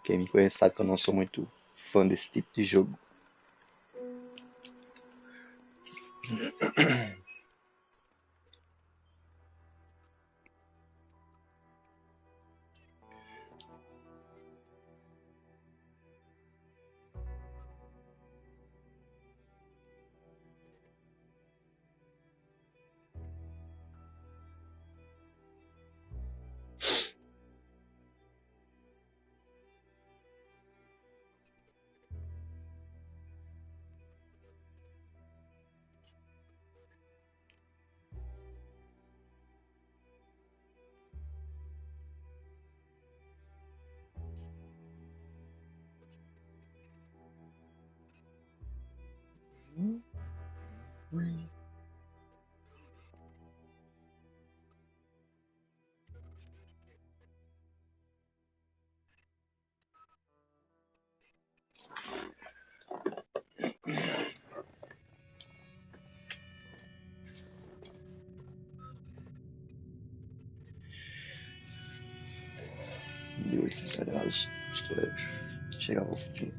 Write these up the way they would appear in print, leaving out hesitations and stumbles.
Quem me conhece sabe que eu não sou muito fã desse tipo de jogo. E esses cereais, pistoleiros, chegava ao fim.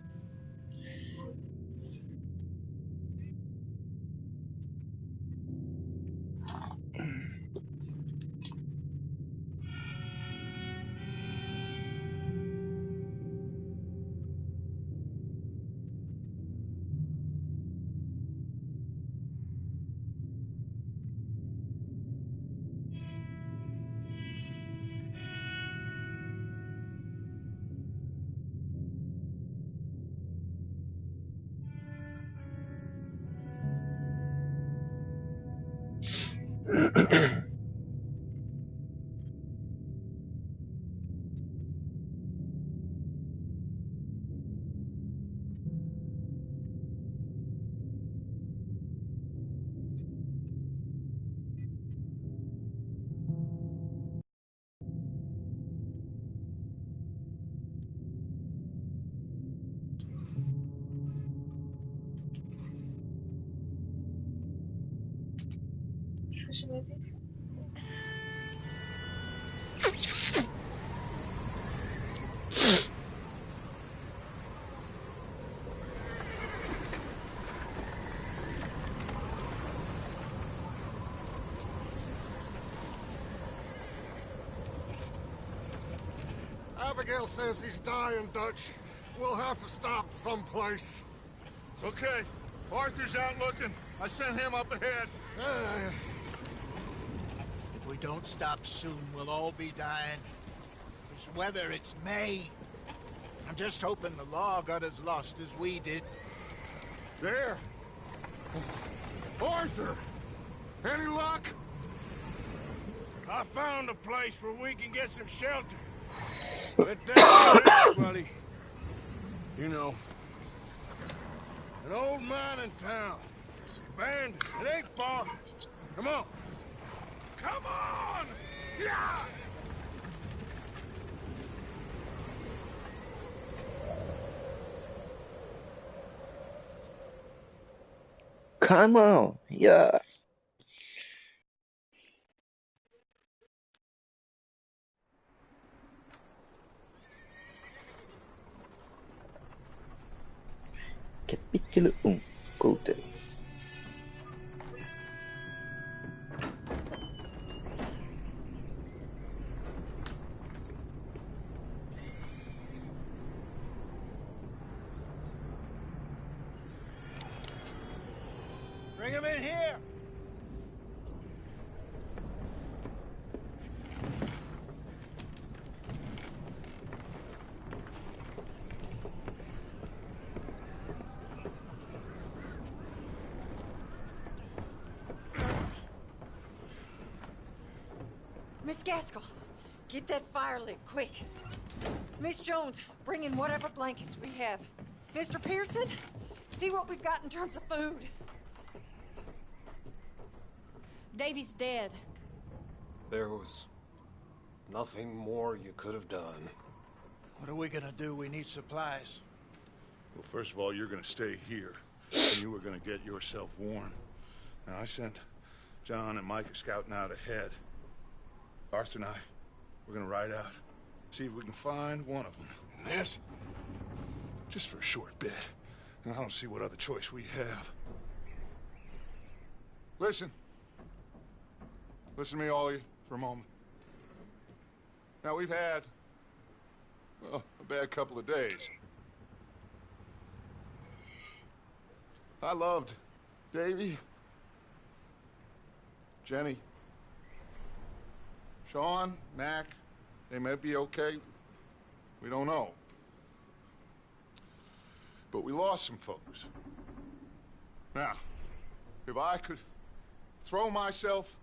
Abigail says he's dying, Dutch. We'll have to stop someplace. Okay. Arthur's out looking. I sent him up ahead. If we don't stop soon, we'll all be dying. This weather, it's May. I'm just hoping the law got as lost as we did. There. Arthur! Any luck? I found a place where we can get some shelter. Let down the buddy. You know. An old mining town. Abandoned. It ain't far. Come on. Come on! Yeah! Come on, yeah. Capítulo 1, Coulter. Bring him in here! Miss Gaskell, get that fire lit, quick. Miss Jones, bring in whatever blankets we have. Mr. Pearson, see what we've got in terms of food. Davy's dead. There was nothing more you could have done. What are we gonna do? We need supplies. Well, first of all, you're gonna stay here. And you were gonna get yourself warm. Now, I sent John and Micah scouting out ahead. Arthur and I, we're gonna ride out. See if we can find one of them. in this. Just for a short bit. And I don't see what other choice we have. Listen. Listen to me, all of you, for a moment. Now, we've had, well, a bad couple of days. I loved Davy, Jenny, Sean, Mac. They may be okay. We don't know. But we lost some folks. Now, if I could throw myself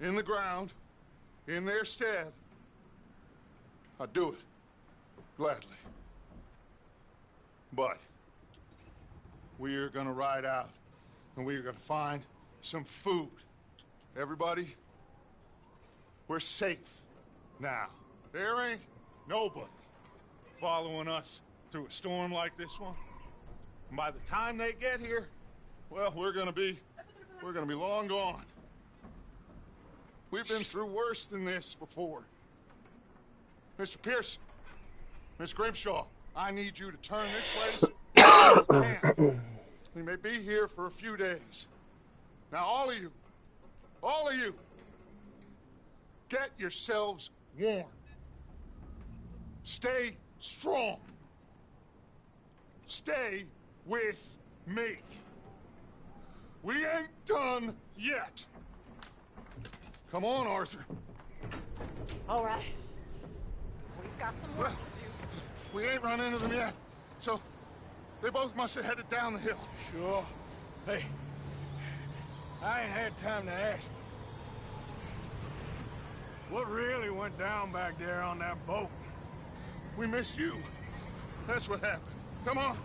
in the ground in their stead, I'd do it gladly. But we are gonna ride out and we are gonna find some food. Everybody, we're safe now. There ain't nobody following us through a storm like this one. And by the time they get here, well, we're gonna be long gone. We've been through worse than this before. Mr. Pearson, Miss Grimshaw, I need you to turn this place into a camp. We may be here for a few days. Now, all of you, get yourselves warm. Stay strong. Stay with me. We ain't done yet. Come on, Arthur. All right. We've got some work to do. We ain't run into them yet, so they both must have headed down the hill. Sure. Hey, I ain't had time to ask. What really went down back there on that boat? We missed you. That's what happened. Come on.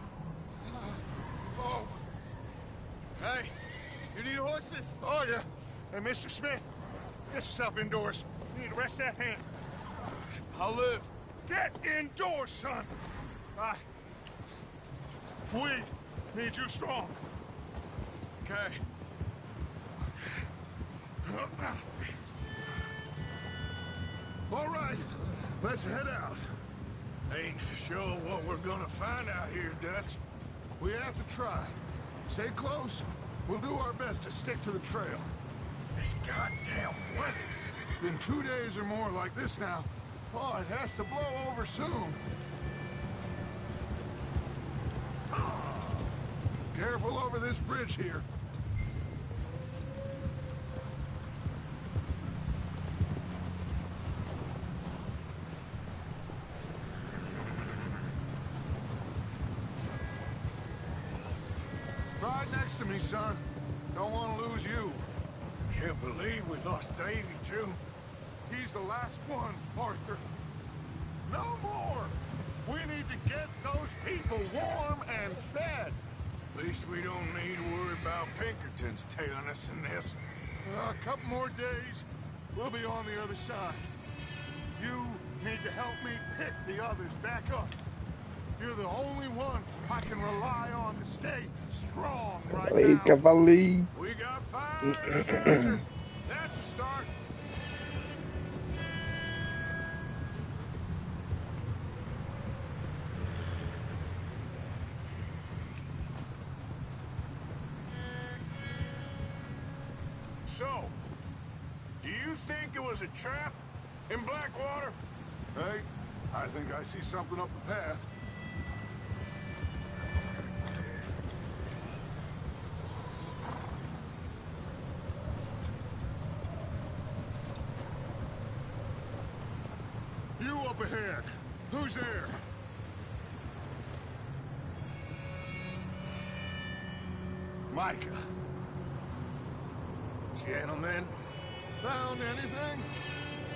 Oh. Hey, you need horses? Oh, yeah. Hey, Mr. Smith, get yourself indoors. You need to rest that hand. I'll live. Get indoors, son. We need you strong. Okay. All right, let's head out. Ain't sure what we're gonna find out here, Dutch. We have to try. Stay close. We'll do our best to stick to the trail. This goddamn weather. Been 2 days or more like this now. Oh, it has to blow over soon. Careful over this bridge here. Ride next to me, son. Don't want to lose you. Can't believe we lost Davy, too. He's the last one, Arthur. No more! We need to get those people warm and fed. At least we don't need to worry about Pinkertons tailing us in this. A couple more days, we'll be on the other side. You need to help me pick the others back up. You're the only one I can rely on to stay strong right now. Cavali. We got fire and shelter. That's a start. So, do you think it was a trap in Blackwater? Hey, I think I see something up the path. You up ahead. Who's there? Micah. Gentlemen, Found anything?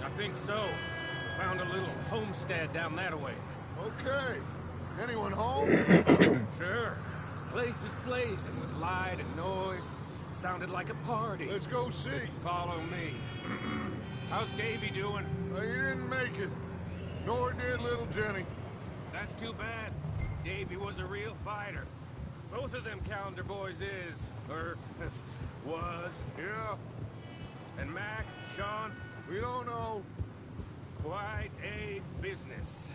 I think so. Found a little homestead down that way. Okay. Anyone home? Sure. Place is blazing with light and noise. Sounded like a party. Let's go see. Follow me. How's Davy doing? He didn't make it. Nor did little Jenny. That's too bad. Davy was a real fighter. Both of them calendar boys is, or was. Yeah, And Mac, Sean, we don't know. quite a business.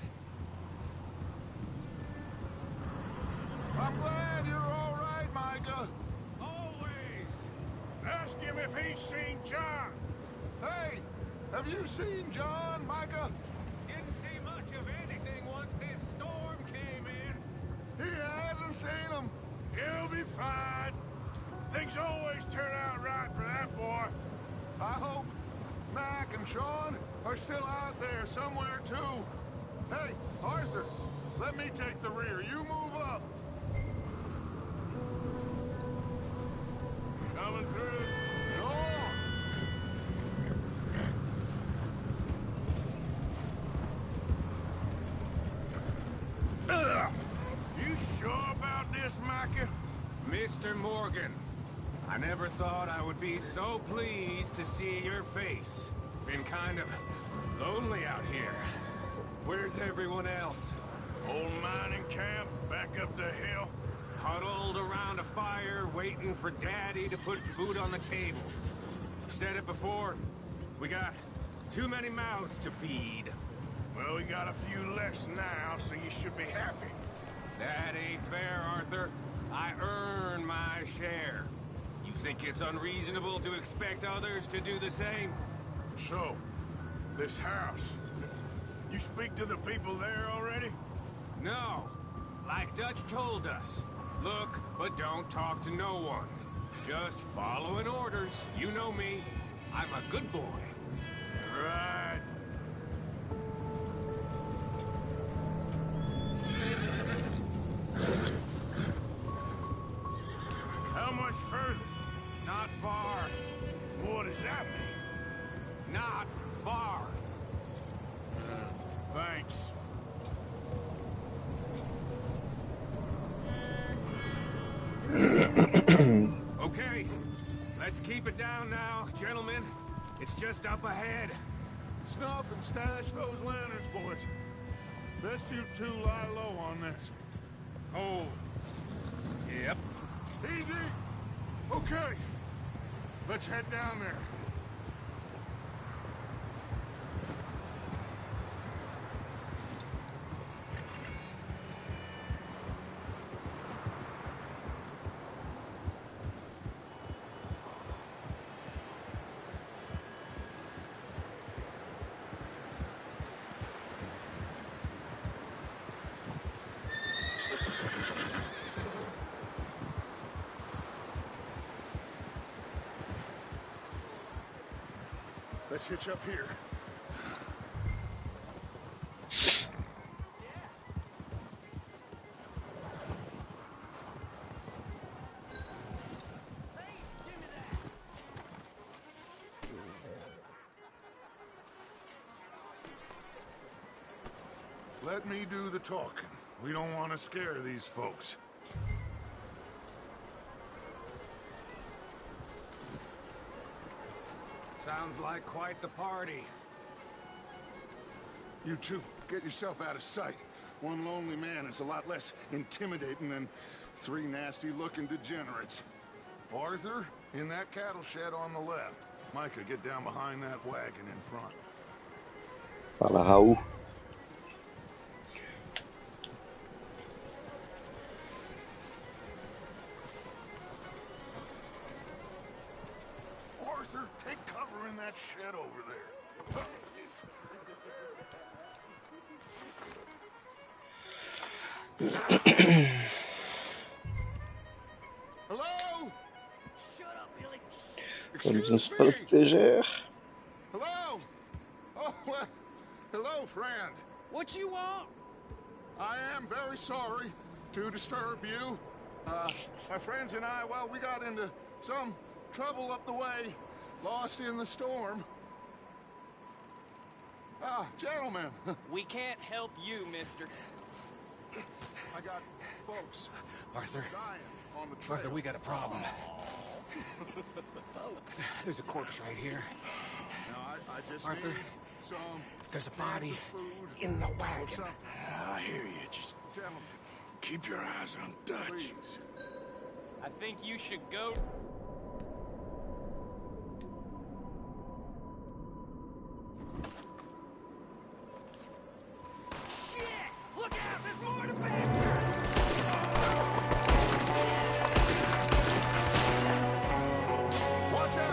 Ask him if he's seen John. Hey, have you seen John, Micah? Didn't see much of anything once this storm came in. He hasn't seen him. He'll be fine. Things always turn out right for that boy. I hope Mac and Sean are still out there somewhere, too. Hey, Arthur, let me take the rear. You move up. Coming through. Go on. You sure about this, Micah? Mr. Morgan, I never thought I would be so pleased to see your face. Been kind of lonely out here. Where's everyone else? Old mining camp, back up the hill. Huddled around a fire, waiting for Daddy to put food on the table. I've said it before, we got too many mouths to feed. Well, we got a few less now, so you should be happy. That ain't fair, Arthur. I earn my share. You think it's unreasonable to expect others to do the same? So, this house, you speak to the people there already? No. Like Dutch told us. Look, but don't talk to no one. Just following orders. You know me. I'm a good boy. Right. How much further? Not far. What does that mean? Not far. Thanks. Okay, let's keep it down now, gentlemen. It's just up ahead. Snuff and stash those lanterns, boys. Best you two lie low on this. Oh. Yep. Easy. Okay. Let's head down there. Let's hitch up here. Let me do the talking. We don't want to scare these folks. Sounds like quite the party. You two, get yourself out of sight. One lonely man is a lot less intimidating than three nasty-looking degenerates. Arthur, in that cattle shed on the left. Micah, get down behind that wagon in front. Fala, Raul. Arthur, take cover in that shed over there. Hello? Shut up, Billy. Vamos nos proteger. Hello? Oh, well, hello, friend. What you want? I am very sorry to disturb you. My friends and I, well, we got into some trouble up the way, lost in the storm. Gentlemen, We can't help you, mister. I got folks Arthur, dying on the trail. Arthur, we got a problem. There's a corpse right here. Now, I just Arthur, need some there's a cans body of food in the or wagon. something. I hear you. Just Gentlemen, keep your eyes on Dutch. please. I think you should go. Shit! Look out! There's more to Watch out!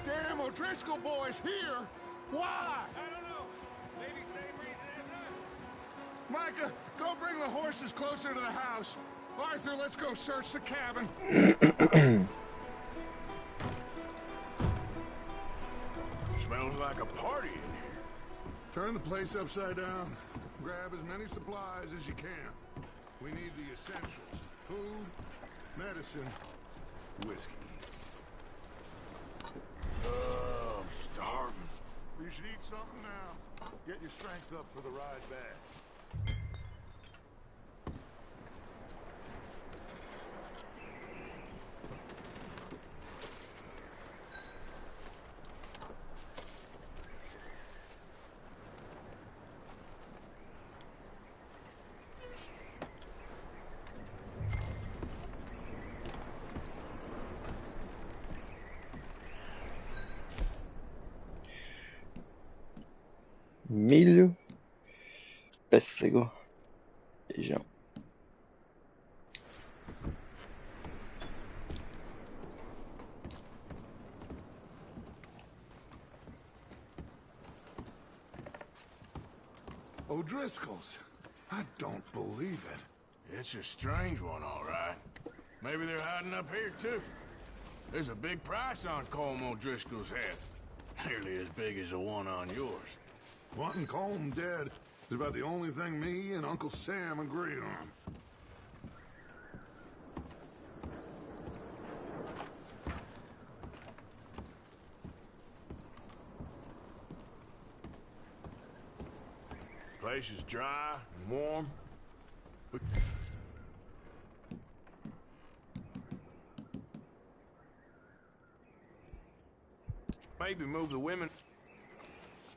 damn O'Driscoll boys here? Why? I don't know. Maybe same reason as us. Micah, go bring the horses closer to the house. Arthur, let's go search the cabin. Smells like a party in here. Turn the place upside down. Grab as many supplies as you can. We need the essentials. Food, medicine, whiskey. I'm starving. You should eat something now. Get your strength up for the ride back. Milho, pêssego, feijão. O'Driscoll's. I don't believe it. It's a strange one, all right. Maybe they're hiding up here, too. There's a big price on Colm O'Driscoll's head. Nearly as big as the one on yours. Wanting Colm dead is about the only thing me and Uncle Sam agree on. Place is dry and warm. Maybe move the women.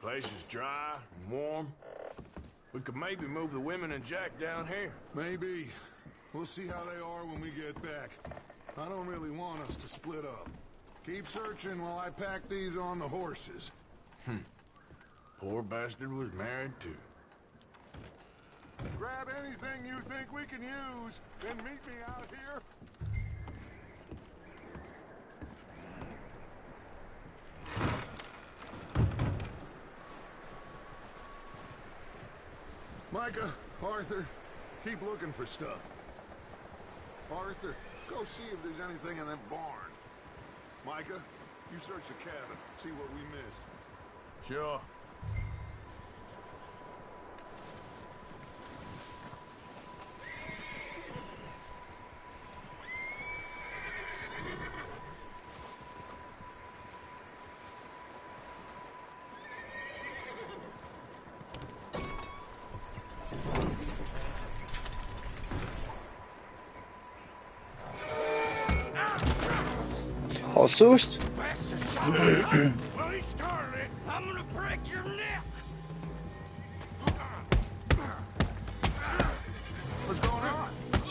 Place is dry and warm. We could maybe move the women and Jack down here. Maybe. We'll see how they are when we get back. I don't really want us to split up. Keep searching while I pack these on the horses. Poor bastard was married too. Grab anything you think we can use, then meet me out here. Micah, Arthur, keep looking for stuff. Arthur, go see if there's anything in that barn. Micah, you search the cabin, see what we missed. Sure. Ó o susto. Well, he started it. I'm gonna break your neck. What's going on?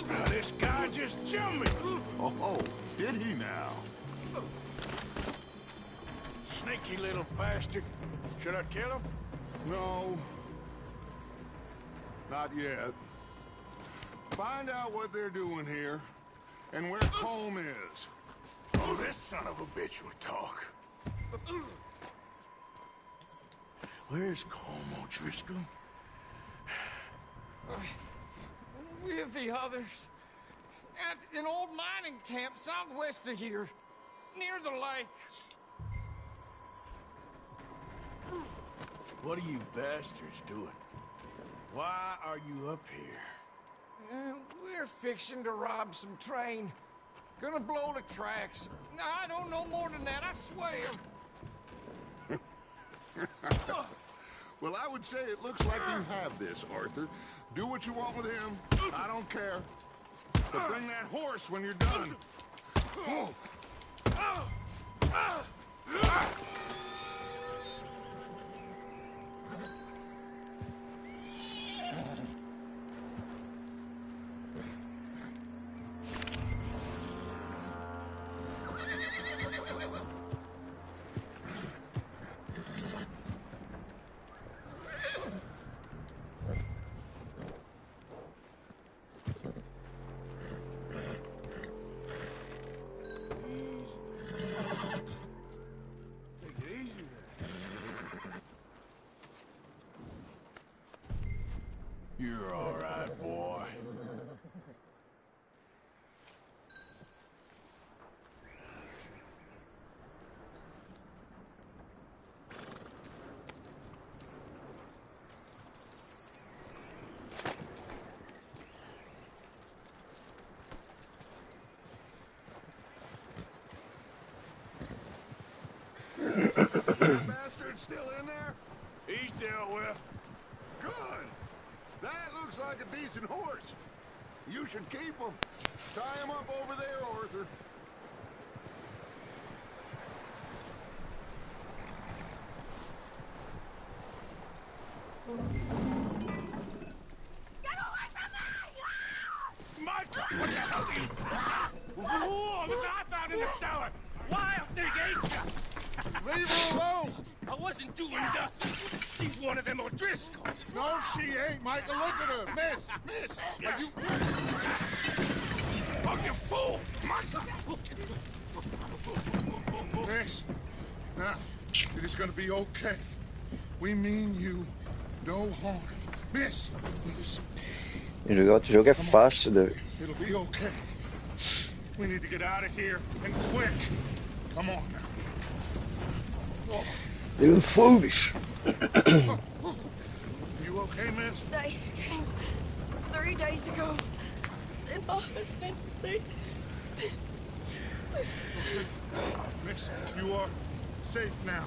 Now, this guy just jumped me. Oh, did he now? Sneaky little bastard. Should I kill him? No. Not yet. Find out what they're doing here, and where Colm is. Oh, this son of a bitch will talk. Where's Colm O'Driscoll? With the others. At an old mining camp southwest of here. Near the lake. What are you bastards doing? Why are you up here? We're fixing to rob some train. Gonna blow the tracks. I don't know more than that, I swear. Well, I would say it looks like you have this, Arthur. Do what you want with him. I don't care. But bring that horse when you're done. Oh. You're all right, boy. That bastard still in there? He's dealt with. Good. That looks like a decent horse. You should keep him. Tie him up over there, Arthur. Get away from me! Mike, what the hell are you? Whoa, look what I found in the cellar. Wild thing, ain't ya? Leave her alone. I wasn't doing nothing. She's one of them O'Driscolls. No, she ain't, Michael. Look at her. Miss, are you... Oh, you fool! Michael! Miss, now, it is gonna be okay. We mean you no harm. Miss. O jogo é fácil, Davi. It'll be okay. We need to get out of here, and quick. Come on now. Oh. Ele foi, bicho. You okay, miss? They came 3 days ago. And my husband, Miss, you are safe now.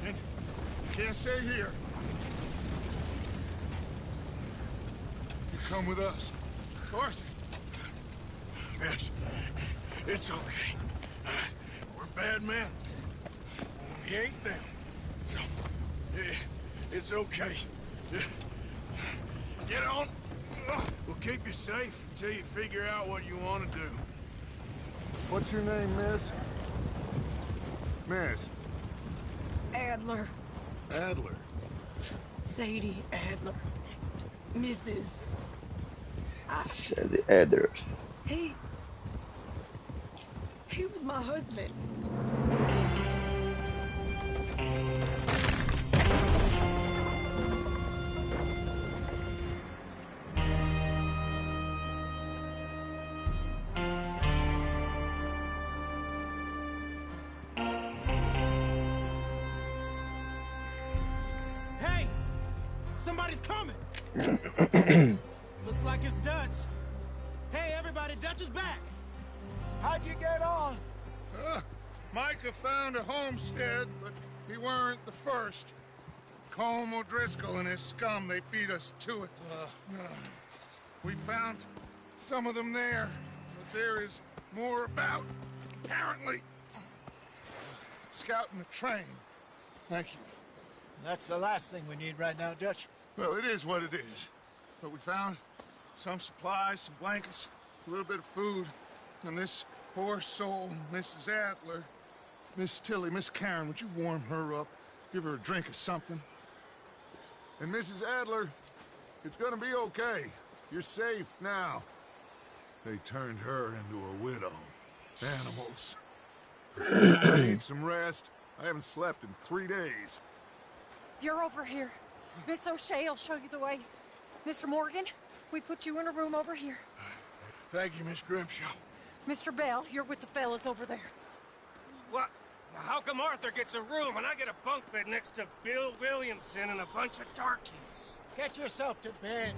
And you can't stay here. You come with us. Arthur. Miss, it's okay. We're bad men. We ain't them. It's okay. Get on. We'll keep you safe until you figure out what you want to do. What's your name, miss? Miss. Adler. Adler. Sadie Adler. Mrs. Sadie Adler. He was my husband. Hey! Somebody's coming! Looks like it's Dutch. Hey, everybody, Dutch is back! How'd you get on? Micah found a homestead, but he weren't the first. Colm O'Driscoll and his scum, they beat us to it. We found some of them there, but there is more about, apparently. Scouting the train. Thank you. That's the last thing we need right now, Dutch. Well, it is what it is. But we found some supplies, some blankets, a little bit of food, and this poor soul, Mrs. Adler, Miss Tilly, Miss Karen, would you warm her up? Give her a drink or something? And Mrs. Adler, it's gonna be okay. You're safe now. They turned her into a widow. Animals. I need some rest. I haven't slept in 3 days. You're over here. Miss O'Shea will show you the way. Mr. Morgan, we put you in a room over here. Thank you, Miss Grimshaw. Mr. Bell, you're with the fellas over there. What? How come Arthur gets a room and I get a bunk bed next to Bill Williamson and a bunch of darkies? Get yourself to bed.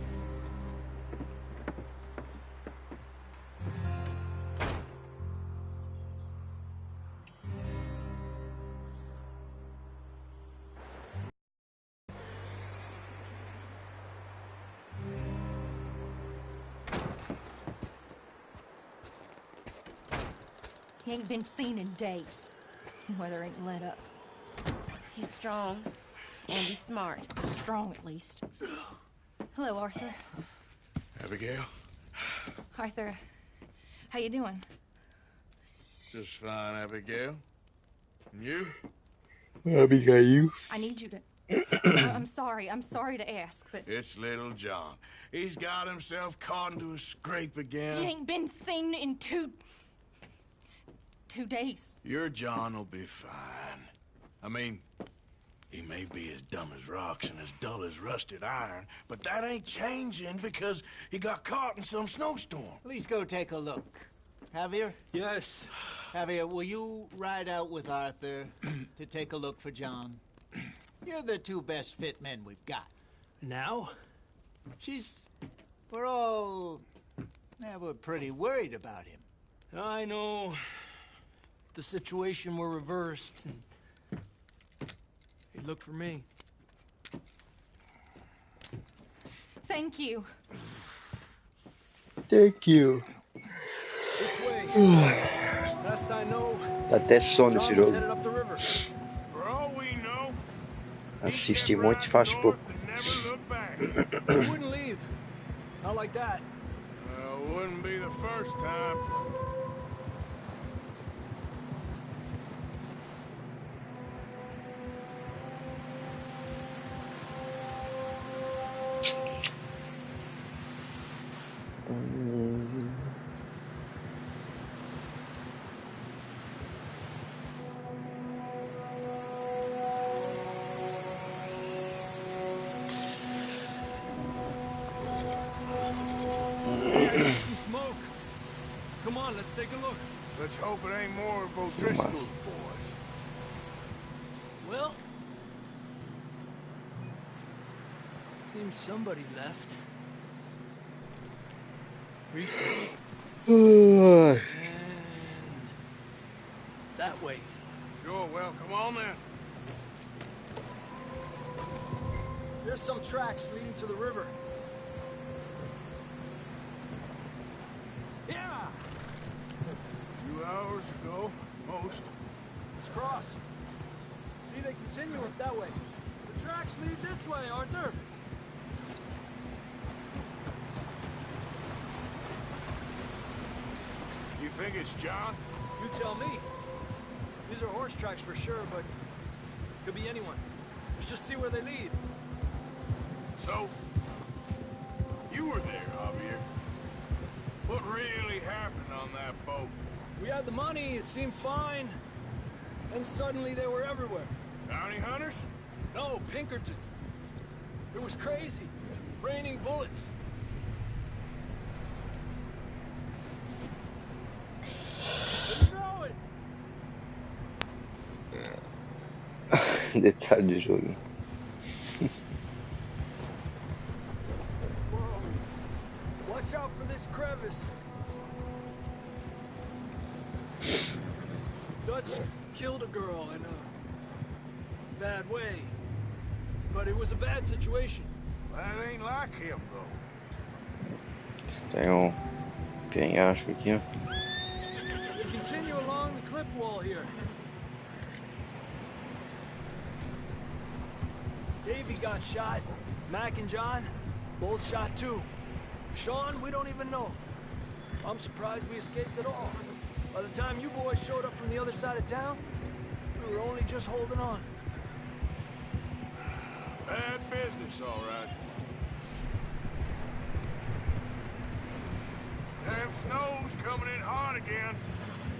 He ain't been seen in days. Weather ain't let up. He's strong, and he's smart. Strong, at least. Hello, Arthur. Abigail? Arthur, how you doing? Just fine, Abigail. And you? Abigail. I need you to... I'm sorry to ask, but... It's little John. He's got himself caught into a scrape again. He ain't been seen in 2 days. Your John will be fine. I mean, He may be as dumb as rocks and as dull as rusted iron, but that ain't changing because he got caught in some snowstorm. Please go take a look. Javier? Yes. Javier, will you ride out with Arthur to take a look for John? You're the two best fit men we've got. Now? We're pretty worried about him. I know. If the situation were reversed, and he'd look for me. Thank you. Thank you. This way. Last I know, Dá até sono esse John was jogo. headed up the river. For all we know, Assistir muito faz pouco. He wouldn't leave. Not like that. Wouldn't be the first time. Hey, I see some smoke. Come on, let's take a look. Let's hope it ain't more of O'Driscoll's boys. Well, seems somebody left. Recently. And that way. Sure, well, come on then. There's some tracks leading to the river. Yeah! A few hours ago, most. Let's cross. See, they continue up that way. The tracks lead this way, Arthur. You think it's John? You tell me. These are horse tracks for sure, but could be anyone. Let's just see where they lead. So, you were there, Javier. What really happened on that boat? We had the money, it seemed fine. Then suddenly they were everywhere. Bounty hunters? No, Pinkertons. It was crazy. Raining bullets. Didn't know it. Detalhe do jogo. Whoa. Watch out for this crevice. Dutch killed a girl in a bad way. But it was a bad situation. That ain't like him, though. Tem penhasco aqui, ó. We continue along the cliff wall here. Davey got shot. Mac and John, both shot too. Sean, we don't even know. I'm surprised we escaped at all. By the time you boys showed up from the other side of town, we were only just holding on. Bad business, all right. Damn snow's coming in hard again.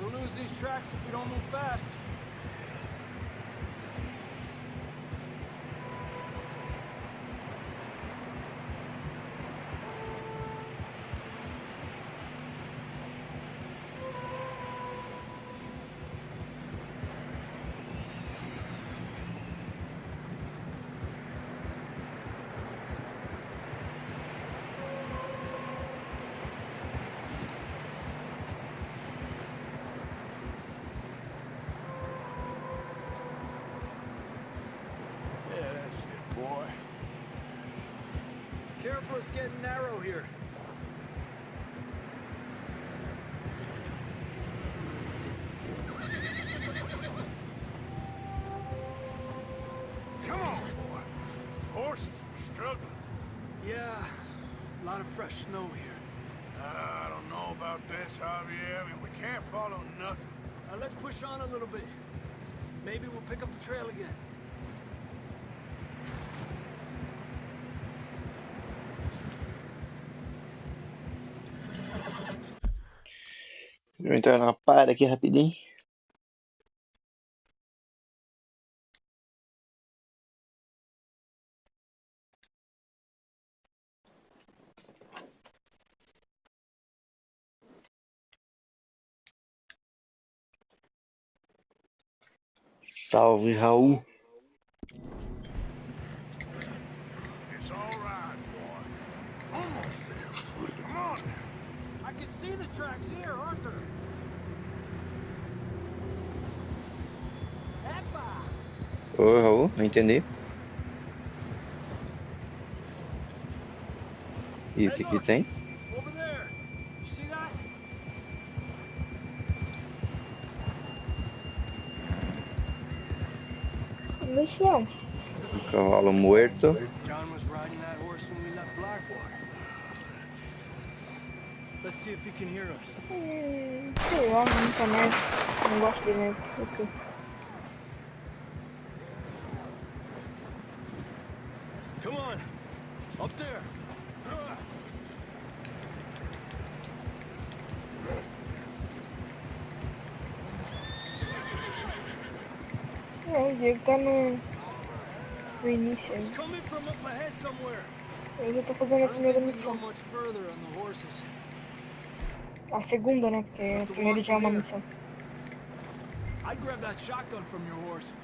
We'll lose these tracks if we don't move fast. Yeah, that's it, boy. Careful, it's getting narrow here. Come on, boy. Horses are struggling. Yeah, a lot of fresh snow here. I don't know about this, Javier. I mean, we can't follow nothing. Let's push on a little bit. Maybe we'll pick up the trail again. Vou entrar numa parada aqui rapidinho. Salve, Raul. It's all right, boy. Almost there. Come on. I can see the tracks here, Arthur. Epa! Oi, Raul, não entendi. E o que que tem? Over there. You see that? Missão. Um cavalo morto. John was riding that horse when we left Blackwater. Let's see if he can hear us. Sei lá, nunca mais. Não gosto de neve. Assim. Come on. Up there. Não, o Diego tá no início It's ainda. coming from up ahead somewhere. Eu já tô fazendo a I don't primeira think we can go missão. much further on the horses. A segunda, né? Porque a primeira já é uma missão. I'd grab that shotgun from your horse.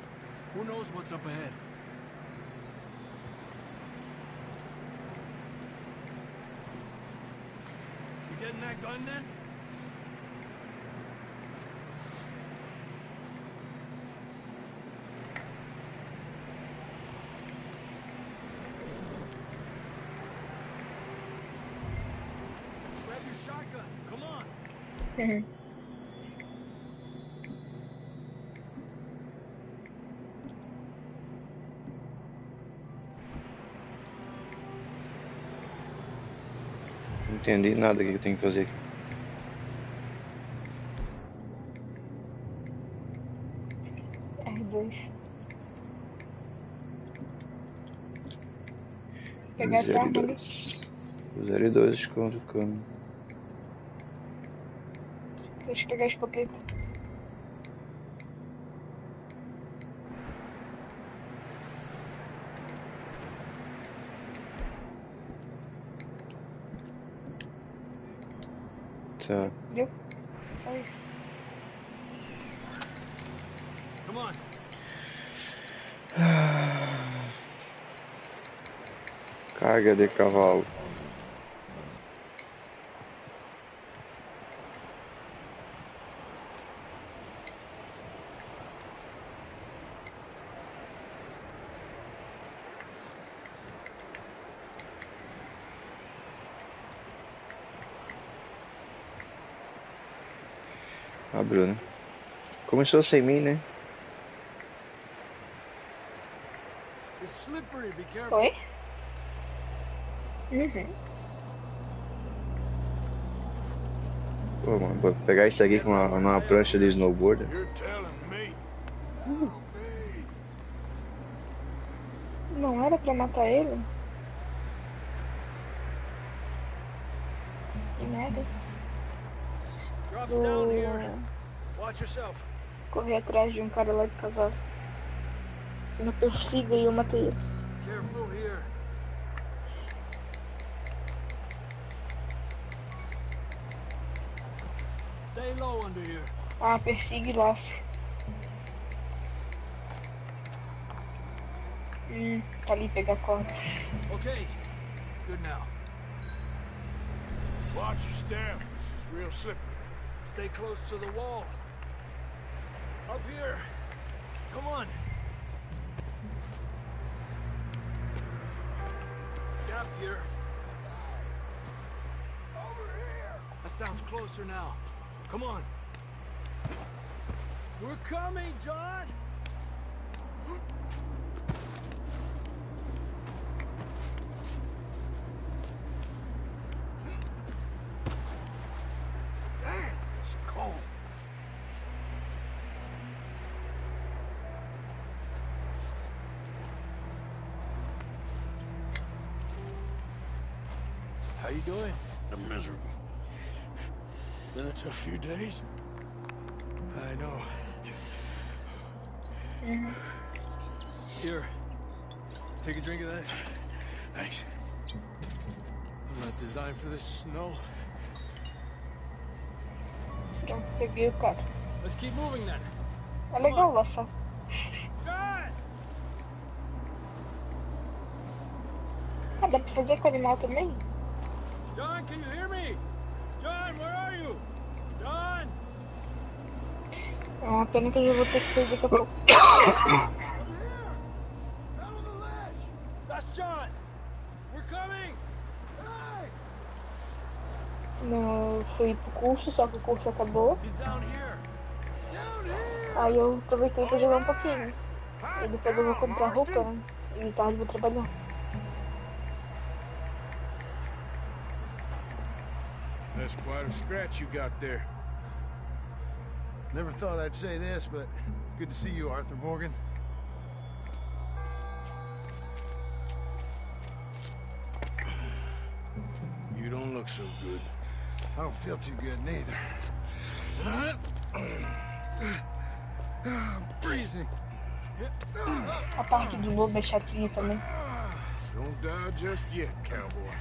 Who knows what's up ahead? You getting that gun then? Grab your shotgun. Come on. Não entendi nada do que eu tenho que fazer aqui. R2. Pegar essa arma ali. 0 e 2 esconde o cano. Deixa eu pegar a escopeta. Tá. Deu? Só isso. Come on. Carga de cavalo. Abriu, né? Começou sem mim, né? It's slippery, be careful. Oi? Uhum. Pô, mano, vou pegar isso aqui com uma prancha de snowboard. You're telling me. Não era pra matar ele? Que merda. Drops down here. Watch yourself. Corri atrás de um cara lá de cavalo. Me persiga e eu matei ele. Careful here. Stay low under here. Ah, persiga e laço. Tá ali pegar a corda. Okay. Good now. Watch your step. This is real slippery. Stay close to the wall. Up here. Come on. Gap here. Over here. That sounds closer now. Come on. We're coming, John. Damn, it's cold. How you doing? I'm miserable. Been a tough few days. I know. Here. Take a drink of that. Thanks. I'm not designed for this snow. Pronto, peguei o cara. Let's keep moving then. É legal laçar. dá pra fazer com o animal também? John, can you hear me? John, where are you? John! É uma pena que eu já vou ter que sair daqui a pouco. That's John! We're coming! Hey! Não, eu fui pro curso, só que o curso acabou. He's down here. Down here! Aí eu aproveitei pra jogar um pouquinho. E depois eu vou comprar roupa, né? E tarde eu vou trabalhar. That's quite a scratch you got there. Never thought I'd say this, but it's good to see you, Arthur Morgan. You don't look so good. I don't feel too good neither. I'm freezing. A parte do lobo é chatinha também. Don't die just yet, cowboy.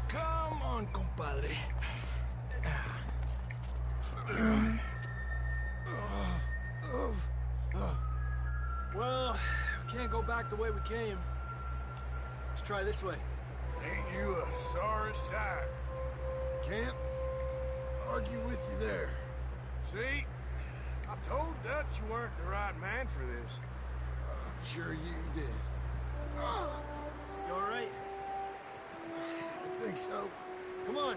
Come on, compadre. Well, we can't go back the way we came. Let's try this way. Ain't you a sorry sight? Can't argue with you there. See? I told Dutch you weren't the right man for this. I'm sure you did. You all right? I think so. Come on.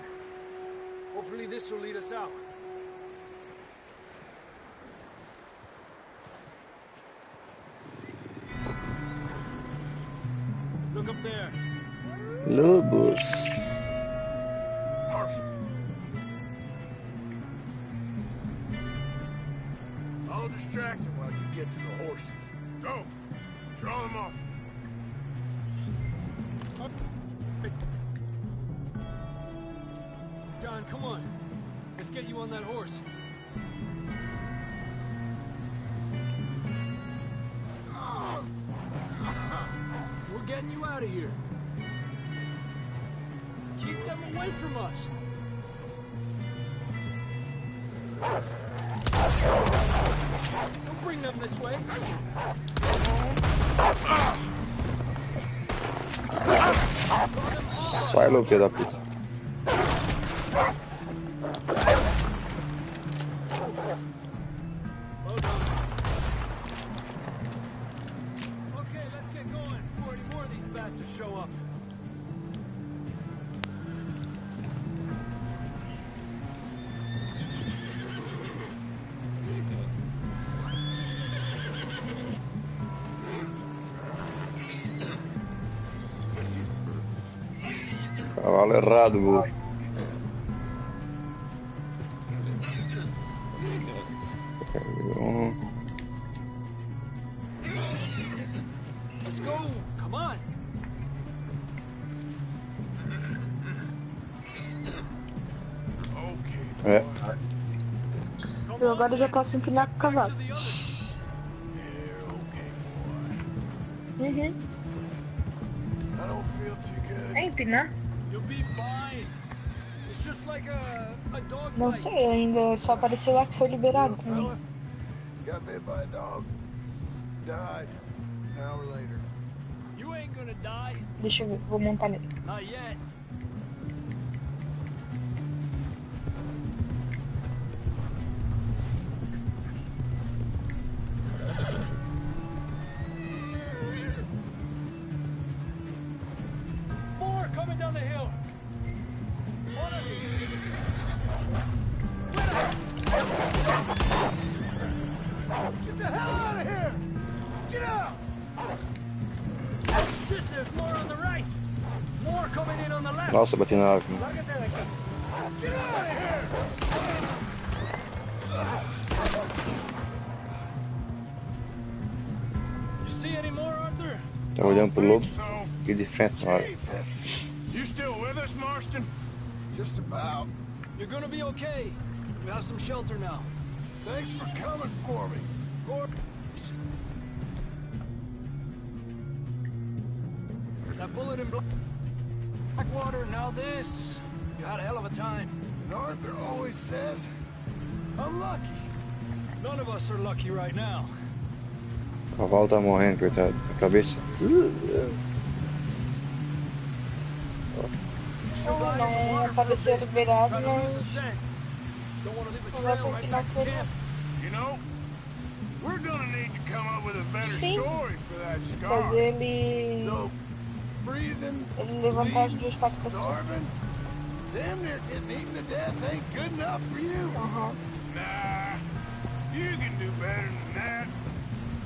Hopefully this will lead us out. Look up there. Lobos. Perfect. I'll distract him while you get to the horses. Go! Draw them off. John, come on. Let's get you on that horse. We're getting you out of here. Keep them away from us. Don't bring them this way. Sai, louco, filho da puta. Well done. Okay, let's get going before any more of these bastards show up. Cavalo errado, gol. Let's go. Come on. É. Eu agora já posso empinar com o cavalo. Uhum. I don't feel too good. É empinar? You'll be fine. It's just like a dog Não fight. sei, ainda só apareceu lá que foi liberado pra mim. Got bit by a dog. Died. An hour later. You ain't gonna die. Deixa eu ver, vou montar nele. Not yet. More coming down the hill. One of you. Get the hell out of here! Get out! Shit, there's more on the right. More coming in on the left. Nossa, bati na árvore. Get out of here! You see any more, Arthur? Tá olhando pro lobo e de frente na hora. You still with us, Marston? Just about. You're gonna be okay. We have some shelter now. Thanks for coming for me. That bullet in Blackwater, now this. You had a hell of a time. And Arthur always says, I'm lucky. None of us are lucky right now. O cavalo tá morrendo, coitado. A cabeça. Shoot line in the Não water for a apareceu bit. liberado, Try to lose the mas scent. Don't want to leave a não vai trail right continuar back to por camp. You know, we're gonna need to come up with a better sim, story for that scar. fazer ele, So, freezing, ele levantar as duas bleeding, patas pra cima. starving, damn near getting eaten to death ain't good enough for you. Aham. Nah, you can do better than that.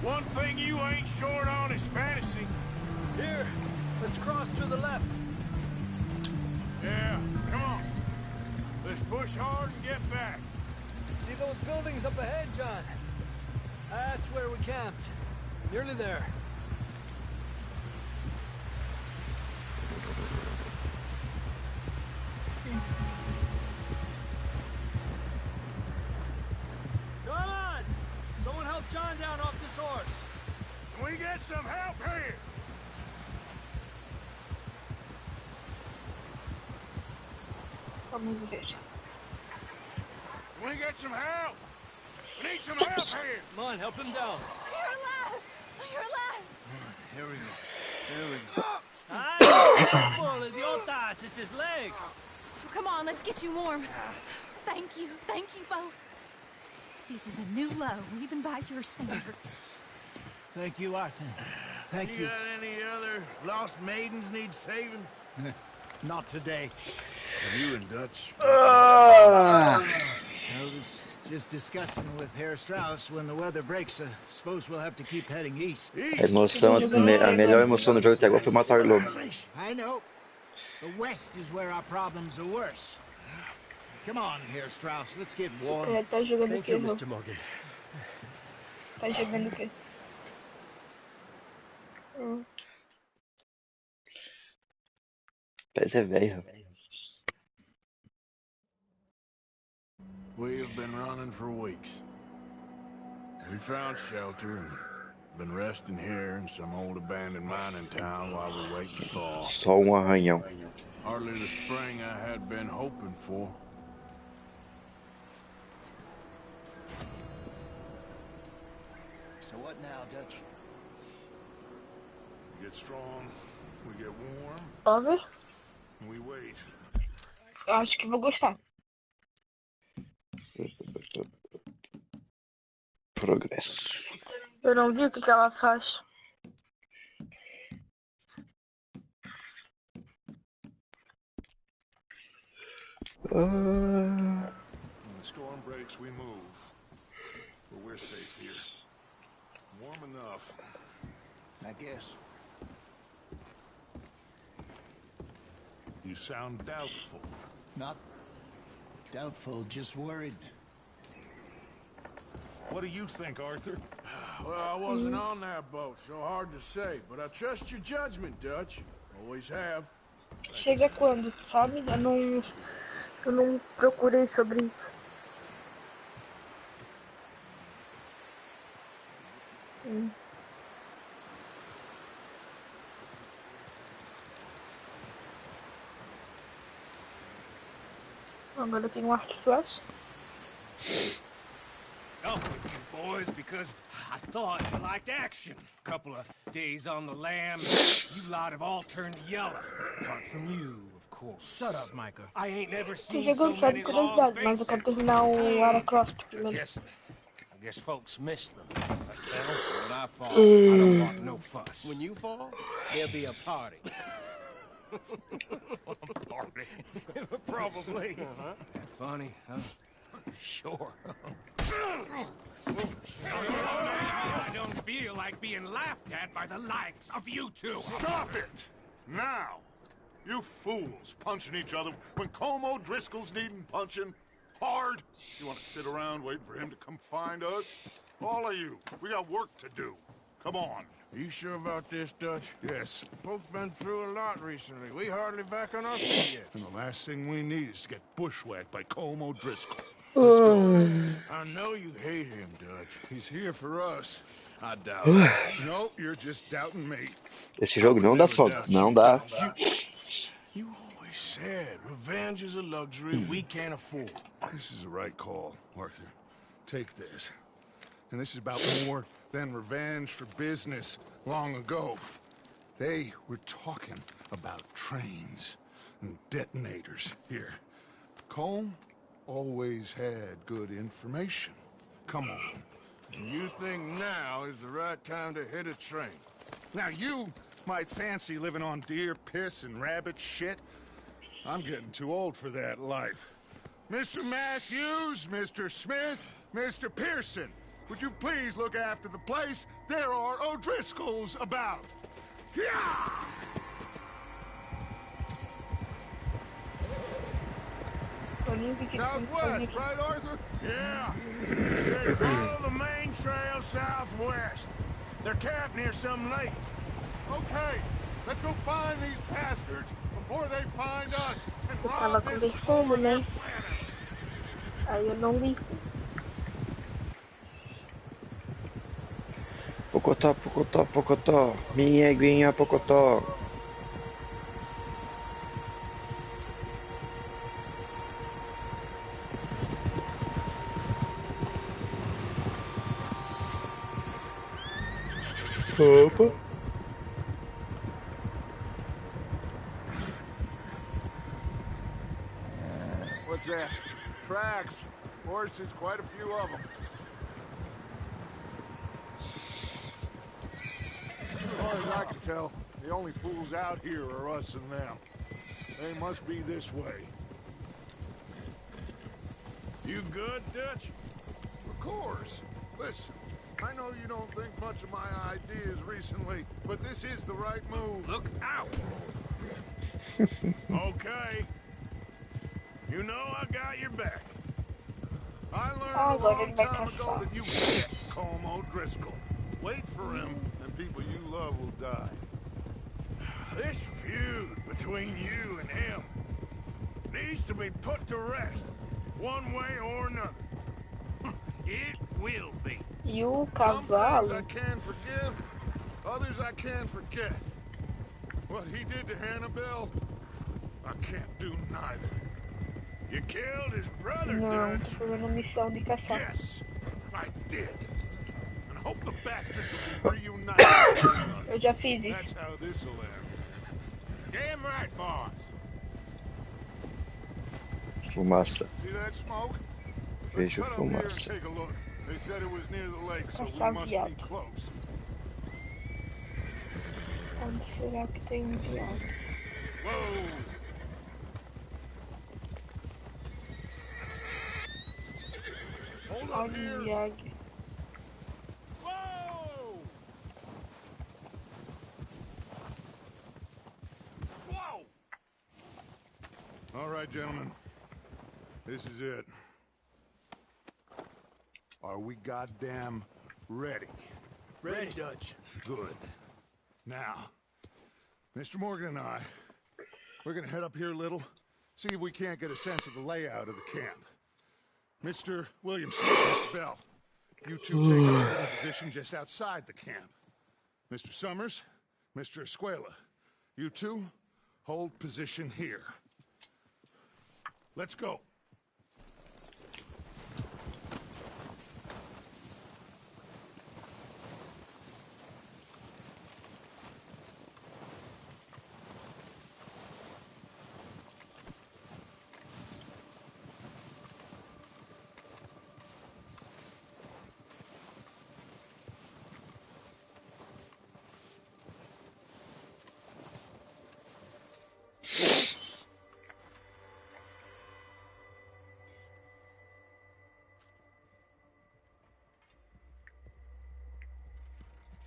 One thing you ain't short on is fantasy. Here, let's cross to the left. Yeah, come on. Let's push hard and get back. See those buildings up ahead, John? That's where we camped. Nearly there. Come on! Someone help John down off this horse. Can we get some help here? Vamos ver. Can we get some help? We need some help here. Come on, help him down. You're alive! You're alive! Here we go. Here we go. Careful, idiotas! It's his leg. Oh, come on, let's get you warm. Thank you both. This is a new low, even by your standards. Thank you, Arthur. Thank you. Got any other lost maidens need saving? Not today. Have you and Dutch? I was just discussing with Herr Strauss when the weather breaks. Suppose we'll have to keep heading east. A emoção, a melhor emoção do jogo até agora foi matar o lobo. I know. The west is where our problems are worse. Come on, Herr Strauss. Let's get warm. Ele tá jogando o Thank quê, you, Rô? Mr. Morgan. Tá jogando o quê? Parece velho. We have been running for weeks. We found shelter and been resting here in some old abandoned mining town while we wait to thaw. Só arranhão. Hardly the spring I had been hoping for. So what now, Dutch? We get strong, we get warm, Pode ver? and we wait. Eu acho que vou gostar. Progresso. Eu não vi o que ela faz. When the storm breaks, we move. But we're safe here. Warm enough. I guess. You sound doubtful. Not doubtful, just worried. What do you think, Arthur? Well, I wasn't on that boat, so hard to say. But I trust your judgment, Dutch. Always have. Chega quando, sabe? Eu não procurei sobre isso. Agora tem um arco e flecha. Up with you boys because I thought you liked action. Couple of days on the lam, you lot have all turned yellow. Apart from you, of course. Shut up, Micah. I ain't never Tô seen so jogando só de many long curiosidade, mas eu quero faces. terminar o Lara Croft I primeiro. guess folks miss them. That fell. When I fall, I don't want no fuss. When you fall, there'll be a party. Party. Probably. That funny, huh? Sure. I don't feel like being laughed at by the likes of you two. Stop it! Now! You fools punching each other when Como Driscoll's needing punching. Hard? You want to sit around waiting for him to come find us? All of you, we got work to do. Come on. Are you sure about this, Dutch? Yes. Folks been through a lot recently. We hardly back on our feet yet. And the last thing we need is to get bushwhacked by Como Driscoll. I know you hate him, Dutch. He's here for us. I doubt it. No, you're just doubting me. Esse jogo não dá sono. Não dá. You always said revenge is a luxury we can't afford. This is the right call, Arthur. Take this. And this is about more than revenge for business long ago. They were talking about trains. and detonators. Here, Colm always had good information. Come on. You think now is the right time to hit a train? Now you might fancy living on deer piss and rabbit shit. I'm getting too old for that life. Mr. Matthews, Mr. Smith, Mr. Pearson, would you please look after the place? There are O'Driscolls about. Yeah! Southwest, right, Arthur? Yeah. You say follow the main trail southwest. They're camped near some lake. Okay, let's go find these bastards before they find us and Eu tava rob this conversando, né? planet. Aí eu não vi. Pocotó, pocotó, pocotó. Minha aguinha, pocotó. Opa. What's that? Tracks. Horses, quite a few of them. As far as I can tell, the only fools out here are us and them. They must be this way. You good, Dutch? Of course. Listen, I know you don't think much of my ideas recently, but this is the right move. Look out! Okay. You know I got your back. I learned a Agora long ele vai time ago caçar. that you can't Colm O'Driscoll. Wait for him, and people you love will die. This feud between you and him needs to be put to rest, one way or another. It will be. E o Some things I cavalo, can forgive, others I can't forget. What he did to Hannibal, I can't do neither. You killed his brother, não, Dutch. tô fazendo missão de caçar. Yes, I did. And I hope the bastards will be reunited. Eu já fiz That's isso. how this'll end. Damn right, boss. Fumaça. See that smoke? Let's Vejo cut up here and fumaça. take a look. They said it was near the lake, so Caçar we must be viado. close. Onde será que tem um viado? Whoa. Hold up Olha o here. viado. Whoa! Whoa! All right, gentlemen. This is it. Are we goddamn ready? Ready, Dutch. Good. Now, Mr. Morgan and I, we're gonna head up here a little, see if we can't get a sense of the layout of the camp. Mr. Williamson, Mr. Bell, you two take up a position just outside the camp. Mr. Summers, Mr. Escuela, you two hold position here. Let's go.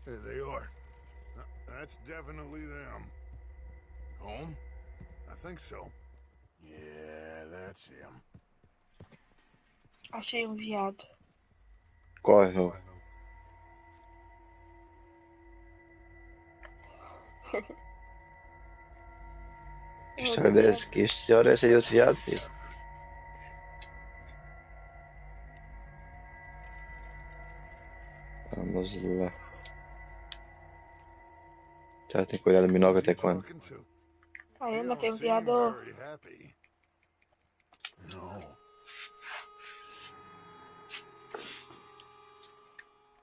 There they are. That's definitely them. Home? I think so. Yeah, that's him. Achei um viado. Corre, Rô. Que história é essa de outro viado, filho? Vamos lá. Já tem que olhar no binóculo até quando? Ah, eu matei um viado. No.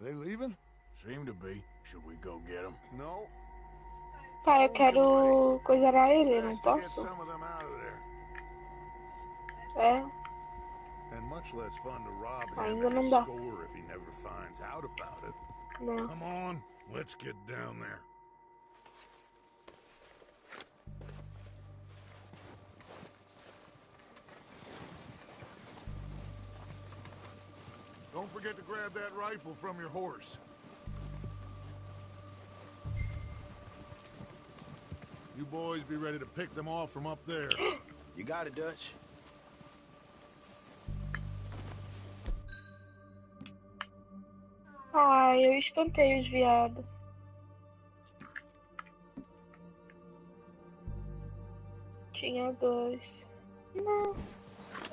They leaving? Seem to be. Should we go get him? No. Tá, eu quero coisar ele, não Best to get posso? some of them out of there. É, And much less fun to rob him ainda and não his dá. score if he never finds out about it. Não. Come on, let's get down there. Don't forget to grab that rifle from your horse. You boys be ready to pick them off from up there. You got it, Dutch. Ai, eu espantei os viados. Tinha 2. Não.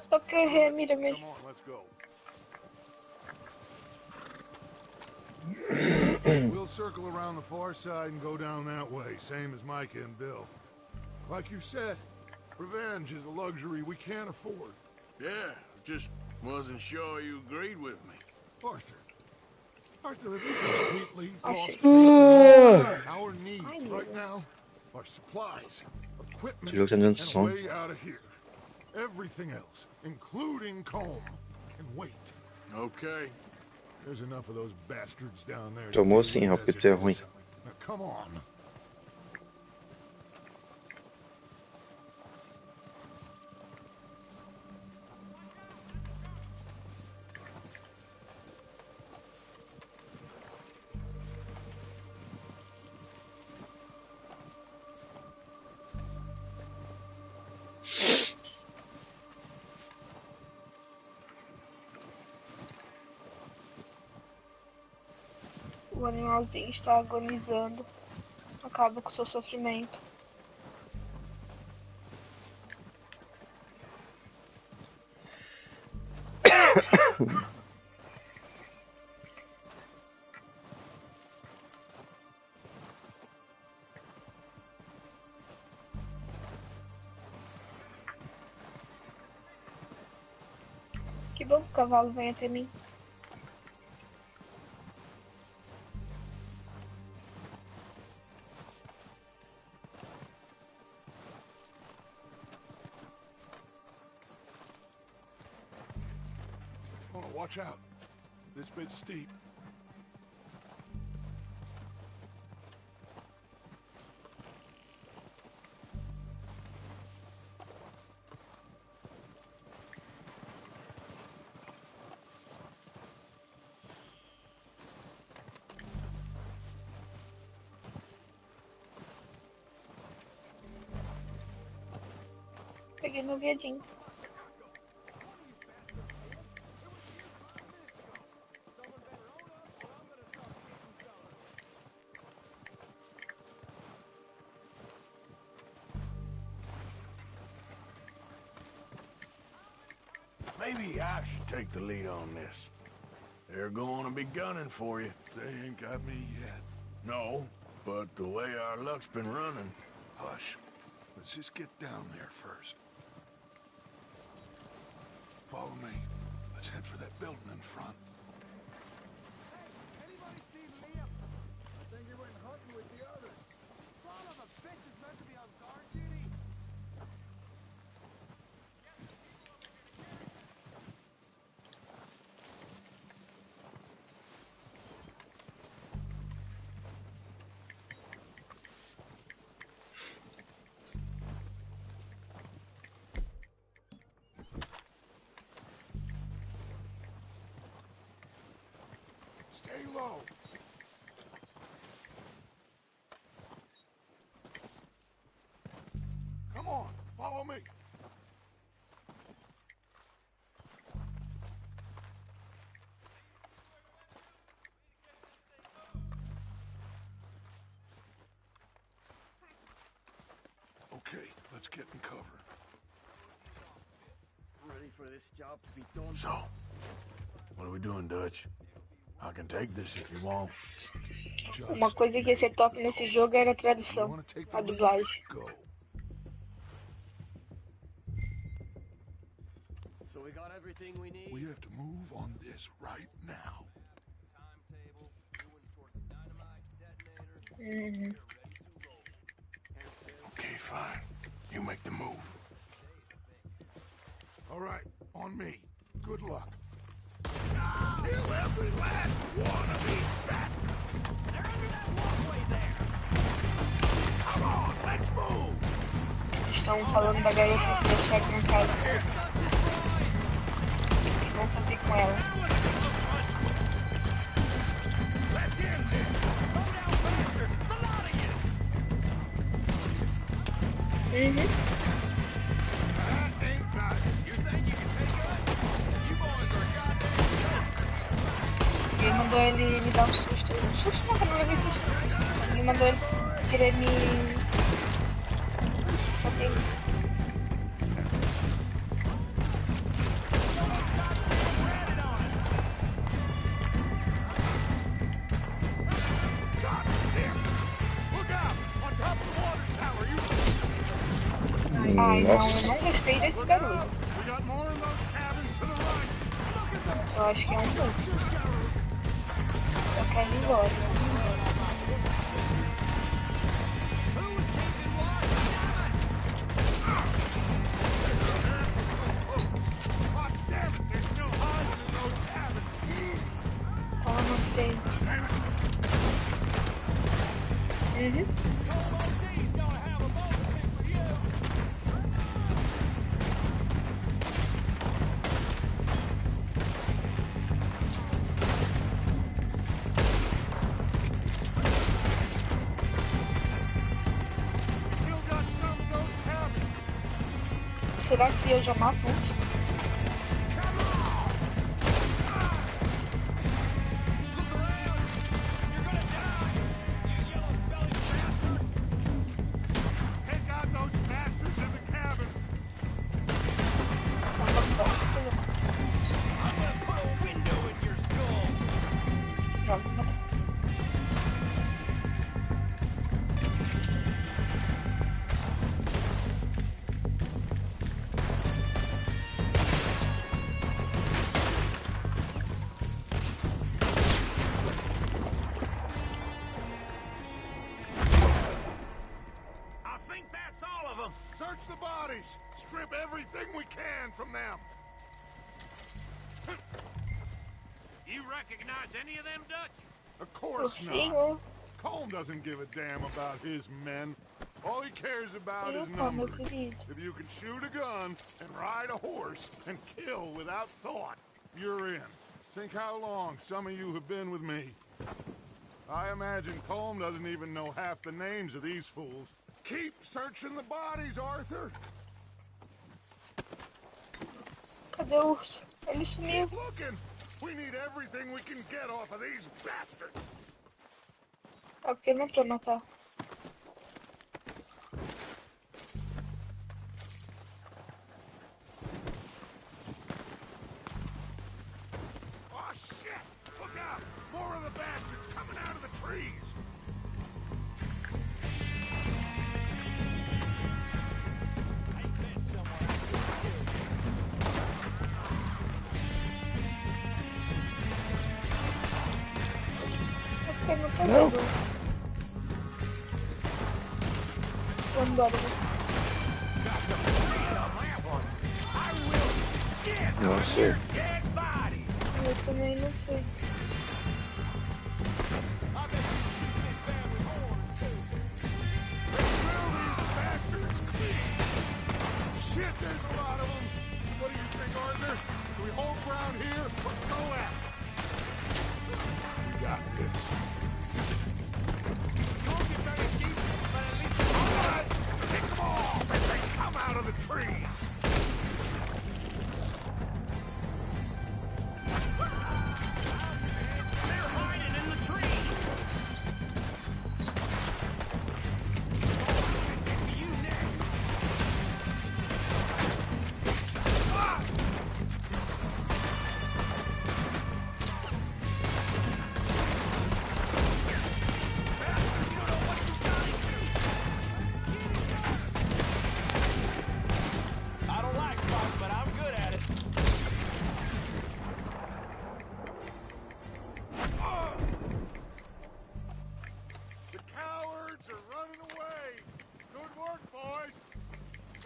Só que eu errei a mira Come mesmo. on, let's go. We'll circle around the far side and go down that way, same as Micah and Bill. Like you said, revenge is a luxury we can't afford. Yeah, just wasn't sure you agreed with me. Arthur. Arthur, have you completely I lost see. faith in me? Our needs I right knew. now are supplies, equipment, Tu viu que tá dando and a som? way out of here. Everything else, including Colm, can wait. Okay. There's enough of those bastards down there. Tomou to sim, deal ó, with porque as tu é it ruim. is. Now come on. O animalzinho está agonizando. Acaba com seu sofrimento. Que bom que o cavalo vem até mim. Oh, watch out. This bit's steep. Peguei meu viadinho. Maybe I should take the lead on this. They're going to be gunning for you. They ain't got me yet. No, but the way our luck's been running. Hush. Let's just get down there first. Follow me. Let's head for that building in front. Anybody see Liam? I think he went hunting with the others. Son of a bitch is meant to be on guard duty. Stay low. Come on, follow me. Okay, let's get in cover. Ready for this job to be done. So, what are we doing, Dutch? I can take this if you want. Uma coisa que ia ser top nesse jogo era a tradução, a dublagem. Go. So we got everything we need. We have to move on this right now. Timetable, doing sort of dynamite detonator. We're ready to roll. fine. You make the move. All right, on me. Good luck. Kill every last one of these bastards! They're under that walkway there! Come on, let's move! Estão falando da garota que deixaram em casa. O que vão fazer com ela? Let's end this! Go down, bastards! A lot of you! That ain't nice. You think you can take us? You boys are goddamn jokes! Ele mandou ele me dar um susto. Susto não, que eu não levei susto. Ele mandou ele querer me... bater. Ai, não, eu não gostei desse barulho. Eu acho que é um pouco. Eu quero ir embora. Fala na frente. Será que eu já mato antes? Search the bodies! Strip everything we can from them! You recognize any of them, Dutch? Of course not. Colm doesn't give a damn about his men. All he cares about is numbers. If you can shoot a gun and ride a horse and kill without thought, you're in. Think how long some of you have been with me. I imagine Colm doesn't even know half the names of these fools. Keep searching the bodies, Arthur. Cadê o urso? Ele sumiu. Keep looking. We need everything we can get off of these bastards. Ah, porque não tô matar. Oh shit! Look out! More of the bastards coming out of the trees. Não. Vamos embora. Não sei. Eu também não sei. Shit, there's a lot of them. What do you think, Arthur? Do we hold ground here or go out? We got this. Pick them off as they come out of the trees!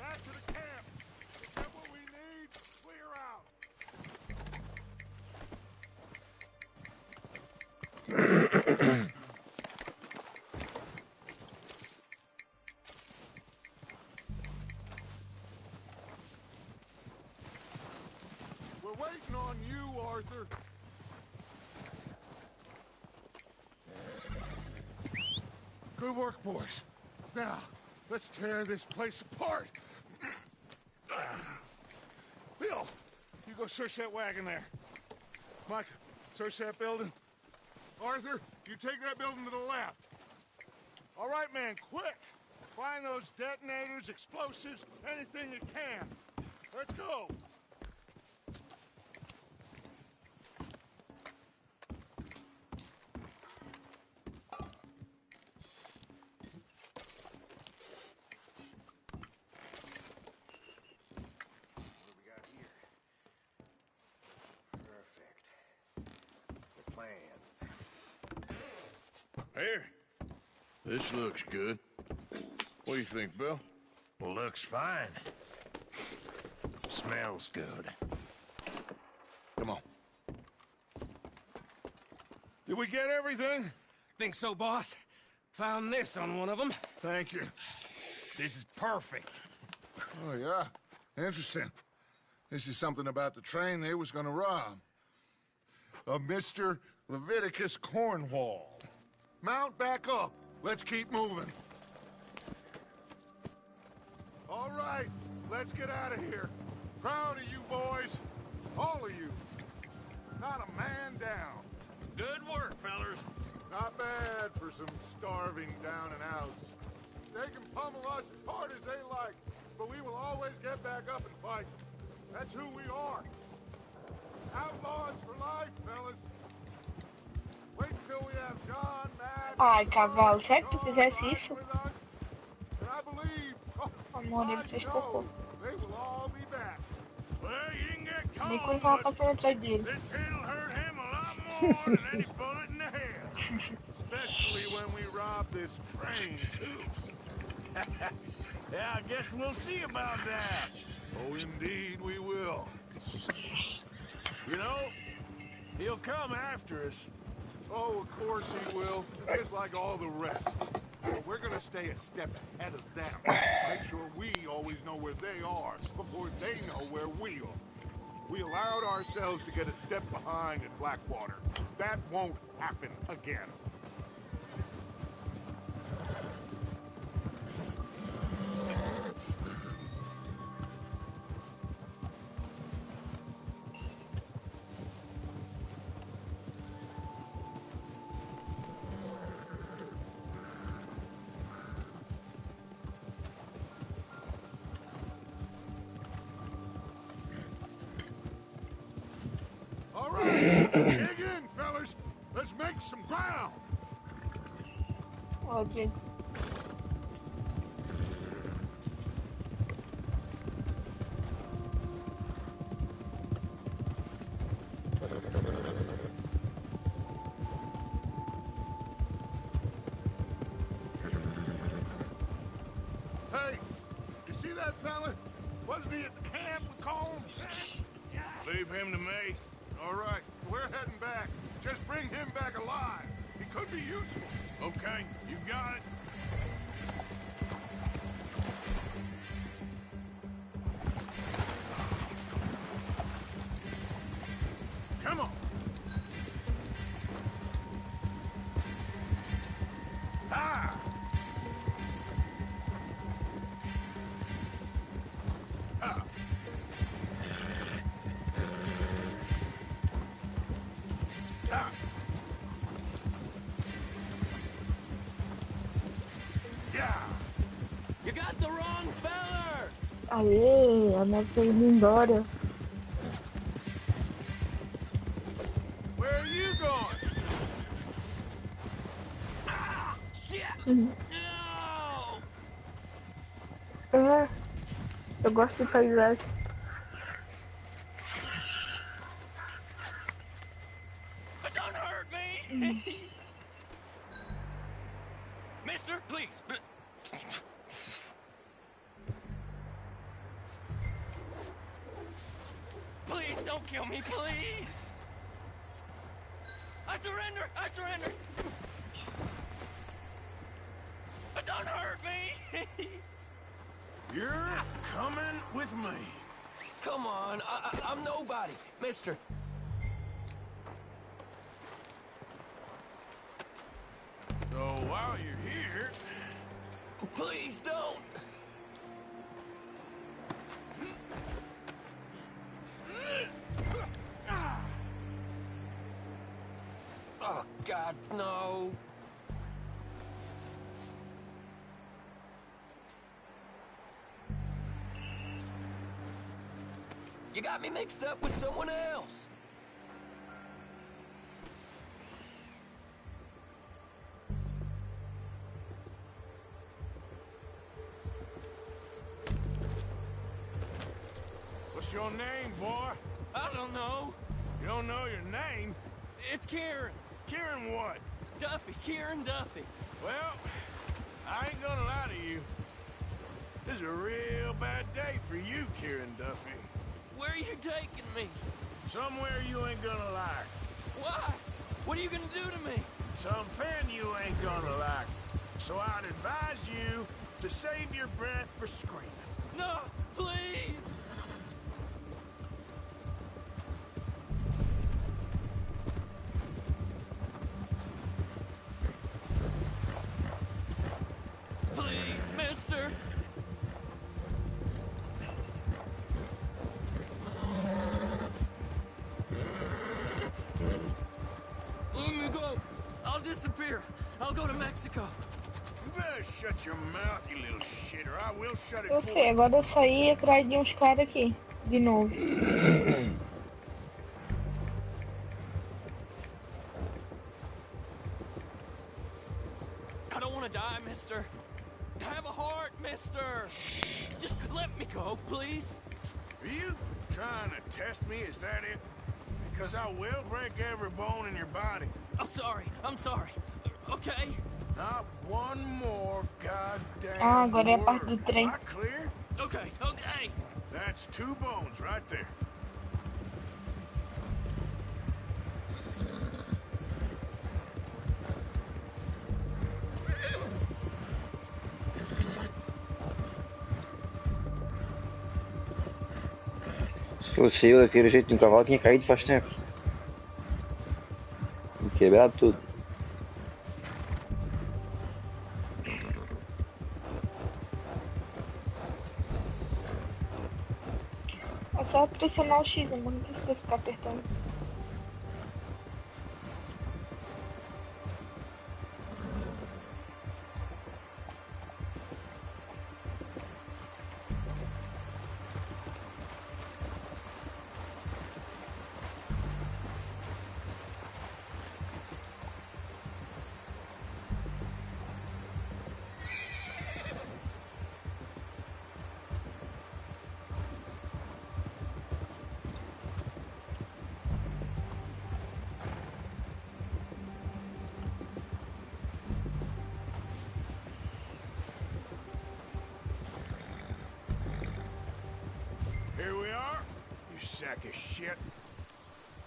Back to the camp. Get what we need. Clear out. We're waiting on you, Arthur. Good work, boys. Now, let's tear this place apart. Bill, you go search that wagon there. Mike, search that building. Arthur, you take that building to the left. All right, man, quick. Find those detonators, explosives, anything you can. Let's go. Here. This looks good. What do you think, Bill? Well, looks fine. Smells good. Come on. Did we get everything? Think so, boss? Found this on one of them. Thank you. This is perfect. Oh, yeah? Interesting. This is something about the train they was gonna rob. A Mr. Leviticus Cornwall. Mount back up. Let's keep moving. All right, let's get out of here. Proud of you boys. All of you. Not a man down. Good work, fellers. Not bad for some starving down and outs. They can pummel us as hard as they like, but we will always get back up and fight. That's who we are. Outlaws for life, fellas. Wait till we have John, Matt, Ai, cavalo, será que tu fizesse isso? and I believe, Amor, ele fez cocô. they will all be back. Well, you didn't get Nem quando caught, tava passando atrás dele. this hit'll hurt him a lot more than any bullet in the head. Especially when we rob this train, too. Yeah, I guess we'll see about that. Oh, indeed we will. You know, he'll come after us. Oh, of course he will. Just like all the rest. But we're gonna stay a step ahead of them. Make sure we always know where they are before they know where we are. We allowed ourselves to get a step behind in Blackwater. That won't happen again. All right, dig in, fellas. Let's make some ground. Ó, Diego. Hey, you see that fella? Wasn't he at the camp we call him? Leave him to me. All right, we're heading back. Just bring him back alive. He could be useful. Okay, you got it. Come on. Ah! Ah! Ah! Yeah! You got the wrong feller! Aê, a nave tá indo embora. Where are you going? Ah, shit! Uhum. No! É, eu gosto de paisagem. Don't hurt me! Mister, please. Please don't kill me, please! I surrender! I surrender! But don't hurt me! You're coming with me. Come on, I'm nobody, mister. So while you're here... Please don't! Oh, God, no. You got me mixed up with someone else. What's your name, boy? I don't know. You don't know your name? It's Kieran. Kieran what? Duffy. Kieran Duffy. Well, I ain't gonna lie to you. This is a real bad day for you, Kieran Duffy. Where are you taking me? Somewhere you ain't gonna like. Why? What are you gonna do to me? Something you ain't gonna like. So I'd advise you to save your breath for screaming. No, please! Please, mister! Let me go. I'll disappear. I'll go to Mexico. You better shut your mouth, you little shit, or I will shut it Eu for sei, you. agora eu saí atrás de uns caras aqui. De novo. I don't want to die, mister. Have a heart, mister. Just let me go, please. Are you trying to test me? Is that it? Because I will break every bone in your body. I'm sorry. I'm sorry. Okay? Not one more goddamn Ah, agora é a parte word. do trem. Am I clear? Okay, okay. That's 2 bones right there. Se fosse eu daquele jeito no cavalo, tinha caído faz tempo. Tinha quebrado tudo. É só pressionar o X, mano. Não precisa ficar apertando. Here we are, you sack of shit.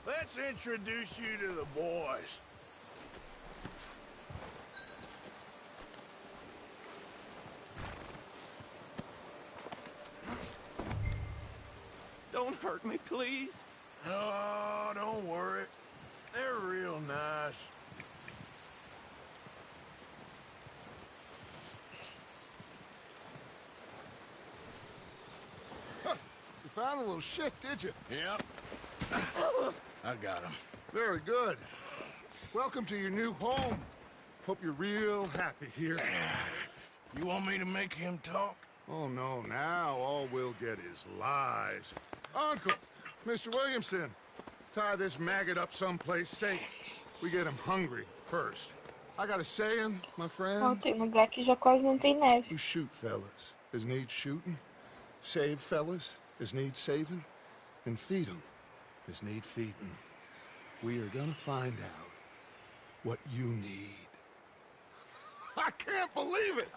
Let's introduce you to the boys. Don't hurt me, please. Oh, don't worry. They're real nice. You found a little shit, did you? Yep. I got him. Very good. Welcome to your new home. Hope you're real happy here. You want me to make him talk? Oh, no, now all we'll get is lies. Uncle, Mr. Williamson, tie this maggot up someplace safe. We get him hungry first. I got a saying, my Ó, friend. tem lugar que já quase não tem neve. We shoot fellas as need shooting, save fellas as need saving, and feed them as need feeding. We are gonna find out what you need. I can't believe it!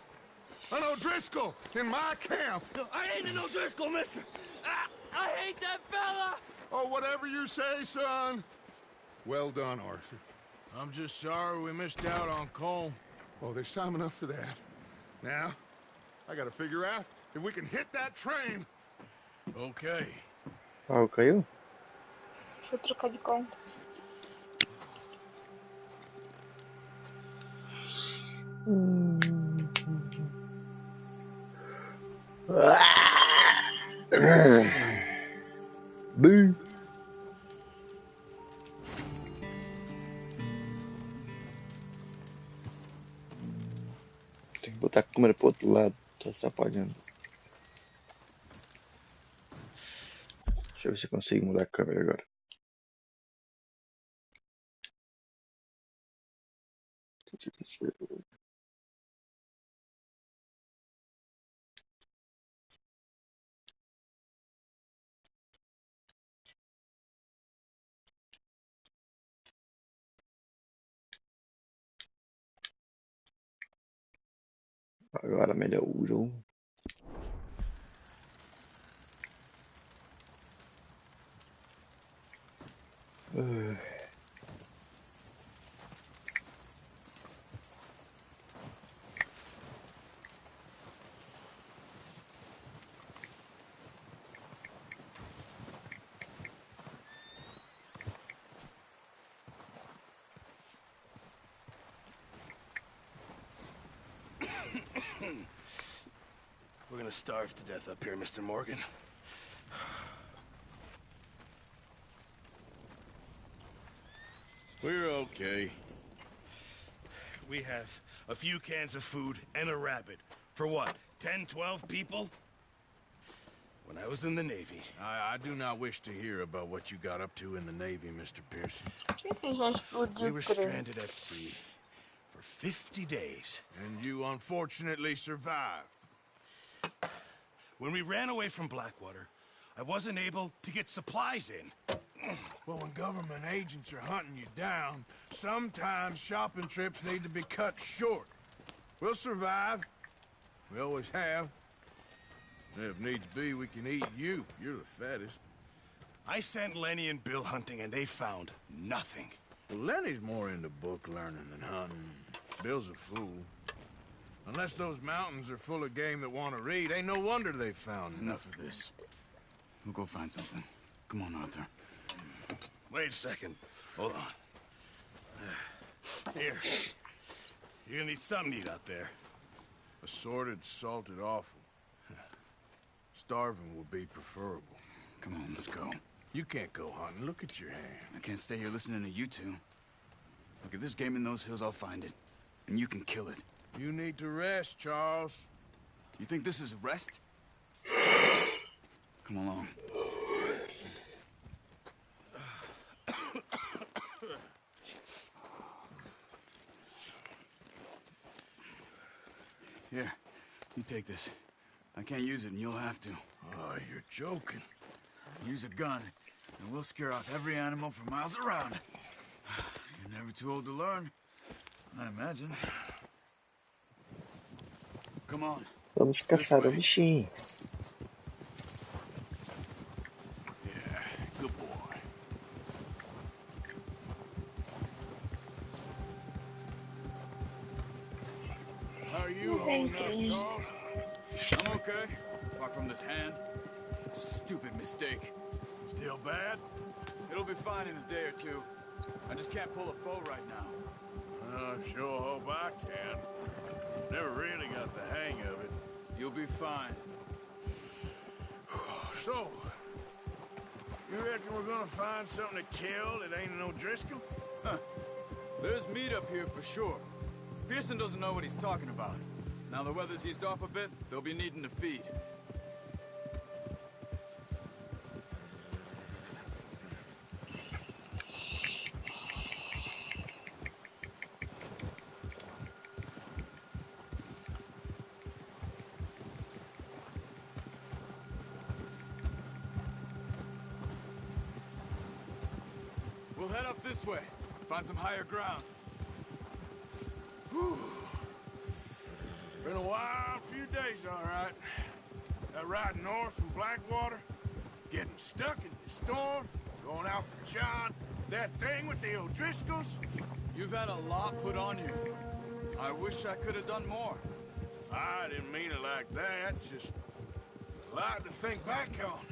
An O'Driscoll in my camp! I ain't an O'Driscoll, mister. I hate that fella! Oh, whatever you say, son. Well done, Arthur. I'm just sorry we missed out on Colm. Oh, there's time enough for that. Now, I gotta figure out if we can hit that train. Okay. Ah, caiu? Deixa eu trocar de conta. Bem. Tem que botar a câmera pro outro lado, tá atrapalhando. Deixa eu ver se eu consigo mudar a câmera agora. Agora melhorou. We're gonna starve to death up here, Mr. Morgan. We're okay. We have a few cans of food and a rabbit. For what, 10, 12 people? When I was in the Navy... I do not wish to hear about what you got up to in the Navy, Mr. Pearson. We were stranded at sea for 50 days. And you unfortunately survived. When we ran away from Blackwater, I wasn't able to get supplies in. Well, when government agents are hunting you down, sometimes shopping trips need to be cut short. We'll survive. We always have. If needs be, we can eat you. You're the fattest. I sent Lenny and Bill hunting, and they found nothing. Well, Lenny's more into book learning than hunting. Bill's a fool. Unless those mountains are full of game that want to read, ain't no wonder they found Enough of this. We'll go find something. Come on, Arthur. Wait a second. Hold on. Here. You're gonna need something to eat out there. Assorted, salted offal. Starving would be preferable. Come on, let's go. You can't go hunting. Look at your hand. I can't stay here listening to you two. Look, if there's game in those hills, I'll find it. And you can kill it. You need to rest, Charles. You think this is rest? Come along. Here, you take this. I can't use it, and you'll have to. Oh, you're joking. Use a gun, and we'll scare off every animal for miles around. You're never too old to learn, I imagine. Come on. Vamos caçar o bichinho. Yeah, good boy. How are you holding up, Charles? I'm okay, apart from this hand. Stupid mistake. Still bad? It'll be fine in a day or two. I just can't pull a bow right now. I sure hope I can. Never really got the hang of it. You'll be fine. So, you reckon we're gonna find something to kill that ain't no Driscoll? Huh. There's meat up here for sure. Pearson doesn't know what he's talking about. Now the weather's eased off a bit, they'll be needing to feed. We'll head up this way, find some higher ground. Whew. Been a wild few days, all right. That ride north from Blackwater, getting stuck in the storm, Going out for John? That thing with the O'Driscolls? You've had a lot put on you. I wish I could have done more. I didn't mean it like that, just a lot to think back on.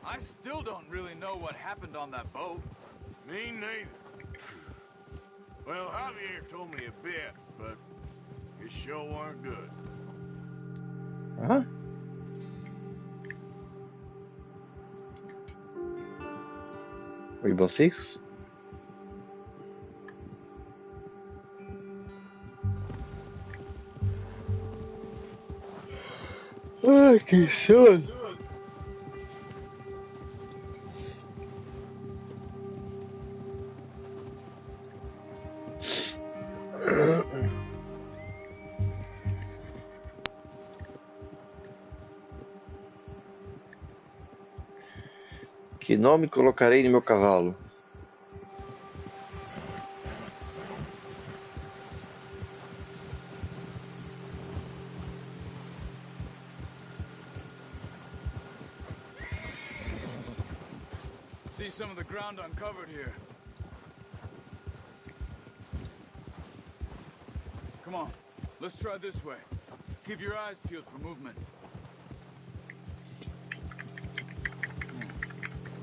I still don't really know what happened on that boat. Me neither. Well, Javier told me a bit, but it sure weren't good. Huh? Rainbow Six? Ai, que sono! Que nome colocarei no meu cavalo? See some of the ground uncovered here. Come on, let's try this way. Keep your eyes peeled for movement.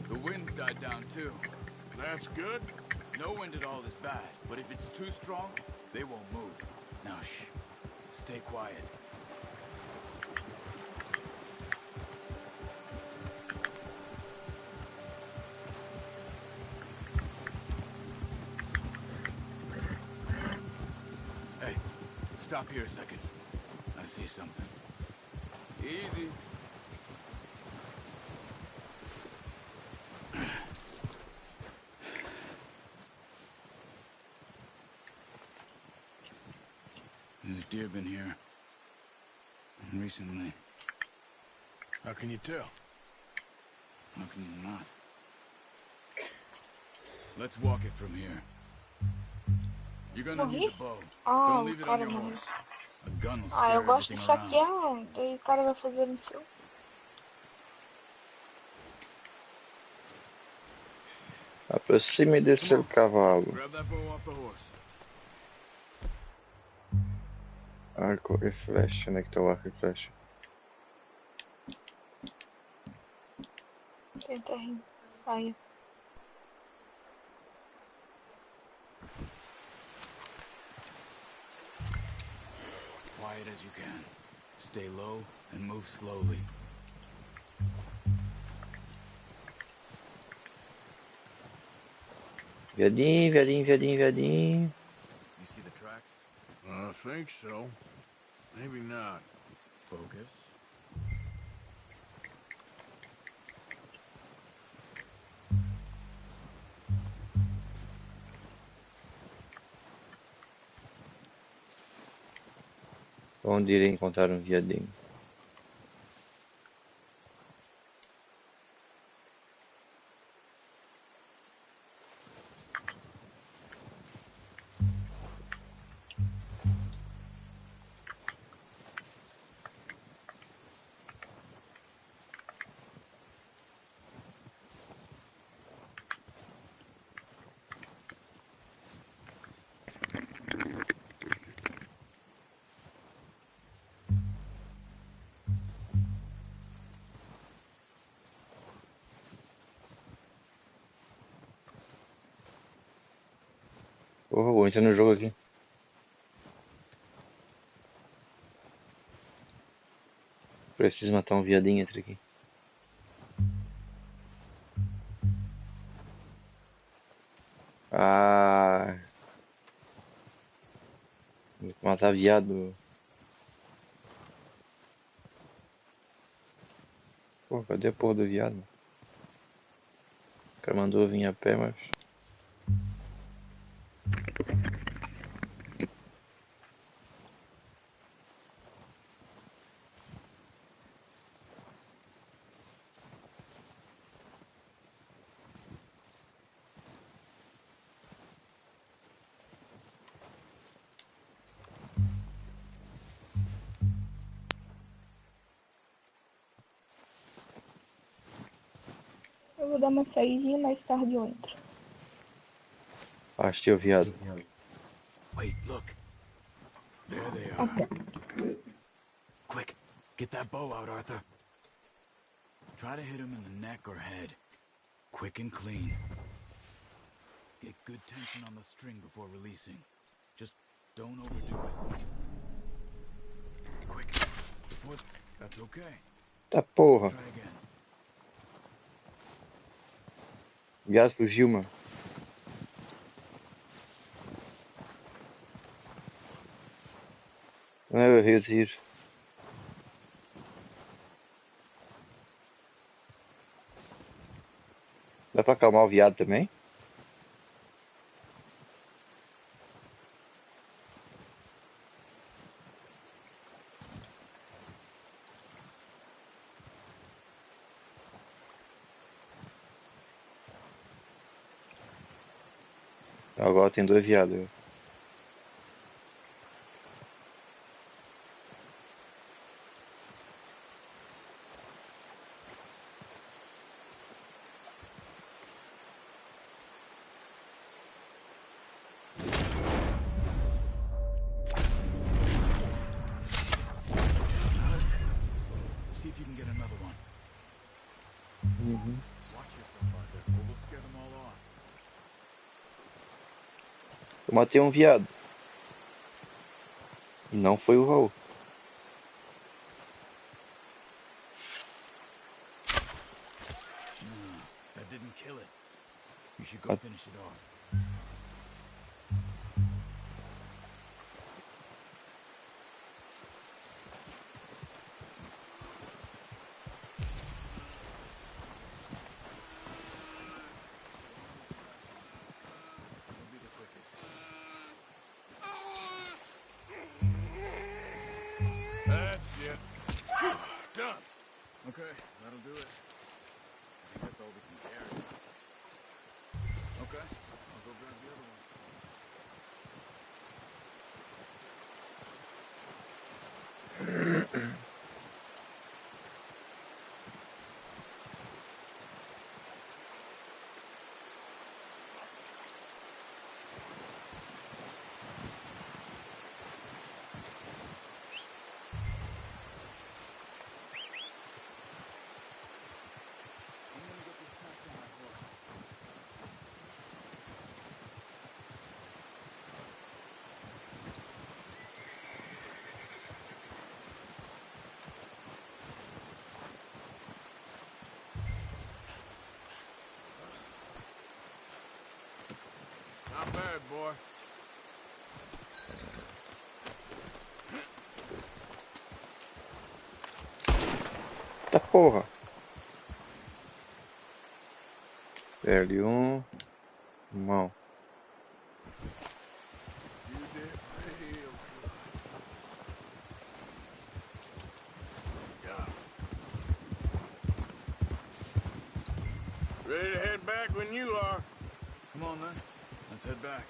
The wind's died down too. That's good. No wind at all is bad, but if it's too strong, they won't move. Now shh, stay quiet. Hey, stop here a second. I see something. Easy. There's deer been here. Recently. How can you tell? How can you not? Let's walk it from here. You're gonna need the bow. Don't leave it on your horse. A gun will scare eu gosto de everything around. saquear, daí o cara vai fazer missão. Aproxime de seu cavalo. Grab that bow off the horse. Arco e flecha. Onde é que tá o arco e flecha? Tem terrinho. Aí. Quiet as you can. Stay low and move slowly. Viadinho, viadinho, viadinho, viadinho. You see the tracks? I think so. Maybe not. Focus. Onde irei encontrar um viadinho? Porra, vou entrar no jogo aqui. Preciso matar um viadinho entre aqui. Ah. Vou matar viado. Pô, cadê a porra do viado? O cara mandou eu vir a pé, mas... Eu vou dar uma saidinha, mais tarde eu entro. Achei o viado. Wait, look. There they are. Ok. Quick, get that bow out, Arthur. Try to hit him in the neck or head. Quick and clean. Get good tension on the string before releasing. Just don't overdo it. Quick. Before... That's okay. Tá porra. Try again. O viado fugiu, mano. Não é, eu errei o tiro. Dá pra acalmar o viado também? Agora tem 2 viados. See if you can get another one. Watch yourself, Arthur, or we'll scare them all off. Eu matei um viado. E não foi o Raul. No, that didn't kill it. You should go finish it off. That's it. Done. Okay, that'll do it. I think that's all we can carry. Okay, I'll go grab the other one. Not bad, boy. Tá porra. L1. Mão. You did real good. Yeah. Ready to head back when you are. Come on, then. Let's head back.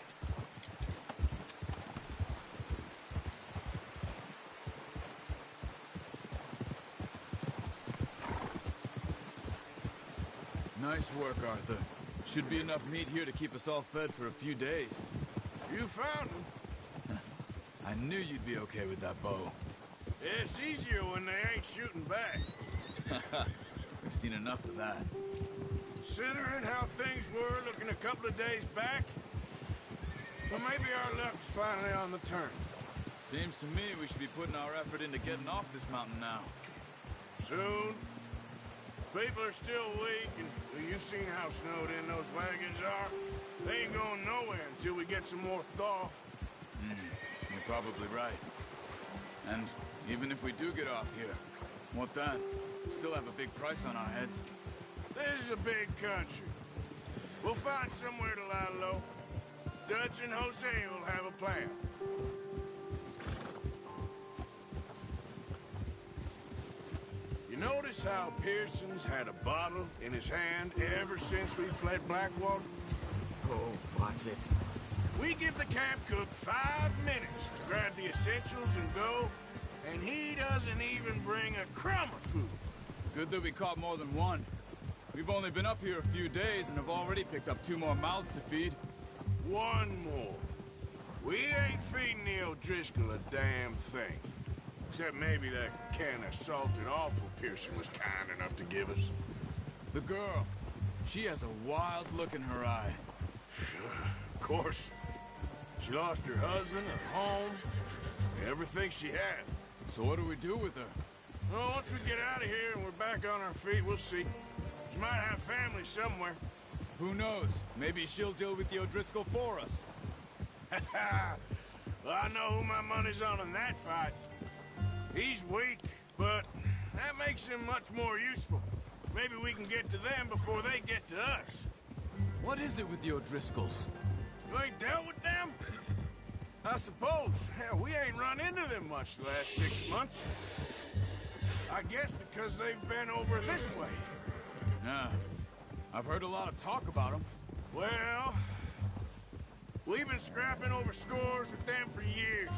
Nice work, Arthur. Should be enough meat here to keep us all fed for a few days. You found him. I knew you'd be okay with that bow. It's easier when they ain't shooting back. We've seen enough of that. Considering how things were looking a couple of days back, well, maybe our luck's finally on the turn. Seems to me we should be putting our effort into getting off this mountain now. Soon. People are still weak, and well, you've seen how snowed in those wagons are. They ain't going nowhere until we get some more thaw. You're probably right. And even if we do get off here, what then? Still have a big price on our heads. This is a big country. We'll find somewhere to lie low. Dutch and Jose will have a plan. You notice how Pearson's had a bottle in his hand ever since we fled Blackwater? Oh, watch it. We give the camp cook 5 minutes to grab the essentials and go, and he doesn't even bring a crumb of food. Good that we caught more than one. We've only been up here a few days and have already picked up 2 more mouths to feed. One more. We ain't feeding the O'Driscoll a damn thing. Except maybe that can of salted offal Pearson was kind enough to give us. The girl. She has a wild look in her eye. Of course. She lost her husband, her home, everything she had. So what do we do with her? Well, once we get out of here and we're back on our feet, we'll see. She might have family somewhere. Who knows? Maybe she'll deal with the O'Driscoll for us. Well, I know who my money's on in that fight. He's weak, but that makes him much more useful. Maybe we can get to them before they get to us. What is it with the O'Driscolls? You ain't dealt with them? I suppose. Hell, we ain't run into them much the last 6 months. I guess because they've been over this way. Nah. I've heard a lot of talk about them. Well, we've been scrapping over scores with them for years.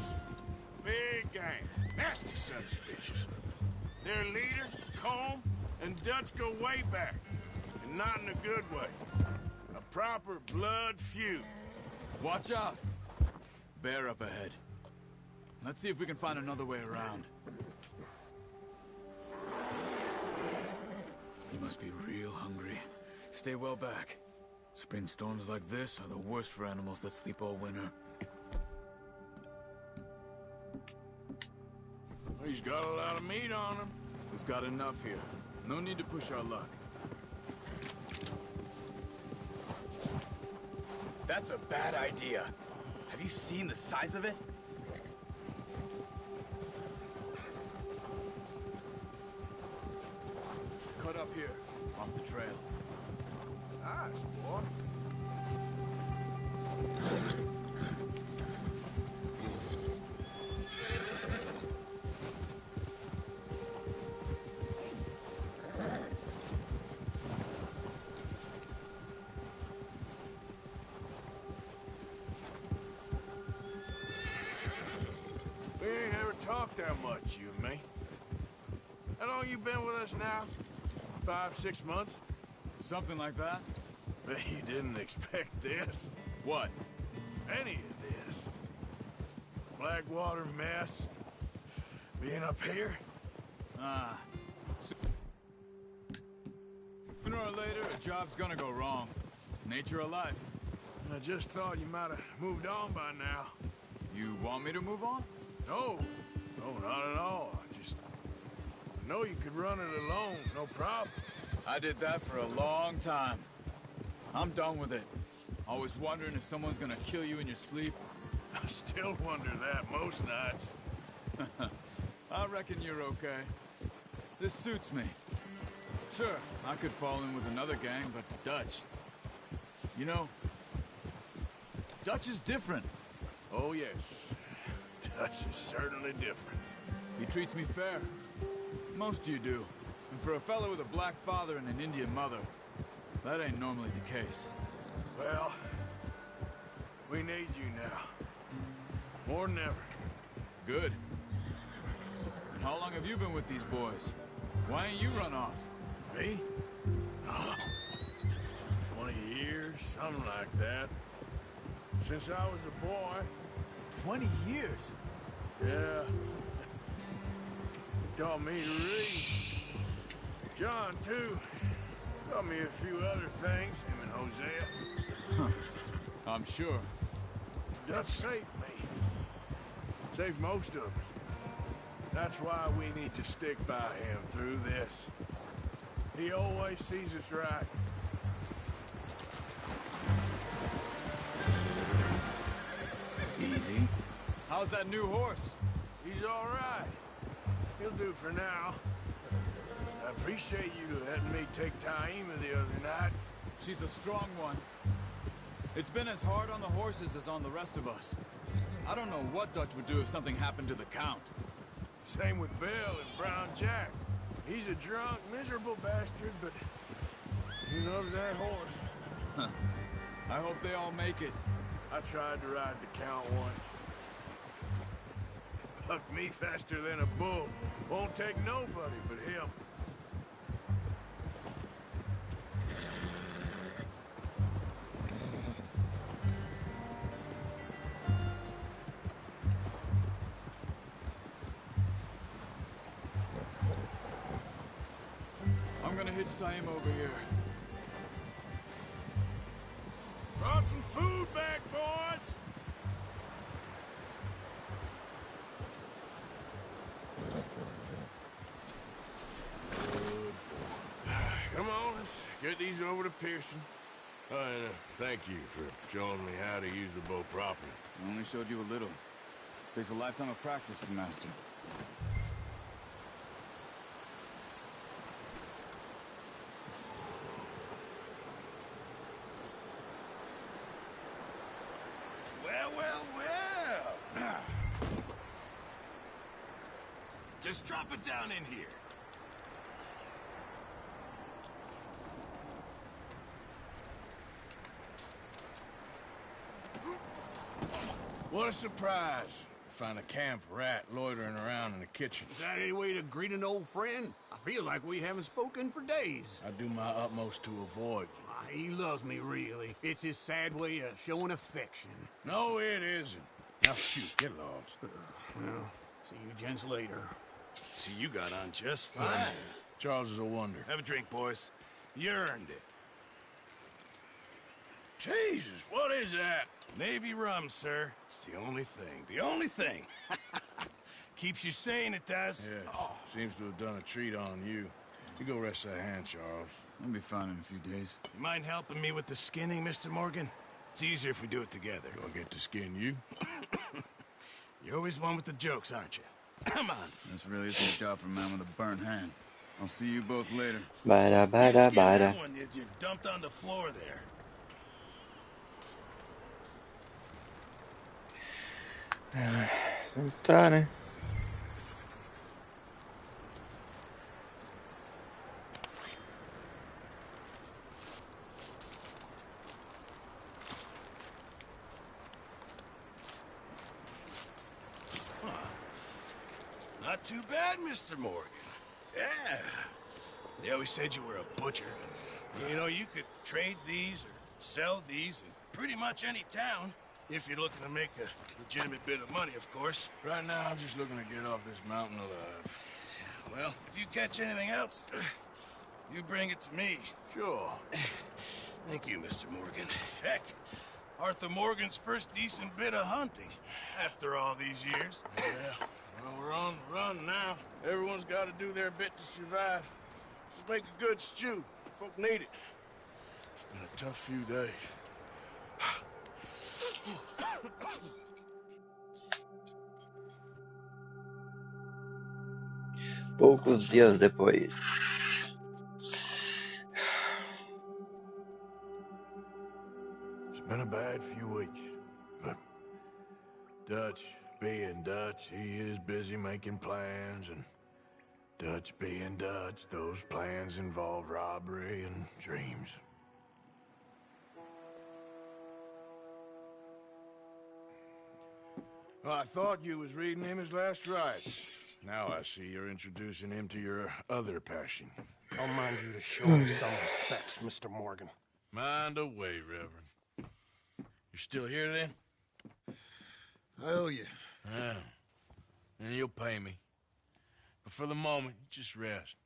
Big gang. Nasty sons of bitches. Their leader, Combe, and Dutch go way back. And not in a good way. A proper blood feud. Watch out! Bear up ahead. Let's see if we can find another way around. You must be real hungry. Stay well back. Spring storms like this are the worst for animals that sleep all winter. He's got a lot of meat on him. We've got enough here. No need to push our luck. That's a bad idea. Have you seen the size of it? Cut up here, off the trail. Nice, boy. We ain't ever talked that much, you and me. How long you been with us now? 5, 6 months? Something like that? Bet you didn't expect this. What? Any of this. Blackwater mess. Being up here. Ah. Sooner or later, a job's gonna go wrong. Nature of life. I just thought you might have moved on by now. You want me to move on? No. No, not at all. I know you could run it alone, no problem. I did that for a long time. I'm done with it. Always wondering if someone's gonna kill you in your sleep. I still wonder that most nights. I reckon you're okay. This suits me. Sure, I could fall in with another gang, but Dutch... You know, Dutch is different. Oh, yes. Dutch is certainly different. He treats me fair. Most of you do. And for a fellow with a black father and an Indian mother, that ain't normally the case. Well, we need you now. More than ever. Good. And how long have you been with these boys? Why ain't you run off? Me? 20 years, something like that. Since I was a boy. 20 years? Yeah. He taught me to read. John, too. Taught me a few other things, him and Hosea. I'm sure. Dutch saved me. Saved most of us. That's why we need to stick by him through this. He always sees us right. Easy. How's that new horse? He's all right. He'll do for now. I appreciate you letting me take Taima the other night. She's a strong one. It's been as hard on the horses as on the rest of us. I don't know what Dutch would do if something happened to the Count. Same with Bill and Brown Jack. He's a drunk, miserable bastard, but he loves that horse. Huh. I hope they all make it. I tried to ride the Count once. Bucked me faster than a bull. Won't take nobody but him. it's time over here. Brought some food back, boys. Come on, let's get these over to Pearson. And thank you for showing me how to use the bow properly. I only showed you a little. Takes a lifetime of practice to master. Well. Just drop it down in here. What a surprise. Find a camp rat loitering around in the kitchen. Is that any way to greet an old friend? I feel like we haven't spoken for days. I do my utmost to avoid you. He loves me, really. It's his sad way of showing affection. No, it isn't. Now shoot, get lost. Well, see you gents later. See, you got on just fine. Charles is a wonder. Have a drink, boys. You earned it. Jesus, what is that? Navy rum, sir. It's the only thing. The only thing. Keeps you sane, it does. Yeah, seems to have done a treat on you. You go rest that hand, Charles. I'll be fine in a few days. You mind helping me with the skinning, Mr. Morgan? It's easier if we do it together. Do I get to skin you? You're always one with the jokes, aren't you? Come on. This really isn't a job for a man with a burnt hand. I'll see you both later. Bada, bada, bada. That one you dumped on the floor there. Tá, né? Not too bad, Mr. Morgan. Yeah. They always said you were a butcher. You know, you could trade these or sell these in pretty much any town. If you're looking to make a legitimate bit of money, of course. Right now, I'm just looking to get off this mountain alive. Well, if you catch anything else, you bring it to me. Sure. Thank you, Mr. Morgan. Heck, Arthur Morgan's first decent bit of hunting after all these years. Yeah. Well, we're on the run now. Everyone's got to do their bit to survive. Just make a good stew. Folk need it. It's been a tough few days. Poucos dias depois. It's been a bad few weeks, but Dutch being Dutch, he is busy making plans, and Dutch being Dutch, those plans involve robbery and dreams. Well, I thought you was reading him his last rites. Now I see you're introducing him to your other passion. I'll mind you to show me some respect, Mr. Morgan. Mind away, Reverend. You still here, then? I owe you. Yeah. And you'll pay me. But for the moment, just rest.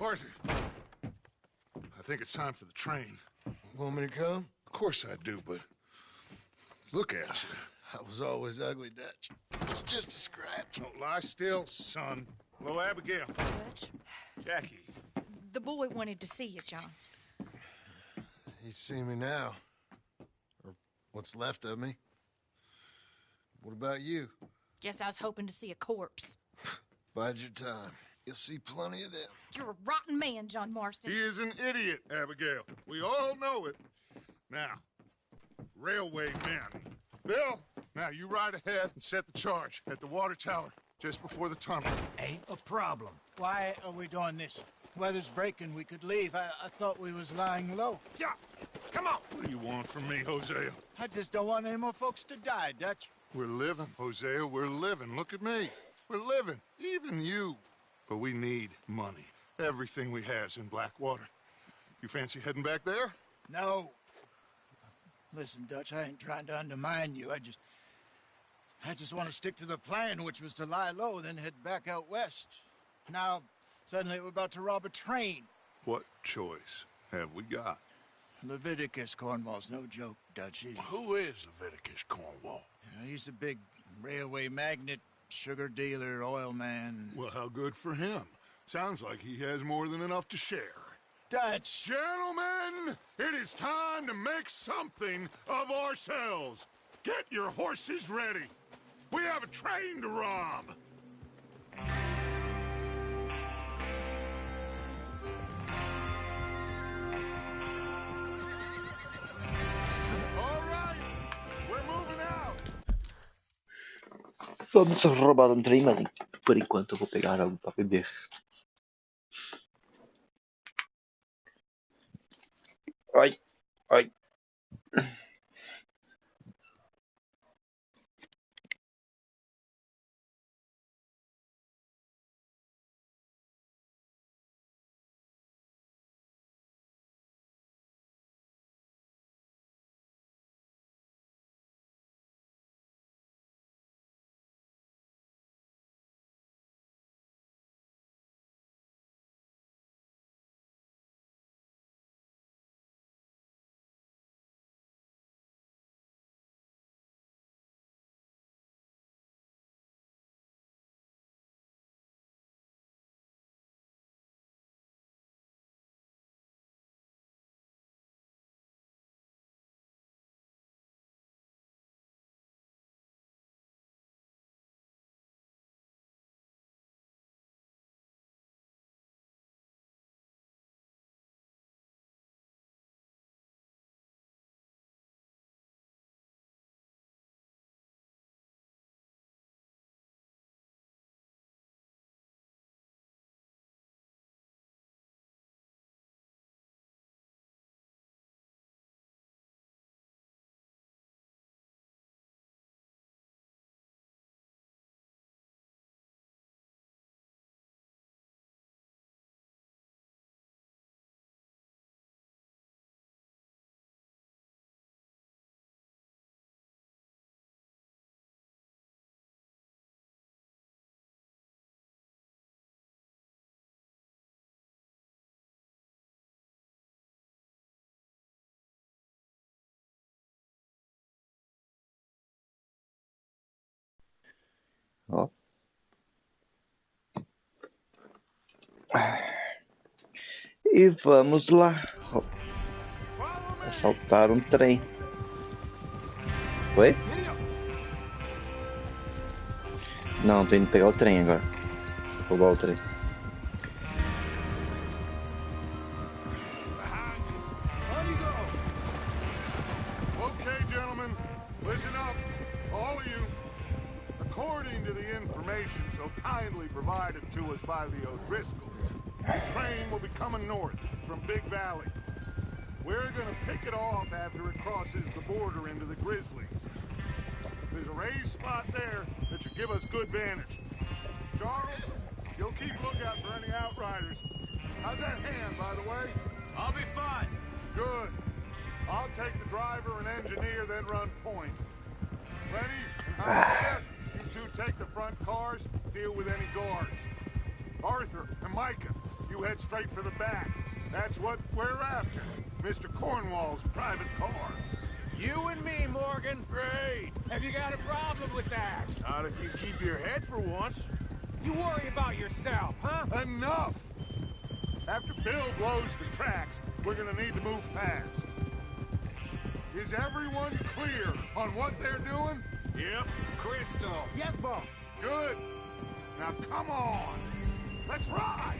Arthur, I think it's time for the train. Want me to come? Of course I do, but look at you. I was always ugly, Dutch. It's just a scratch. Don't lie still, son. Hello, Abigail. Dutch, Jackie. the boy wanted to see you, John. He's seen me now. Or what's left of me. What about you? Guess I was hoping to see a corpse. Bide your time. You'll see plenty of them. You're a rotten man, John Marston. He is an idiot, Abigail. We all know it. Now, railway men. Bill, now you ride ahead and set the charge at the water tower just before the tunnel. Ain't a problem. Why are we doing this? Weather's breaking. We could leave. I thought we was lying low. Yeah, come on. What do you want from me, Hosea? I just don't want any more folks to die, Dutch. We're living, Hosea. We're living. Look at me. We're living. Even you. But we need money. Everything we has in Blackwater. You fancy heading back there? No. Listen, Dutch, I ain't trying to undermine you. I just want to stick to the plan, which was to lie low, then head back out west. Now, Suddenly we're about to rob a train. What choice have we got? Leviticus Cornwall's no joke, Dutch. Who is Leviticus Cornwall? He's a big railway magnate, sugar dealer, oil man. Well, how good for him. Sounds like he has more than enough to share. Dutch! Gentlemen, it is time to make something of ourselves. Get your horses ready. We have a train to rob. All right, we're moving out. Vamos roubar um trem, mas por enquanto eu vou pegar algo para beber. Ai, ai. Ó. E vamos lá. Assaltar um trem. Oi? Não, tô indo pegar o trem agora. Roubar o trem. Okay, gentlemen, listen up, all of you. According to the information so kindly provided to us by the O'Driscolls, the train will be coming north from Big Valley. We're gonna pick it off after it crosses the border into the Grizzlies. There's a raised spot there that should give us good vantage. Charles, you'll keep lookout for any outriders. How's that hand, by the way? I'll be fine. Good. I'll take the driver and engineer, then run point. Lenny and Javier, you two take the front cars, deal with any guards. Arthur and Micah, you head straight for the back. That's what we're after. Mr. Cornwall's private car. You and me, Morgan. Great. Have you got a problem with that? Not if you keep your head for once. You worry about yourself, huh? Enough! After Bill blows the tracks, we're gonna need to move fast. Is everyone clear on what they're doing? Yep. Crystal. Yes, boss. Good. Now come on. Let's ride.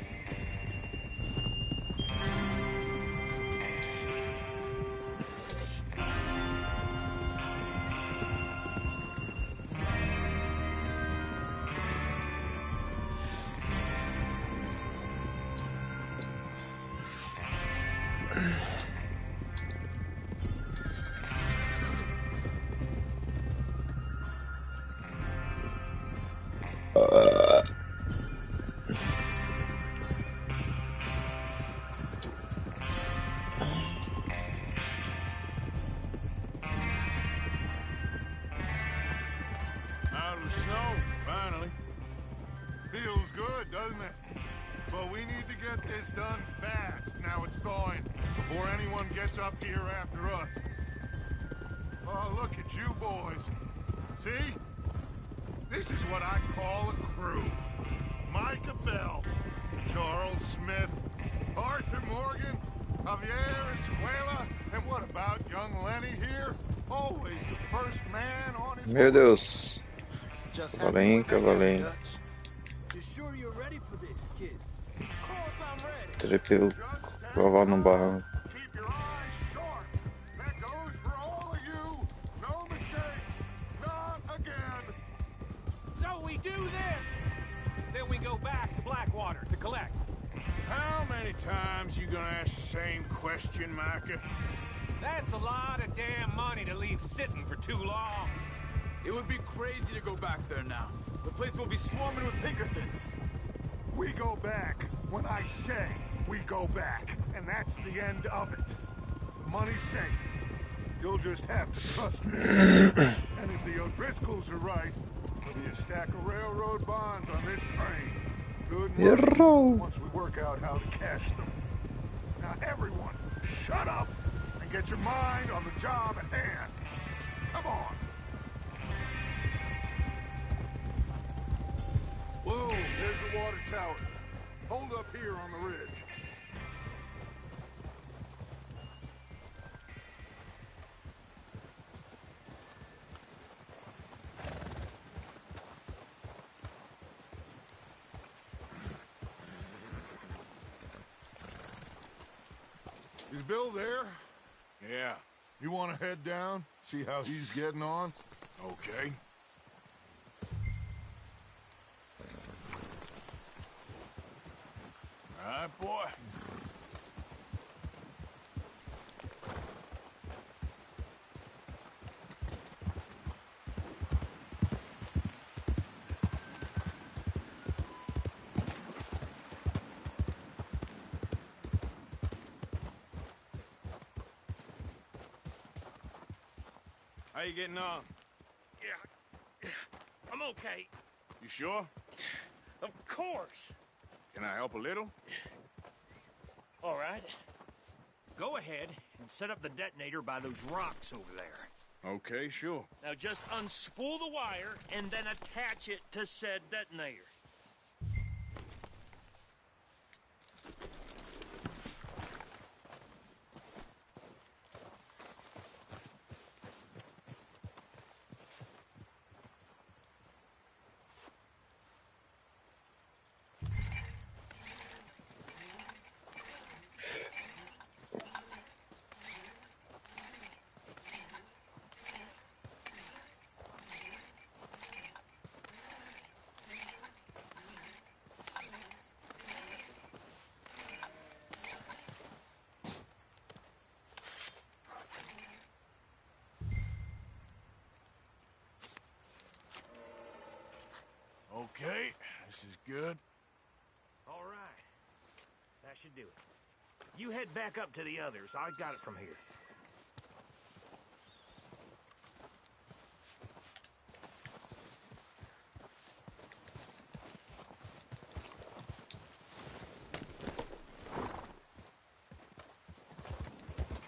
Out of the snow, finally. Feels good, doesn't it? But we need to get this done fast. Now it's thawing, before anyone gets up here after us. Oh, look at you boys. See? This is what I call a crew. Micah Bell, Charles Smith, Arthur Morgan, Javier Escuela, and what about young Lenny here? Always the first man on his Meu horse. Deus. Just Cavalinho, cavalinho. You sure you're ready for this, kid? Of course I'm ready. Trepeu cavalo no barranco. Keep your eyes sharp. That goes for all of you. No mistakes. Not again. So we do this. Then we go back to Blackwater to collect. How many times you gonna ask the same question, Micah? That's a lot of damn money to leave sitting for too long. It would be crazy to go back there now. The place will be swarming with Pinkertons. We go back. When I say we go back. And that's the end of it. The money's safe. You'll just have to trust me. And if the O'Driscolls are right, there'll be a stack of railroad bonds on this train. Good money, once we work out how to cash them. Now everyone, shut up and get your mind on the job at hand. Come on. Whoa, there's the water tower. Hold up here on the ridge. Is Bill there? Yeah. You want to head down? See how he's getting on? Okay. All right, boy. How you getting on? Yeah. I'm okay. You sure? Of course. Can I help a little? All right. Go ahead and set up the detonator by those rocks over there. Okay, sure. Now just unspool the wire and then attach it to said detonator. Okay, this is good. All right. That should do it. You head back up to the others. I got it from here.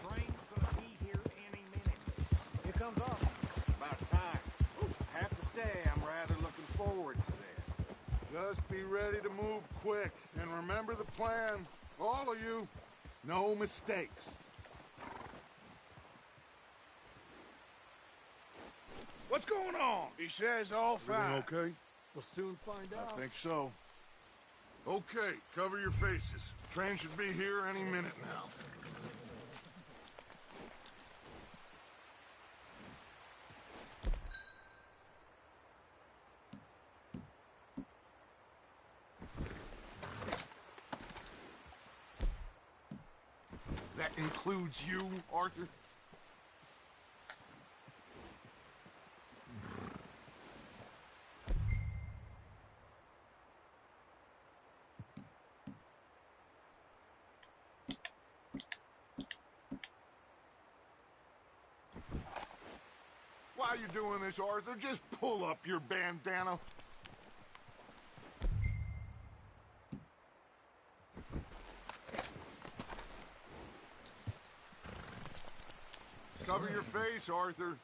Train's gonna be here any minute. Here comes off. About time. I have to say, I'm rather looking forward to this. Just be ready to move quick. And remember the plan. All of you. No mistakes. What's going on? He says all fine. Everything okay? We'll soon find out. I think so. Okay, cover your faces. Train should be here any minute now. That includes you, Arthur? Why are you doing this, Arthur? Just pull up your bandana. Cover your face, Arthur.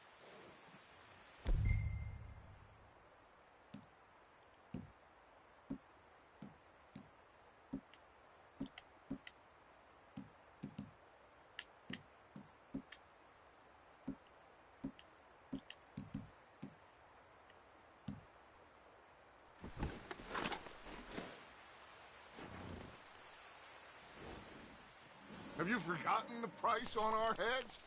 Have you forgotten the price on our heads?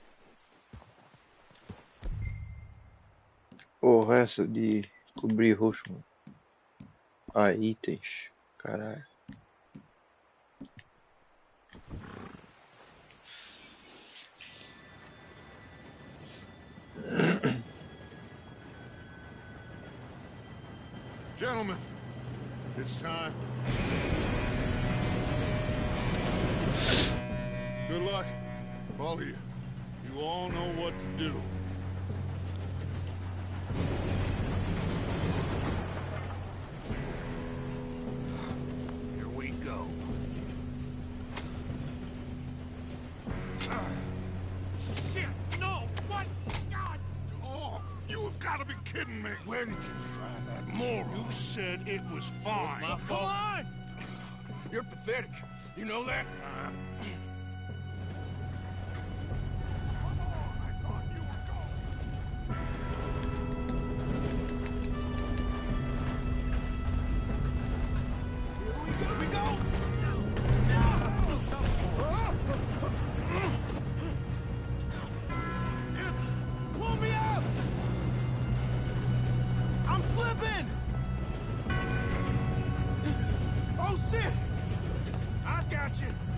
Porra, essa de cobrir roxo, mano. Ah, itens. Caralho. Gentlemen, it's time. Good luck, all of you. You all know what to do. Here we go. Shit, no! What? God! Oh, you have got to be kidding me. Where did you find that moron? You said it was fine. It's my fault. Come on! You're pathetic. You know that?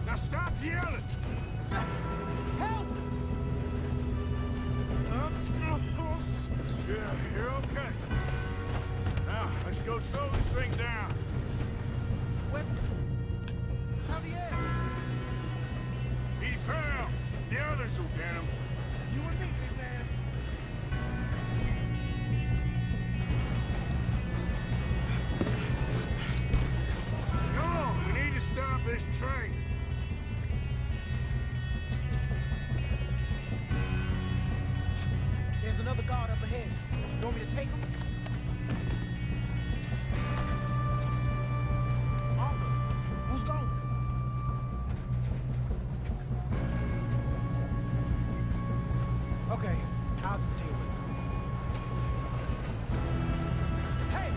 Now stop yelling! Help! Yeah, you're okay. Now, let's go slow this thing down. Where's Javier? He fell. The others will get him. You and me, big man. Come on, we need to stop this train. There's another guard up ahead. You want me to take him? Arthur, who's going? Okay, I'll just deal with it. Hey!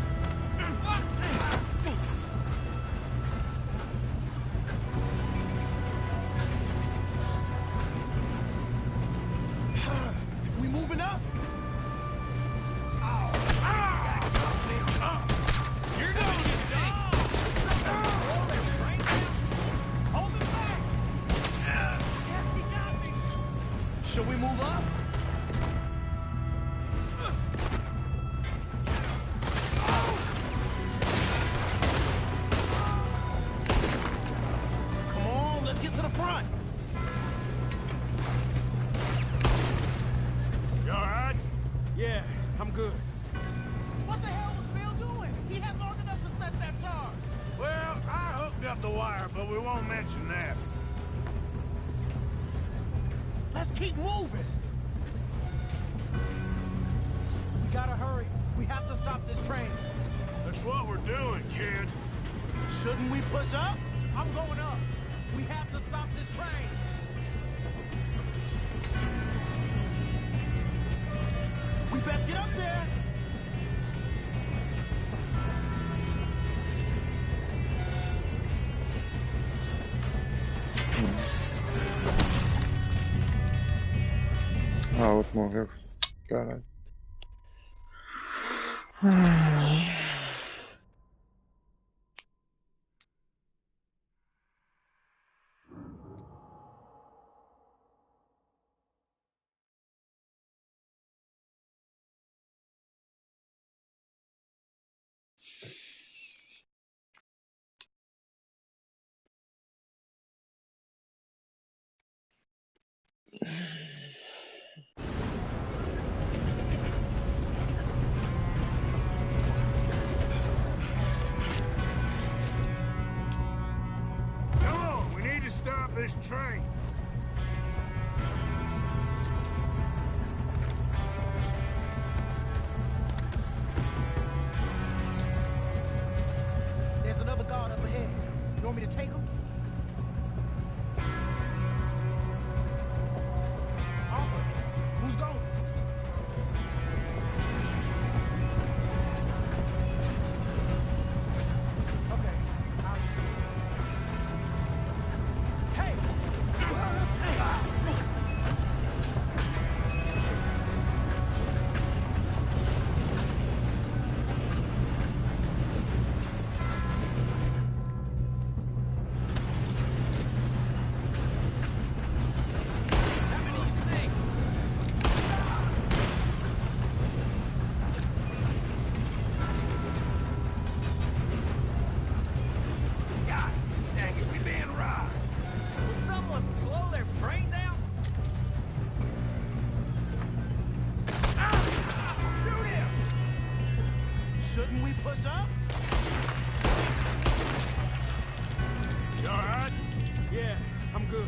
We moving up? You're doing your thing. Hold him back! Yes, he got me! Should we move up? Come on, let's get to the front! You all right? Yeah, I'm good. What the hell was Bill doing? He had long enough to set that charge. Well, I hooked up the wire, but we won't mention that. Let's keep moving. We gotta hurry. We have to stop this train. That's what we're doing, kid. Shouldn't we push up? I'm going up. We have to stop this train. We best get up there. Ah, outro morreu. Caralho. Come on, we need to stop this train. You want me to take him? Arthur, who's going? Okay, I'll just get it. Hey! Shouldn't we push up? You all right? Yeah, I'm good.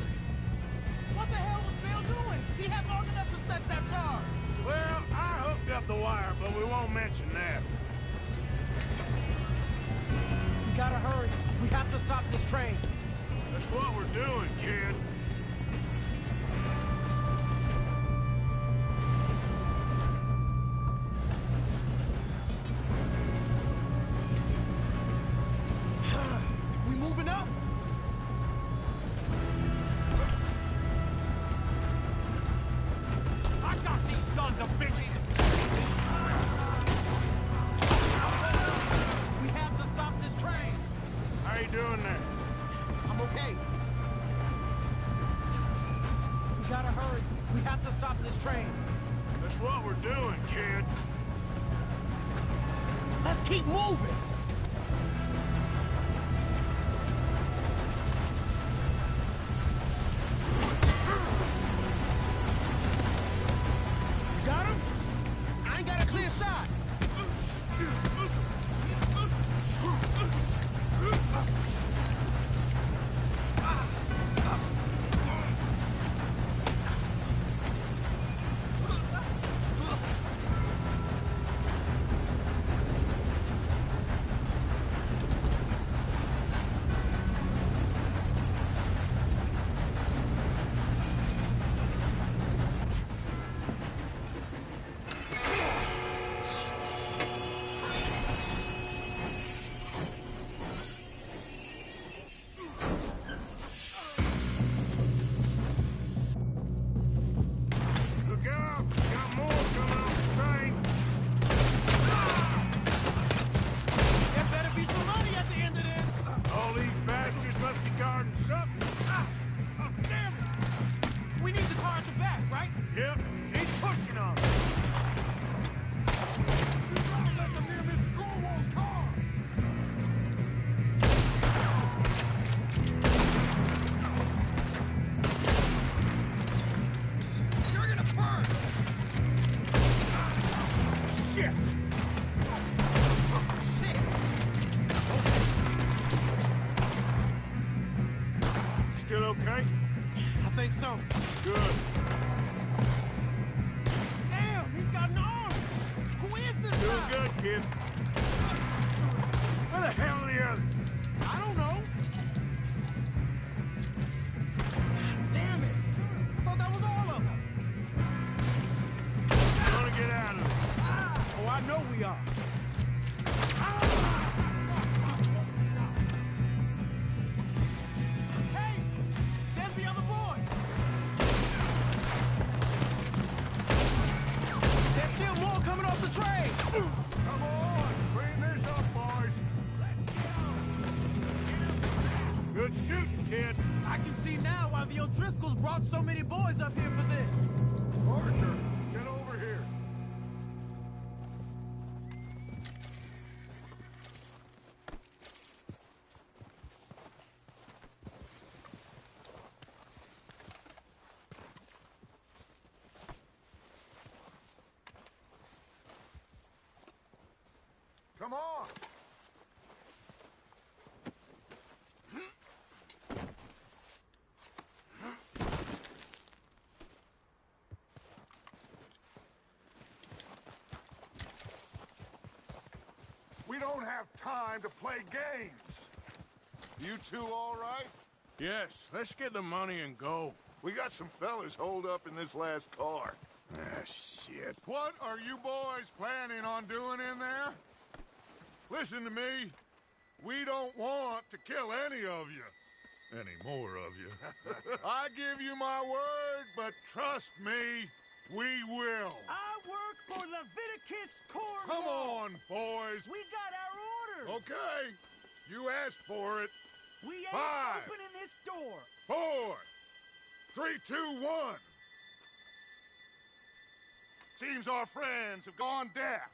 What the hell was Bill doing? He had long enough to set that charge. Well, I hooked up the wire, but we won't mention that. We gotta hurry. We have to stop this train. That's what we're doing, kid. We moving up? I got these sons of bitches! We have to stop this train. How you doing there? I'm okay. We gotta hurry. We have to stop this train. That's what we're doing, kid. Let's keep moving. You got him? I ain't got a clear shot. Look out! Got more coming off the train! There better be some money at the end of this. All these bastards must be guarding something. Oh, damn it. We need the car at the back, right? Yep, keep pushing on it. Let them near Mr. Cornwall's car. You're gonna burn. Shit! Shit. Still okay? I think so. Good. Damn, he's got an arm. Who is this Doing guy? good, kid. Where the hell are the others? I don't know. Damn it. I thought that was all of them. Gonna get out of it. Oh, I know we are. Hey, there's the other boy. There's still more coming off the train. Come on, clean this up, boys. Good shooting, kid. I can see now why the O'Driscolls brought so many boys up here for this. Arthur, get over here. Come on! We don't have time to play games. You two all right? Yes, let's get the money and go. We got some fellas holed up in this last car. Ah, shit. What are you boys planning on doing in there? Listen to me. We don't want to kill any of you. Any more of you. I give you my word, but trust me, we will. I work for Leviticus Corps. Come on, boys. We got our orders. Okay. You asked for it. We ain't 5, opening this door. 4, 3, 2, 1. Seems our friends have gone deaf.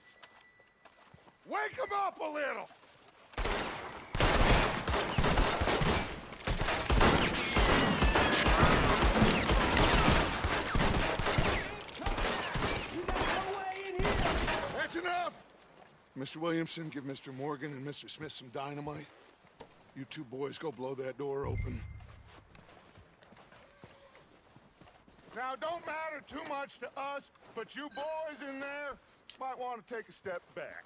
Wake them up a little. That's enough! Mr. Williamson, give Mr. Morgan and Mr. Smith some dynamite. You two boys go blow that door open. Now, don't matter too much to us, but you boys in there might want to take a step back.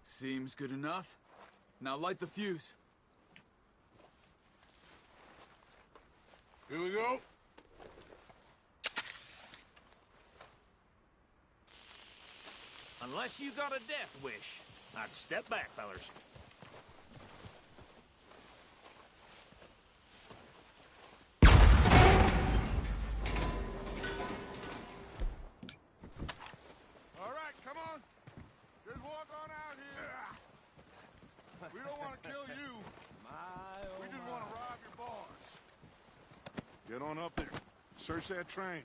Seems good enough. Now light the fuse. Here we go. Unless you got a death wish, I'd step back, fellers. All right, come on. Just walk on out here. We don't want to kill you. We just want to rob your boss. Get on up there. Search that train.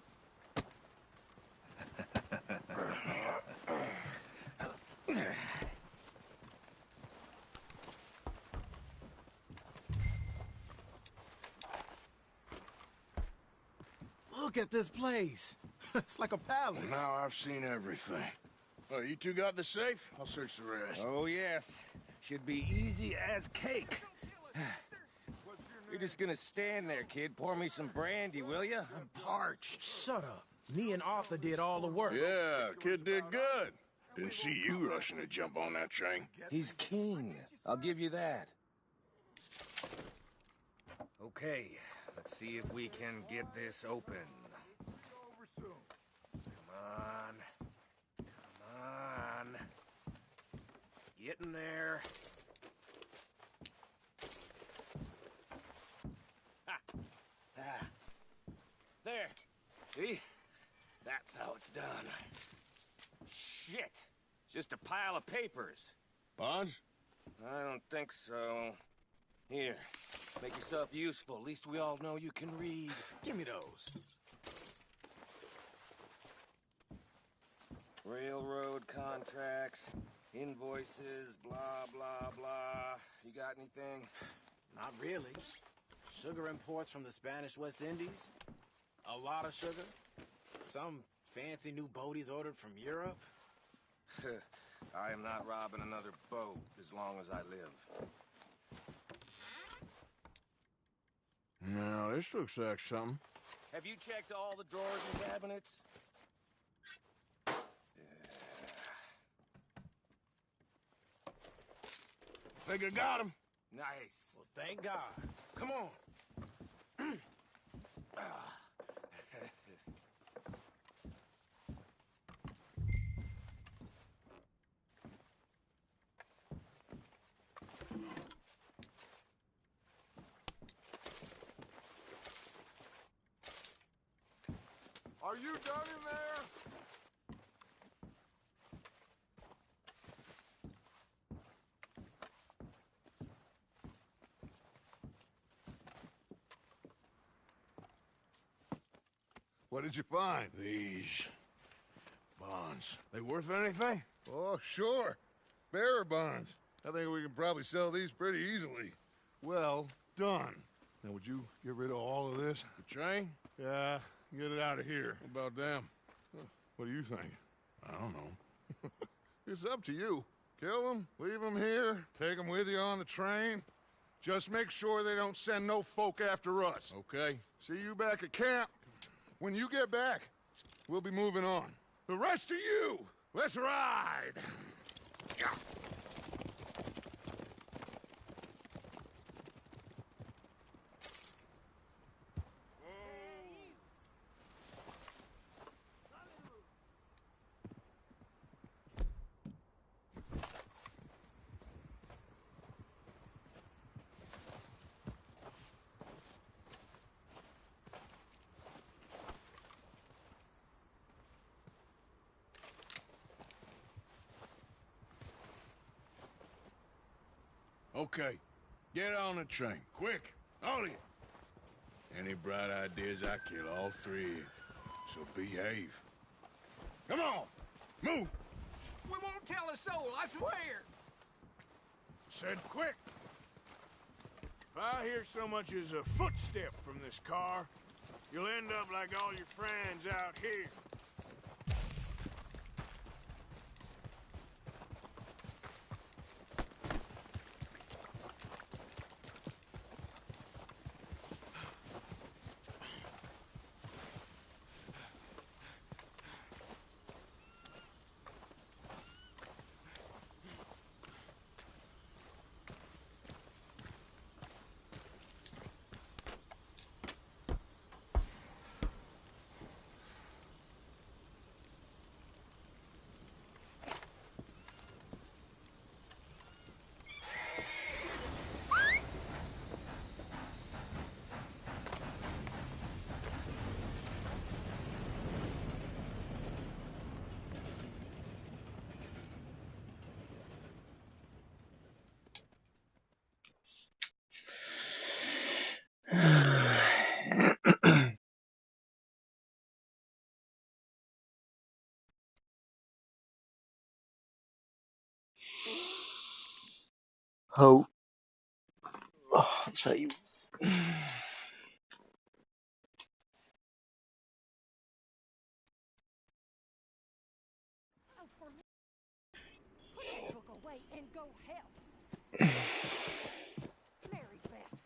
Look at this place. It's like a palace. Now I've seen everything. Oh, you two got the safe? I'll search the rest. Oh, yes. Should be easy as cake. You're just gonna stand there, kid. Pour me some brandy, will you? I'm parched. Shut up. Me and Arthur did all the work. Yeah, kid did good. Didn't see you rushing to jump on that train. He's keen. I'll give you that. Okay, let's see if we can get this open. Come on. Come on. Get in there. Ha! Ah. There. See? That's how it's done. Shit. It's just a pile of papers. Bonds? I don't think so. Here. Make yourself useful. At least we all know you can read. Give me those. Railroad contracts, invoices, blah, blah, blah. You got anything? Not really. Sugar imports from the Spanish West Indies. A lot of sugar. Some fancy new boaties ordered from Europe. I am not robbing another boat as long as I live. No, this looks like something. Have you checked all the drawers and cabinets? Think I got him. Nice. Well, thank God. Come on. Are you done in there? What did you find? These bonds. They worth anything? Oh, sure. Bearer bonds. I think we can probably sell these pretty easily. Well done. Now, would you get rid of all of this? The train? Yeah, get it out of here. What about them? What do you think? I don't know. It's up to you. Kill them, leave them here, take them with you on the train. Just make sure they don't send no folk after us. Okay. See you back at camp. When you get back, we'll be moving on. The rest of you, let's ride! Okay, get on the train, quick, all of you. Any bright ideas, I kill all three of you, so behave. Come on, move! We won't tell a soul, I swear! Said quick! If I hear so much as a footstep from this car, you'll end up like all your friends out here. Hope. Oh, saiu. Put that book away and go help. Mary Beth.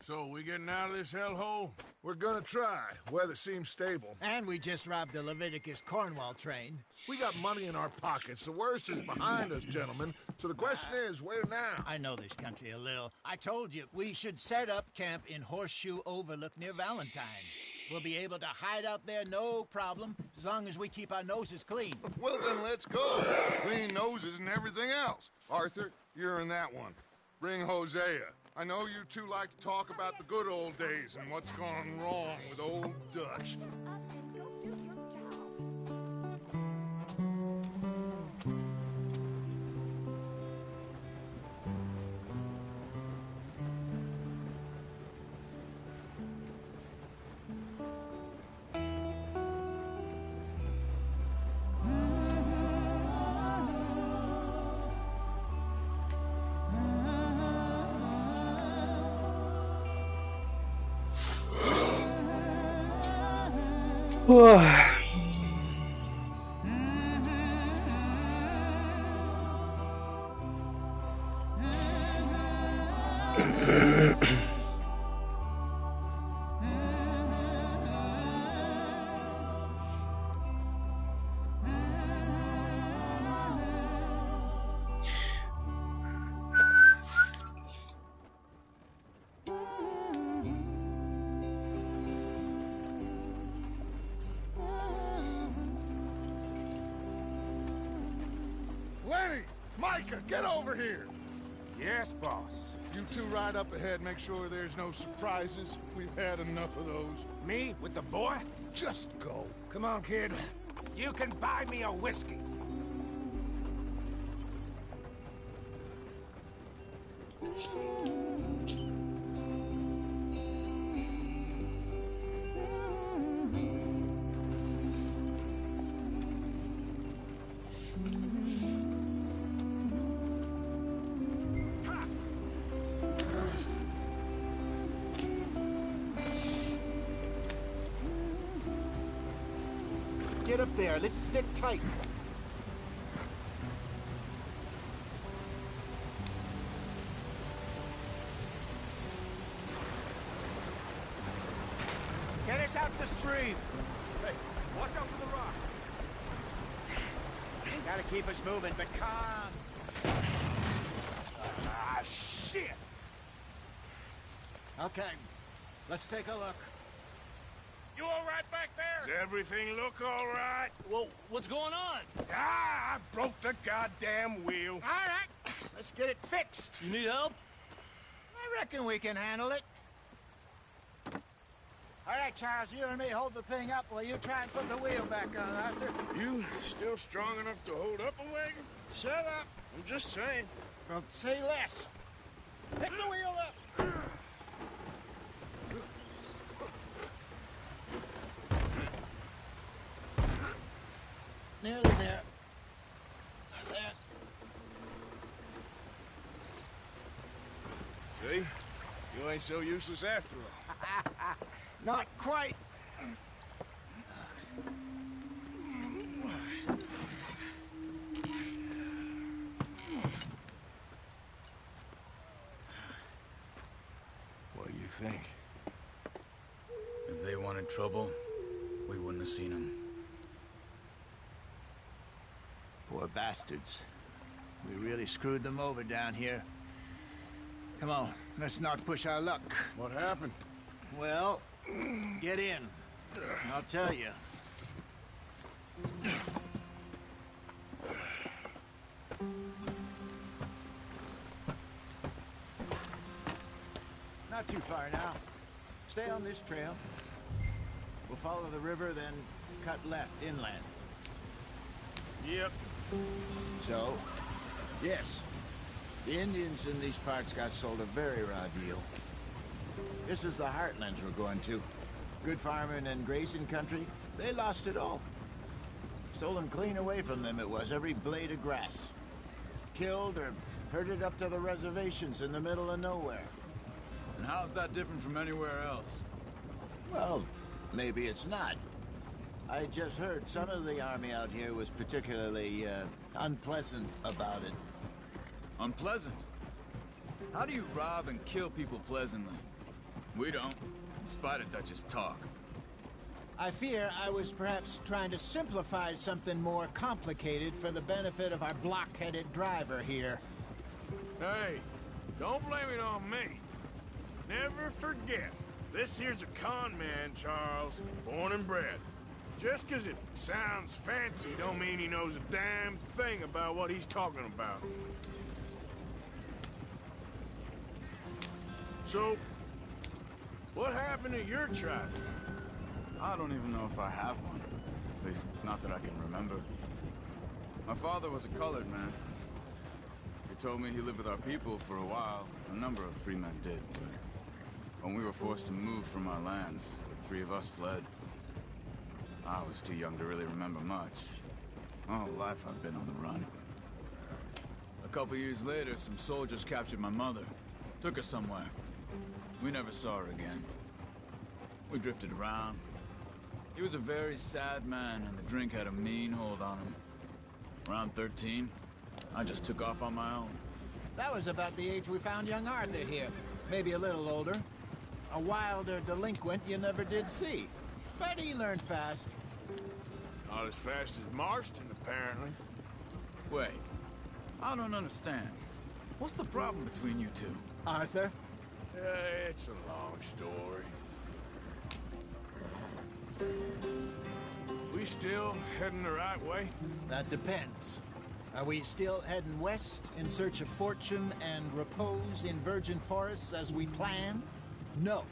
So, we getting out of this hellhole? We're gonna try. Weather seems stable. And we just robbed the Leviticus Cornwall train. We got money in our pockets. The worst is behind us, gentlemen. So the question is, where now? I know this country a little. I told you, we should set up camp in Horseshoe Overlook near Valentine. We'll be able to hide out there no problem, as long as we keep our noses clean. Well, then let's go. Clean noses and everything else. Arthur, you're in that one. Bring Hosea. I know you two like to talk about the good old days and what's gone wrong with old Dutch. Lenny! Micah, get over here! Yes, boss. You two ride up ahead, make sure there's no surprises. We've had enough of those. Me? With the boy? Just go. Come on, kid. You can buy me a whiskey. Get up there, let's stick tight. the stream. Hey, watch out for the rock. Gotta keep us moving, but calm. Ah, shit! Okay, let's take a look. You all right back there? Does everything look all right? Well, what's going on? Ah, I broke the goddamn wheel. All right, let's get it fixed. You need help? I reckon we can handle it. All right, Charles, you and me hold the thing up while you try and put the wheel back on, Arthur. You still strong enough to hold up a wagon? Shut up. I'm just saying. Well, say less. Pick the wheel up. Nearly there. There. See? You ain't so useless after all. Not quite. What do you think? If they wanted trouble, we wouldn't have seen them. Poor bastards. We really screwed them over down here. Come on, let's not push our luck. What happened? Well, get in. I'll tell you. Not too far now. Stay on this trail. We'll follow the river, then cut left inland. Yep. So, yes, the Indians in these parts got sold a very raw deal. This is the heartlands we're going to. Good farming and grazing country, they lost it all. Stolen clean away from them it was, every blade of grass. Killed or herded up to the reservations in the middle of nowhere. And how's that different from anywhere else? Well, maybe it's not. I just heard some of the army out here was particularly, unpleasant about it. Unpleasant? How do you rob and kill people pleasantly? We don't, in spite of Dutch's talk. I fear I was perhaps trying to simplify something more complicated for the benefit of our block-headed driver here. Hey, don't blame it on me. Never forget, this here's a con man, Charles, born and bred. Just 'cause it sounds fancy don't mean he knows a damn thing about what he's talking about. So, what happened to your tribe? I don't even know if I have one. At least, not that I can remember. My father was a colored man. He told me he lived with our people for a while. A number of free men did, but when we were forced to move from our lands, the three of us fled. I was too young to really remember much. My whole life I've been on the run. A couple years later, some soldiers captured my mother. Took her somewhere. We never saw her again. We drifted around. He was a very sad man, and the drink had a mean hold on him. Around 13, I just took off on my own. That was about the age we found young Arthur here. Maybe a little older. A wilder delinquent you never did see. But he learned fast. Not as fast as Marston, apparently. Wait, I don't understand. What's the problem between you two? Arthur? It's a long story. We still heading the right way? That depends. Are we still heading west in search of fortune and repose in virgin forests as we planned? No.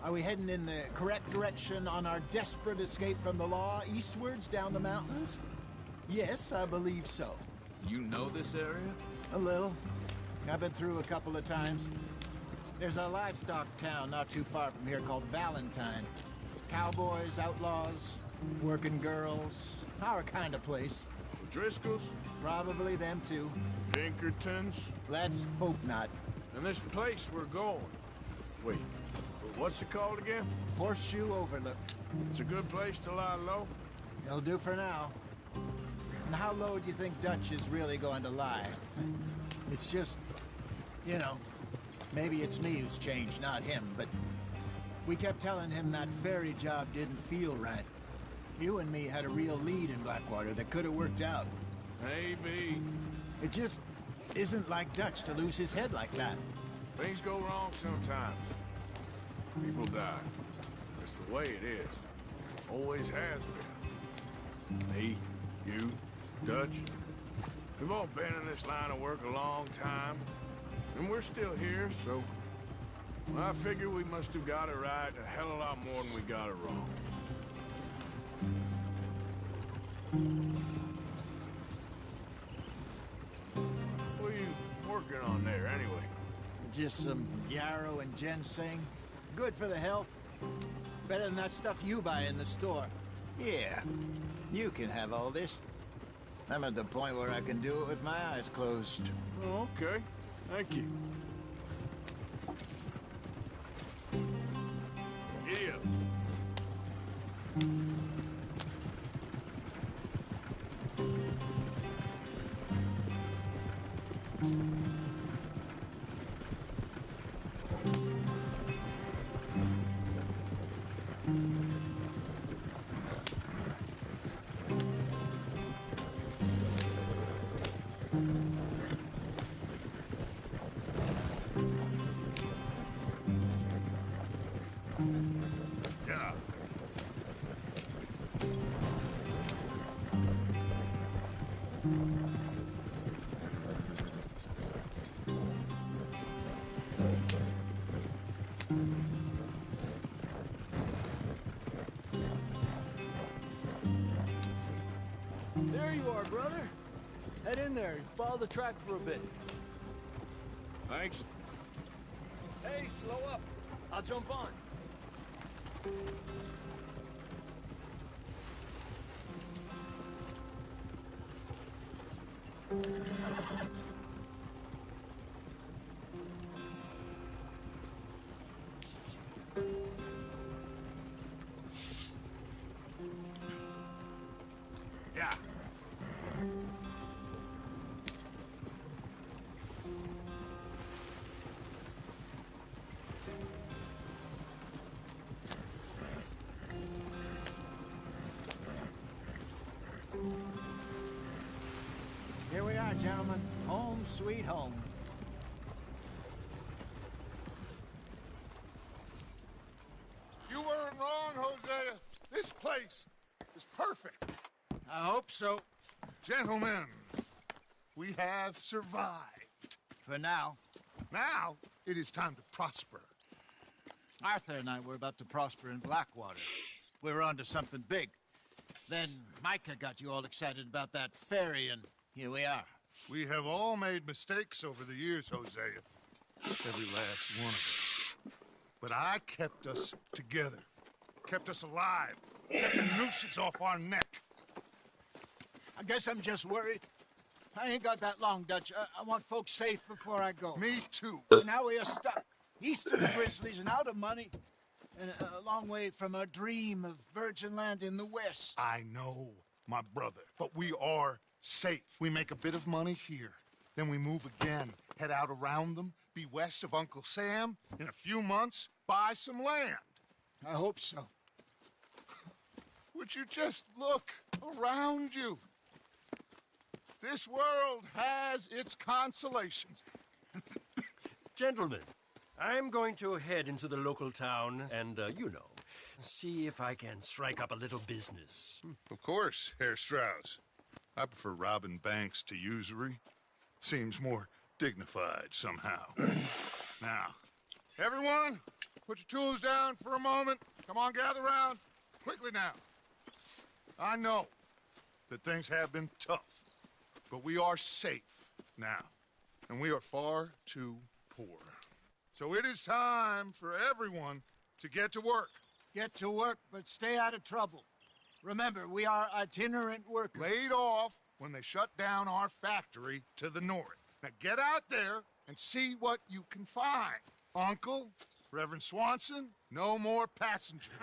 Are we heading in the correct direction on our desperate escape from the law eastwards down the mountains? Yes, I believe so. You know this area? A little. I've been through a couple of times. There's a livestock town not too far from here called Valentine. Cowboys, outlaws, working girls, our kind of place. The Driscolls? Probably them too. Pinkertons? Let's hope not. And this place we're going. Wait, what's it called again? Horseshoe Overlook. It's a good place to lie low? It'll do for now. And how low do you think Dutch is really going to lie? It's just, you know, maybe it's me who's changed, not him, but We kept telling him that ferry job didn't feel right. You and me had a real lead in Blackwater that could have worked out. Maybe. It just isn't like Dutch to lose his head like that. Things go wrong sometimes. People die. It's the way it is. Always has been. Me, you, Dutch. We've all been in this line of work a long time. And we're still here, so... I figure we must have got it right a hell of a lot more than we got it wrong. What are you working on there, anyway? Just some yarrow and ginseng. Good for the health. Better than that stuff you buy in the store. Yeah, you can have all this. I'm at the point where I can do it with my eyes closed. Oh, okay. Thank you. Giddy up. Yeah. There you are, brother. Head in there and follow the track for a bit. Thanks. Hey, slow up. I'll jump on. Yeah. Here we are, gentlemen. Home sweet home. You weren't wrong, Hosea. This place is perfect. I hope so. Gentlemen, we have survived. For now. Now, it is time to prosper. Arthur and I were about to prosper in Blackwater. We were onto something big. Then Micah got you all excited about that ferry, and here we are. We have all made mistakes over the years, Hosea. Every last one of us. But I kept us together. Kept us alive. Kept the nooses off our neck. I guess I'm just worried. I ain't got that long, Dutch. I want folks safe before I go. Me too. Now we are stuck. East of the Grizzlies and out of money. And a long way from our dream of virgin land in the west. I know, my brother. But we are safe. We make a bit of money here. Then we move again. Head out around them. Be west of Uncle Sam. In a few months, buy some land. I hope so. Would you just look around you? This world has its consolations. Gentlemen, I'm going to head into the local town and, see if I can strike up a little business. Of course, Herr Strauss. I prefer robbing banks to usury. Seems more dignified somehow. Now, everyone, put your tools down for a moment. Come on, gather round. Quickly now. I know that things have been tough, but we are safe now, and we are far too poor. So it is time for everyone to get to work. Get to work, but stay out of trouble. Remember, we are itinerant workers. Laid off when they shut down our factory to the north. Now get out there and see what you can find. Uncle, Reverend Swanson, no more passengers.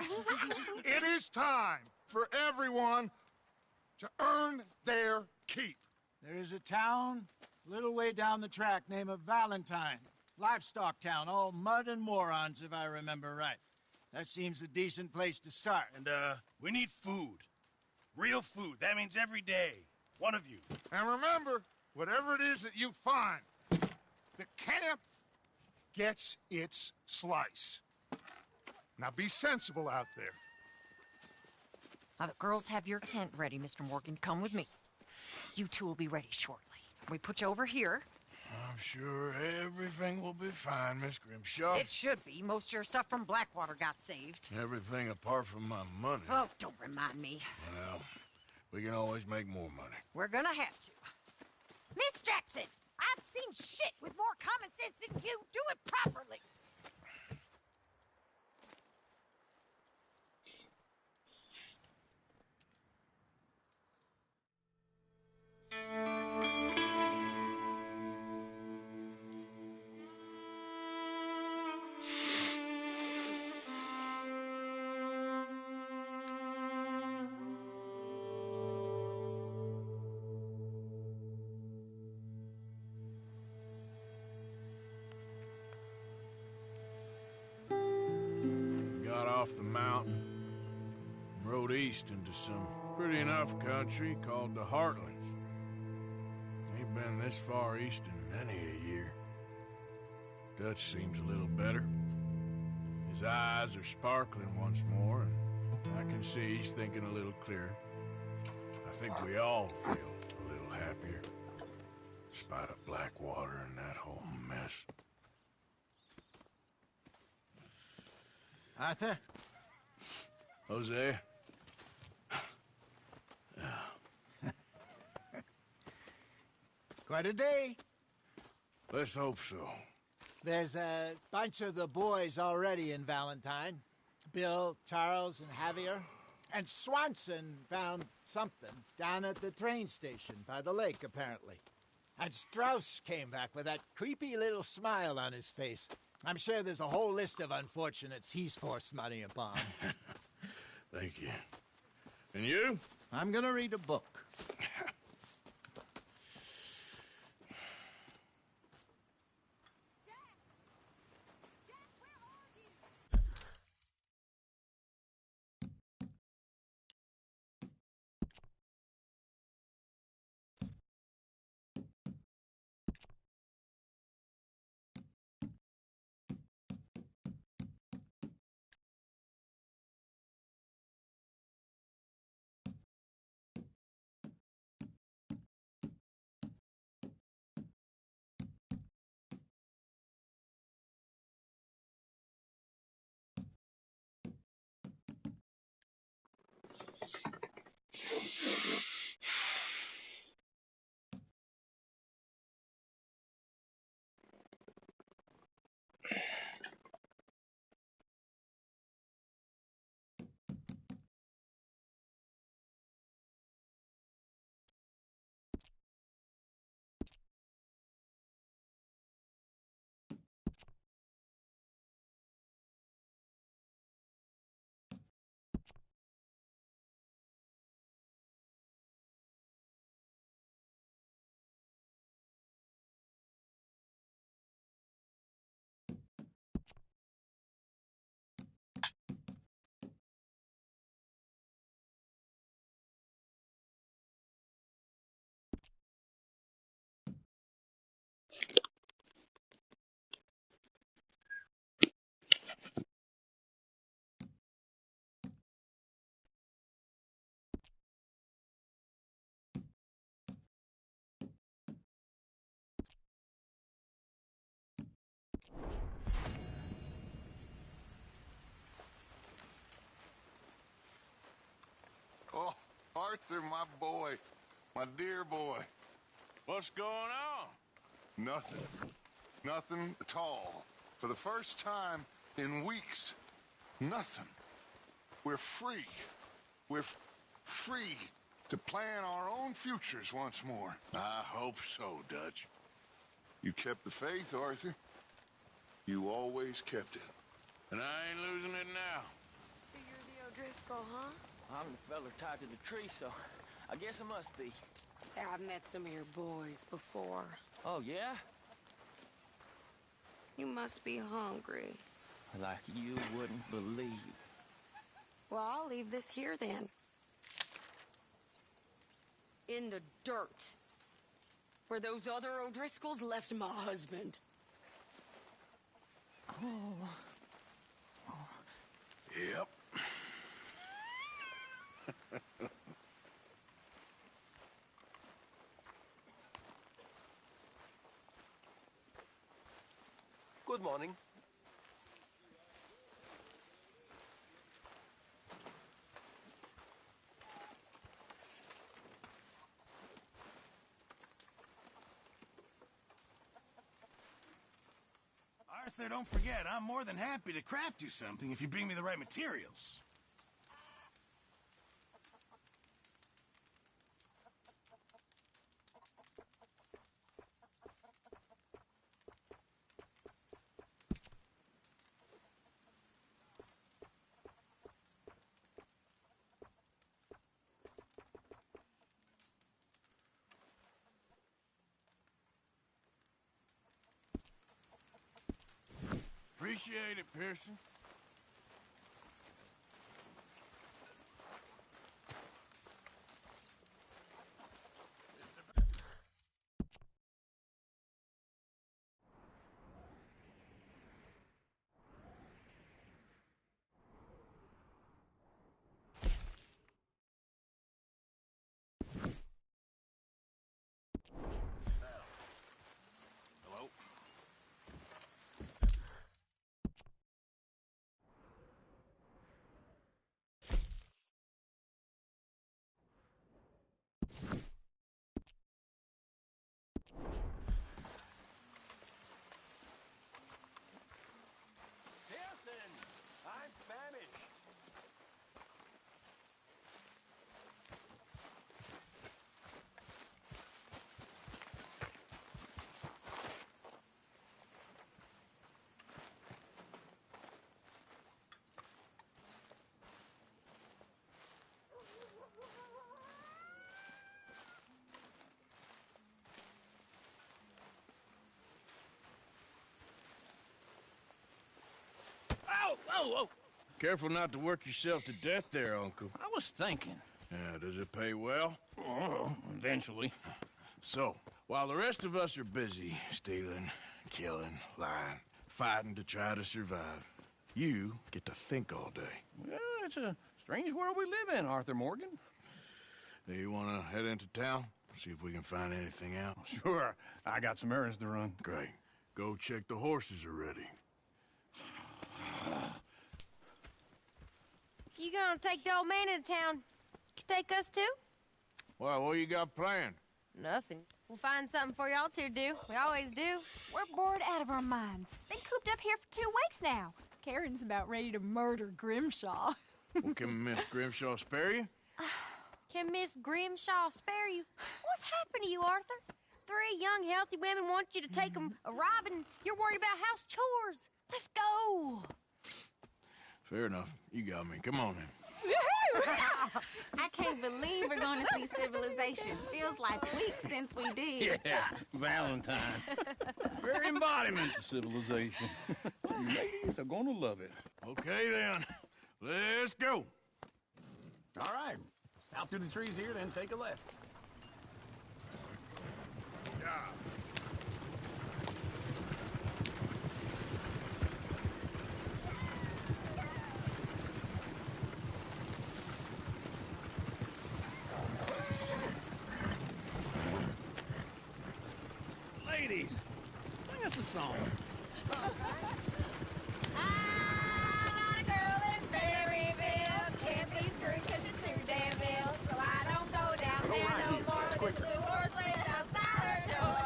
It is time for everyone to earn their keep. There is a town a little way down the track named Valentine. Livestock town, all mud and morons, if I remember right. That seems a decent place to start. And, we need food. Real food. That means every day. One of you. And remember, whatever it is that you find, the camp gets its slice. Now be sensible out there. Now, the girls have your tent ready, Mr. Morgan. Come with me. You two will be ready shortly. We put you over here. I'm sure everything will be fine, Miss Grimshaw. It should be. Most of your stuff from Blackwater got saved. Everything apart from my money. Oh, don't remind me. Well, we can always make more money. We're gonna have to. Miss Jackson, I've seen shit with more common sense than you. Do it properly. Got off the mountain and rode east into some pretty enough country called the Heartlands. Ain't been this far east in many a year. Dutch seems a little better. His eyes are sparkling once more, and I can see he's thinking a little clearer. I think we all feel a little happier, despite of Blackwater and that whole mess. Arthur? Jose? Quite a day. Let's hope so. There's a bunch of the boys already in Valentine. Bill, Charles, and Javier. And Swanson found something down at the train station by the lake, apparently. And Strauss came back with that creepy little smile on his face. I'm sure there's a whole list of unfortunates he's forced money upon. Thank you. And you? I'm gonna read a book. Oh, Arthur, my boy. My dear boy. What's going on? Nothing. Nothing at all. For the first time in weeks. Nothing. We're free. We're free to plan our own futures once more. I hope so, Dutch. You kept the faith, Arthur. You always kept it. And I ain't losing it now. So you're the O'Driscoll, huh? I'm the fella tied to the tree, so I guess I must be. Yeah, I've met some of your boys before. Oh, yeah? You must be hungry. like you wouldn't believe. Well, I'll leave this here then. In the dirt. Where those other O'Driscolls left my husband. Oh. Yep. Good morning. Arthur, don't forget, I'm more than happy to craft you something if you bring me the right materials. Appreciate it, Pearson. Hello? Pearson, I'm famished. Ow! Whoa, whoa! Careful not to work yourself to death there, Uncle. I was thinking. Yeah, does it pay well? Oh, eventually. So, while the rest of us are busy stealing, killing, lying, fighting to try to survive, you get to think all day. Well, it's a strange world we live in, Arthur Morgan. Do you want to head into town? See if we can find anything out? Sure. I got some errands to run. Great. Go check the horses are ready. You gonna take the old man into town? You take us too? Well, what you got planned? Nothing. We'll find something for y'all two to do. We always do. We're bored out of our minds. Been cooped up here for 2 weeks now. Karen's about ready to murder Grimshaw. Well, can Miss Grimshaw spare you? Can Miss Grimshaw spare you? What's happened to you, Arthur? 3 young, healthy women want you to take them a robbing. You're worried about house chores. Let's go. Fair enough. You got me. Come on then. I can't believe we're going to see civilization. Feels like weeks since we did. Yeah, Valentine. Very embodiment of civilization. You ladies are gonna love it. Okay then. Let's go. All right. Out through the trees here, then take a left. Yeah. Ladies, sing us a song. I got a girl in Berryville. Can't be screwed 'cause she's too damn ill. So I don't go down there no more with this blue horse laid outside her door.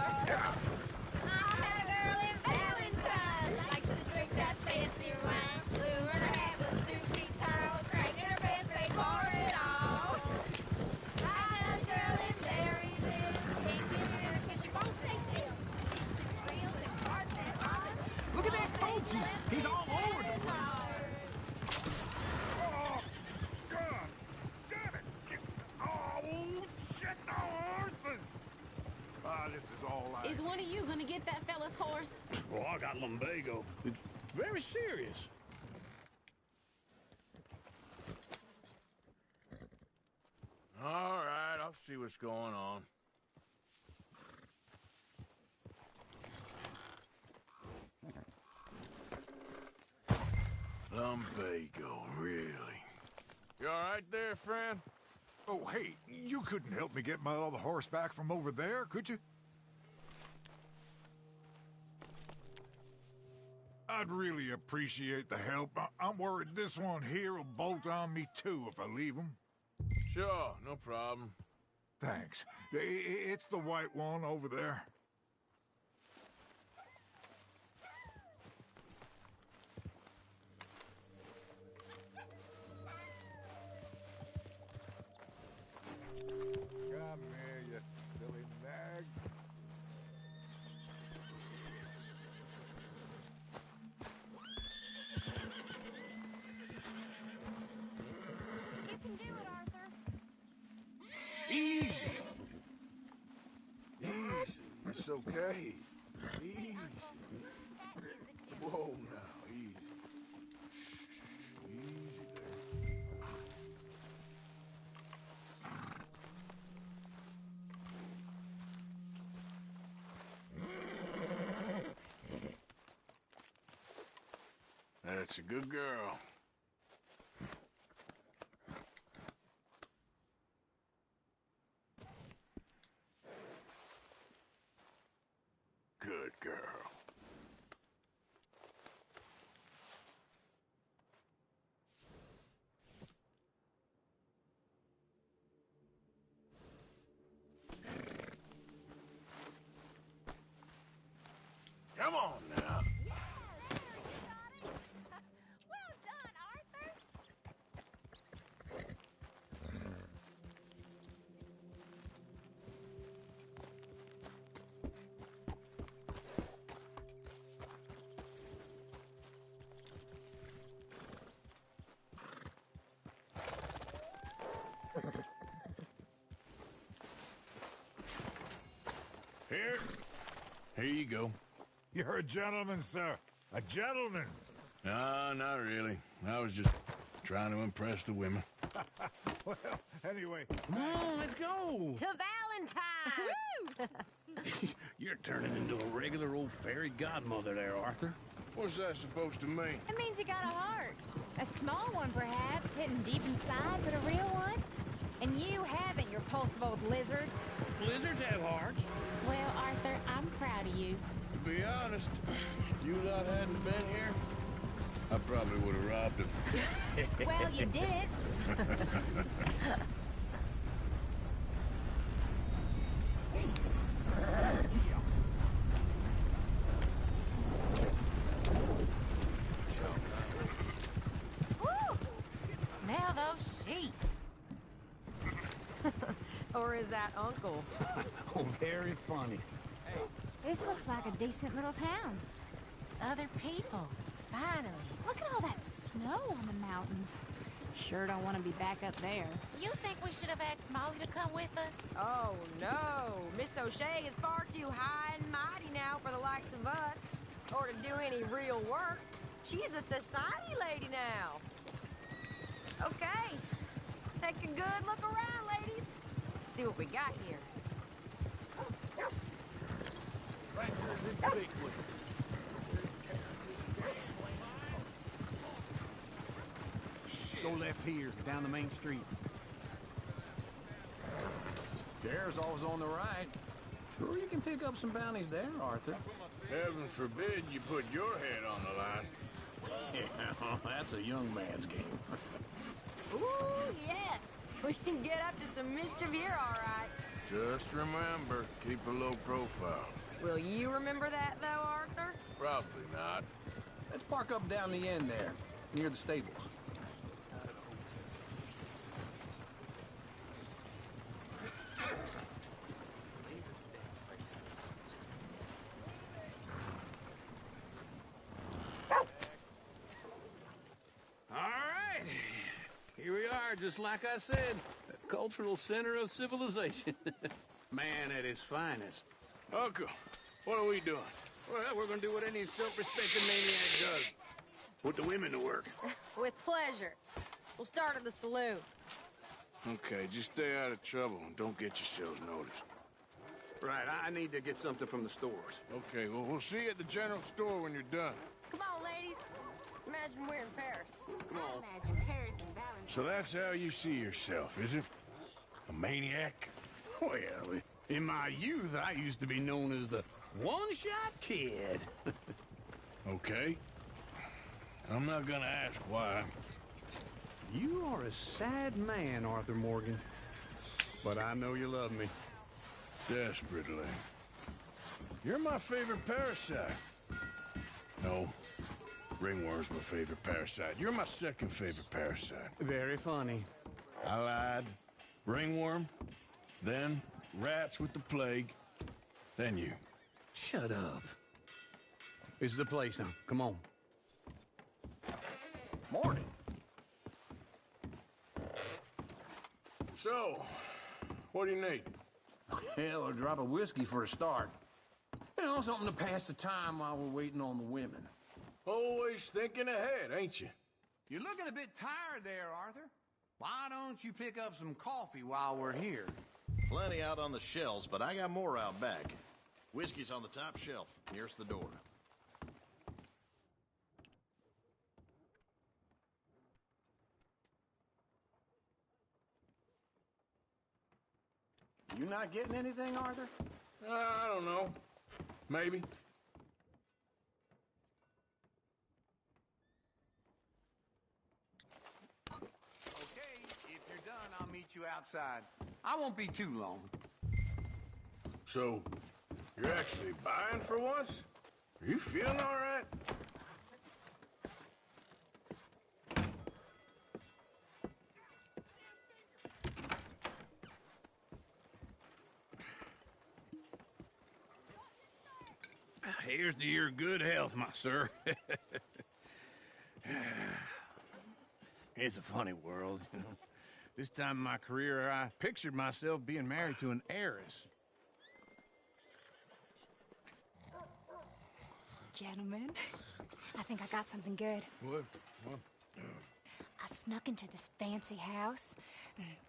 I had a girl in Valentine. Likes to drink that fancy wine. Blue in her hat was 2 feet tall. Cranking her pants, they pour it all. I had a girl in Berryville. Can't get her 'cause she won't stay still. She kicks and squeals and farts and hollers. Look at that Koji. He's all over the place. Oh, God! Damn it! Oh, shit! Oh, Arthur! Ah, this is all Is one of you going to get that fella's horse? Oh, I got lumbago. It's very serious. All right, I'll see what's going on. Lumbago, really? You all right there, friend? Oh, hey, you couldn't help me get my other horse back from over there, could you? I'd really appreciate the help. I'm worried this one here will bolt on me too if I leave him. Sure, no problem. Thanks. It's the white one over there. Come here, you silly nag. You can do it, Arthur. Easy. Easy. It's okay. Easy. Whoa, now, easy. Shh, easy there. That's a good girl. Good girl. Come on now. Well done, Arthur. Here you go. You're a gentleman, sir. A gentleman. No, not really. I was just trying to impress the women. Well, anyway. Come on, let's go. To Valentine! You're turning into a regular old fairy godmother there, Arthur. What's that supposed to mean? It means you got a heart. A small one, perhaps, hidden deep inside, but a real one. And you haven't, you repulsive old lizard. Lizards have hearts. Well, Arthur, I'm proud of you. To be honest, if you lot hadn't been here, I probably would have robbed him. Well, you did. Woo! Smell those sheep. Or is that Uncle? Oh, very funny. This looks like a decent little town. Other people. Finally. Look at all that snow on the mountains. Sure don't want to be back up there. You think we should have asked Molly to come with us? Oh, no. Miss O'Shea is far too high and mighty now for the likes of us. Or to do any real work. She's a society lady now. Okay. Take a good look around, ladies. Let's see what we got here. Rangers in Bigwood. Go left here, down the main street. Sheriff's always on the right. Sure you can pick up some bounties there, Arthur. Heaven forbid you put your head on the line. Yeah, that's a young man's game. Ooh, yes. We can get up to some mischief here, all right. Just remember, keep a low profile. Will you remember that, though, Arthur? Probably not. Let's park up down the end there, near the stables. All right. Here we are, just like I said. A cultural center of civilization. Man at his finest. Uncle, what are we doing? Well, we're gonna do what any self-respecting maniac does. Put the women to work. With pleasure. We'll start at the saloon. Okay, just stay out of trouble and don't get yourselves noticed. Right, I need to get something from the stores. Okay, well, we'll see you at the general store when you're done. Come on, ladies. Imagine we're in Paris. Come on. Imagine Paris and Valentine. So that's how you see yourself, is it? A maniac? Well, in my youth, I used to be known as the one-shot kid. Okay. I'm not gonna ask why. You are a sad man, Arthur Morgan. But I know you love me. Desperately. You're my favorite parasite. No. Ringworm's my favorite parasite. You're my second favorite parasite. Very funny. I lied. Ringworm, then rats with the plague, then you. Shut up. This is the place now. Come on. Morning. So, what do you need? Hell, a drop of whiskey for a start. You know, something to pass the time while we're waiting on the women. Always thinking ahead, ain't you? You're looking a bit tired there, Arthur. Why don't you pick up some coffee while we're here? Plenty out on the shelves, but I got more out back. Whiskey's on the top shelf, nearest the door. You not getting anything, Arthur? I don't know. Maybe. Okay, if you're done, I'll meet you outside. I won't be too long. So, you're actually buying for once? Are you feeling all right? Here's to your good health, my sir. It's a funny world, you know. This time in my career, I pictured myself being married to an heiress. Gentlemen, I think I got something good. What? I snuck into this fancy house,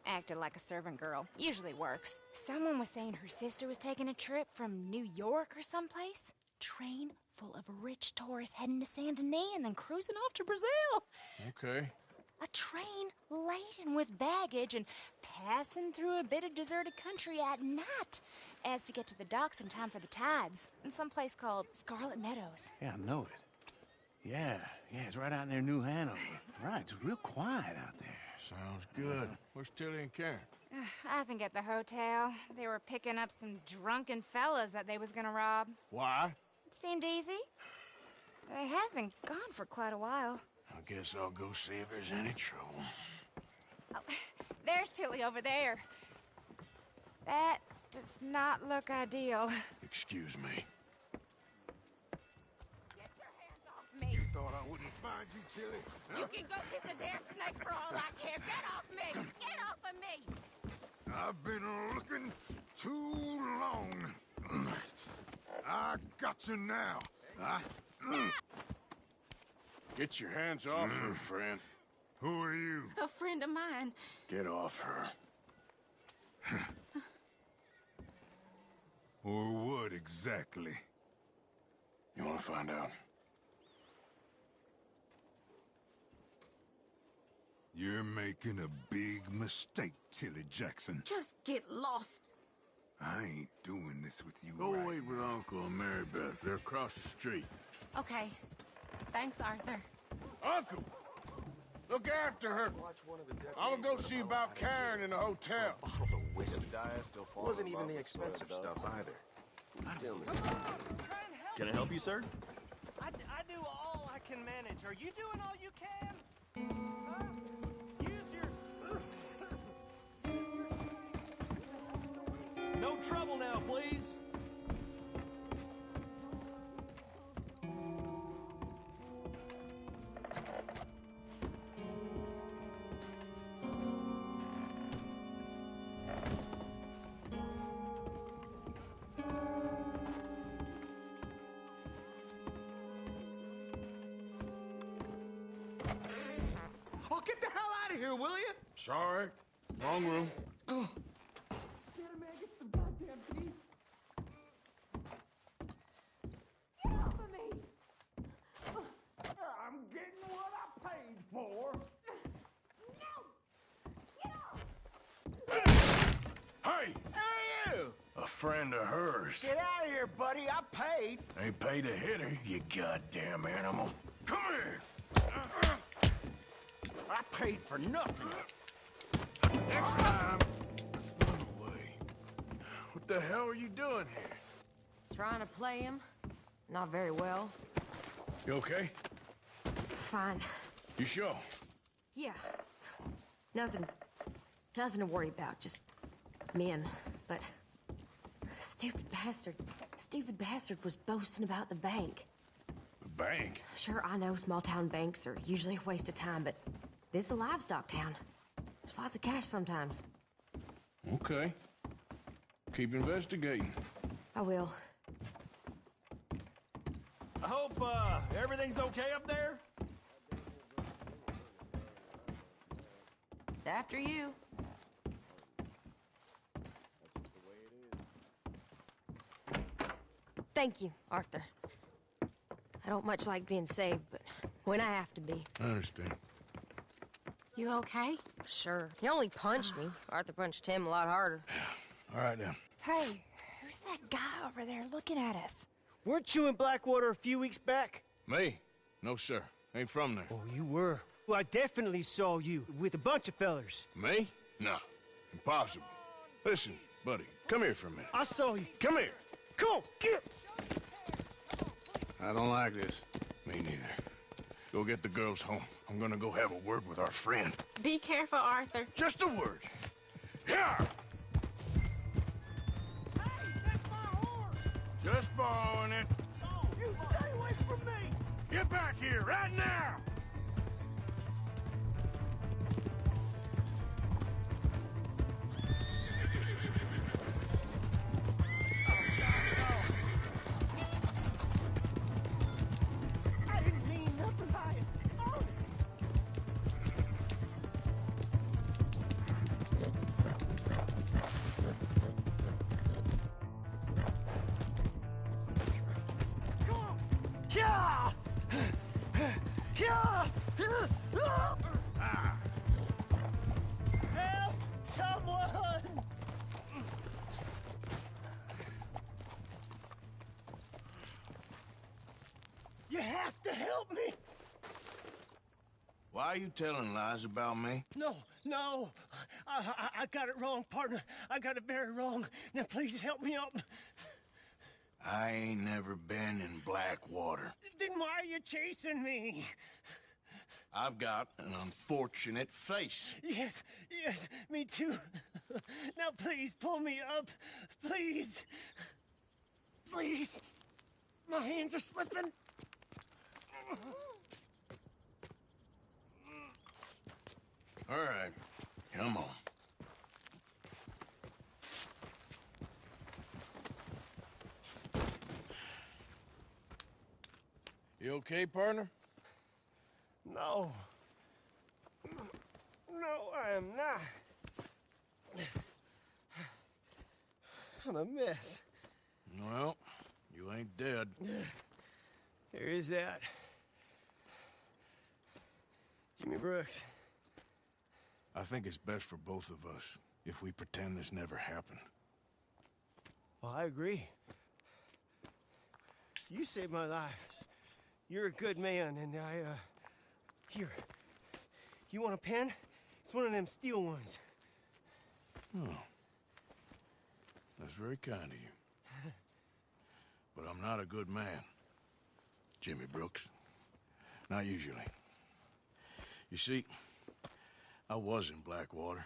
acted like a servant girl. Usually works. Someone was saying her sister was taking a trip from New York or someplace. Train full of rich tourists heading to Saint Denis and then cruising off to Brazil. Okay. A train laden with baggage and passing through a bit of deserted country at night as to get to the docks in time for the tides in some place called Scarlet Meadows. Yeah, I know it. Yeah, it's right out near New Hanover. Right, it's real quiet out there. Sounds good. Where's Tilly and Karen? I think at the hotel. They were picking up some drunken fellas that they was gonna rob. Why? It seemed easy. They have been gone for quite a while. I guess I'll go see if there's any trouble. Oh, there's Tilly over there. That does not look ideal. Excuse me. Get your hands off me. You thought I wouldn't find you, Tilly? Huh? You can go kiss a damn snake for all I care. Get off me! Get off of me! I've been looking too long. I got you now. Get your hands off her, friend. Who are you? A friend of mine. Get off her. Or what exactly? You want to find out? You're making a big mistake, Tilly Jackson. Just get lost. I ain't doing this with you. Go right wait with Uncle and Mary Beth. They're across the street. Okay. Thanks, Arthur. Uncle! Look after her. I'm gonna go see about Karen in the hotel. Whiskey. Wasn't even the expensive stuff either. Can I help you, sir? I do all I can manage. Are you doing all you can? Huh? Use your... No trouble now, please. Oh, get the hell out of here, will you? Sorry. Wrong room. I'm getting what I paid for. Hey! Who are you? A friend of hers. Get out of here, buddy. I paid. Ain't paid to hit her, you goddamn animal. Come here! I paid for nothing. Next time. Run away. What the hell are you doing here? Trying to play him. Not very well. You okay? Fine. You sure? Yeah. Nothing to worry about. Just men. But stupid bastard was boasting about the bank. The bank? Sure, I know small town banks are usually a waste of time, but this is a livestock town. There's lots of cash sometimes. Okay. Keep investigating. I will. I hope, everything's okay up there? After you. Thank you, Arthur. I don't much like being saved, but when I have to be. I understand. You okay? Sure. He only punched me. Arthur punched him a lot harder. All right, then. Hey, who's that guy over there looking at us? Weren't you in Blackwater a few weeks back? Me? No, sir. Ain't from there. Oh, you were. Well, I definitely saw you with a bunch of fellers. Me? No. Impossible. Listen, buddy, come here for a minute. I saw you. Come here. Come on, get! I don't like this. Me neither. Go get the girls home. I'm gonna go have a word with our friend. Be careful, Arthur. Just a word. Yeah! Just borrowing it. Oh, you stay away from me! Get back here right now! I didn't mean nothing by it. Oh. Come on! Yeah! Yeah! Help! Someone! You have to help me! Why are you telling lies about me? No. I got it wrong, partner. I got it very wrong. Now, please help me out. I ain't never been in Blackwater. Then why are you chasing me? I've got an unfortunate face. Yes, me too. Now, please, pull me up. Please. Please. My hands are slipping. All right, come on. You okay, partner? No. No, I am not. I'm a mess. Well, you ain't dead. There is that. Jimmy Brooks. I think it's best for both of us if we pretend this never happened. Well, I agree. You saved my life. You're a good man, and here. You want a pen? It's one of them steel ones. Oh. That's very kind of you. But I'm not a good man, Jimmy Brooks. Not usually. You see, I was in Blackwater.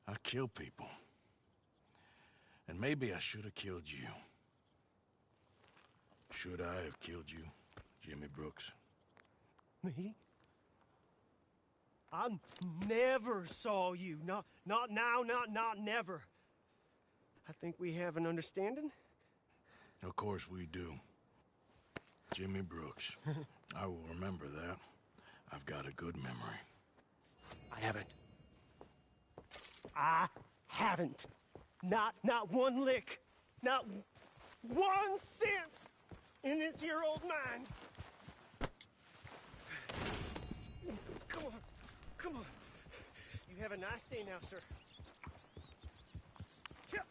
I killed people. And maybe I should have killed you. Should I have killed you, Jimmy Brooks? Me? I never saw you. Not now, not never. I think we have an understanding. Of course we do. Jimmy Brooks. I will remember that. I've got a good memory. I haven't. I haven't. Not one lick. Not 1 cent in this here old mine. Come on. Come on. You have a nice day now, sir. Yeah.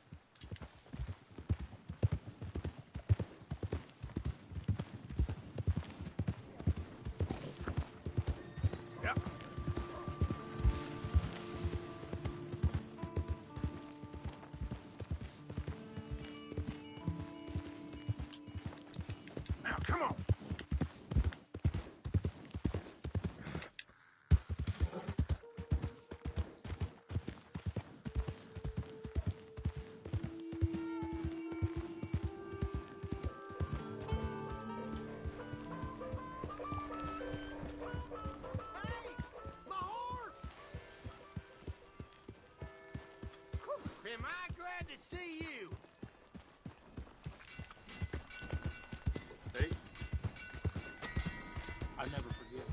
Yep. Now, come on. Am I glad to see you? Hey, I never forget.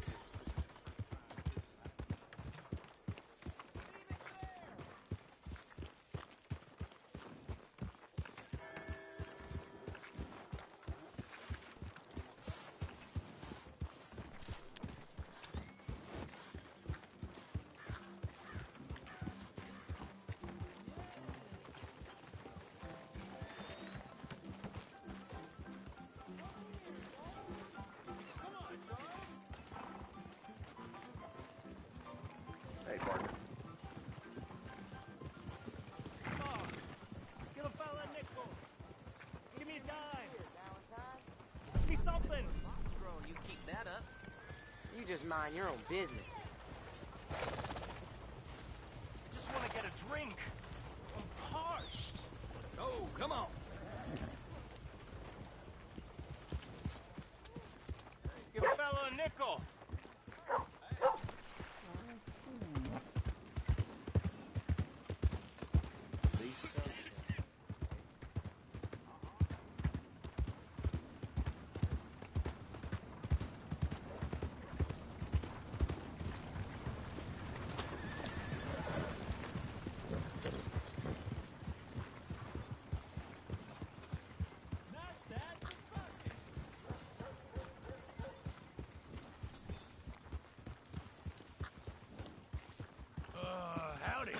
Hey, partner. Give a fella a nickel. Give me a dime. Give me something. You keep that up. You just mind your own business. Just want to get a drink. I'm parched. Oh, come on. Give a fella a nickel. These social. Howdy.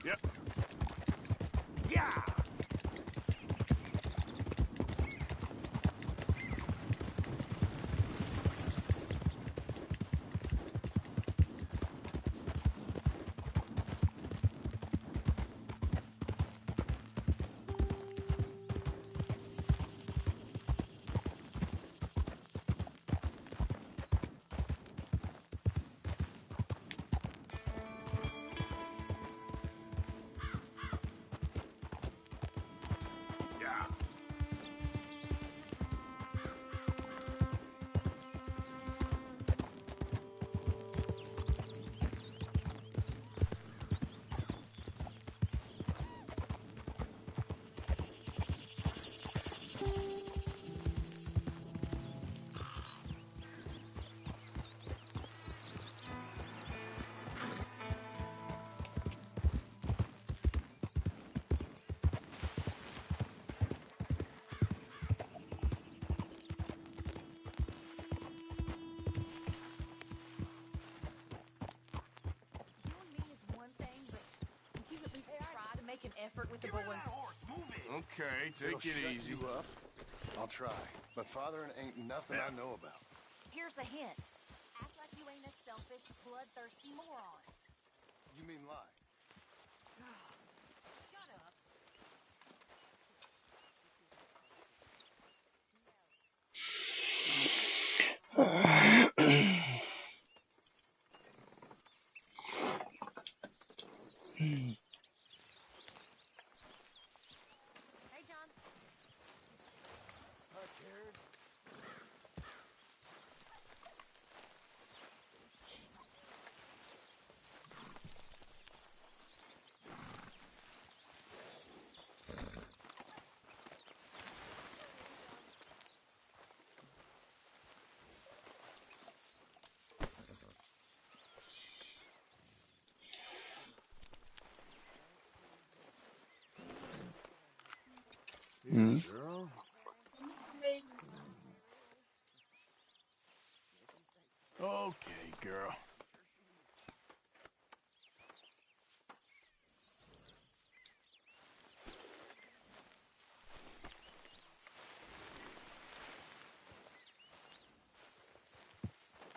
Yep. Yeah! Make an effort with the boy. okay, take it easy. You up? I'll try. But fathering ain't nothing I know about. Here's a hint. Act like you ain't a selfish, bloodthirsty moron. You mean lie? Shut up. Girl. Okay, girl.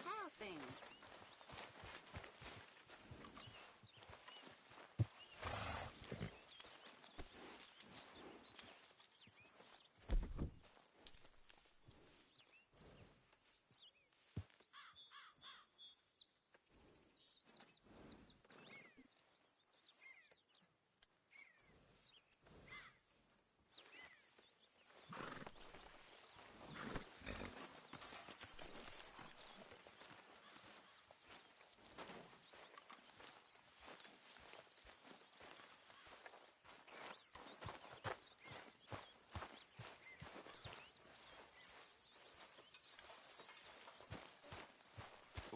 How's things?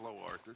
Hello, Arthur.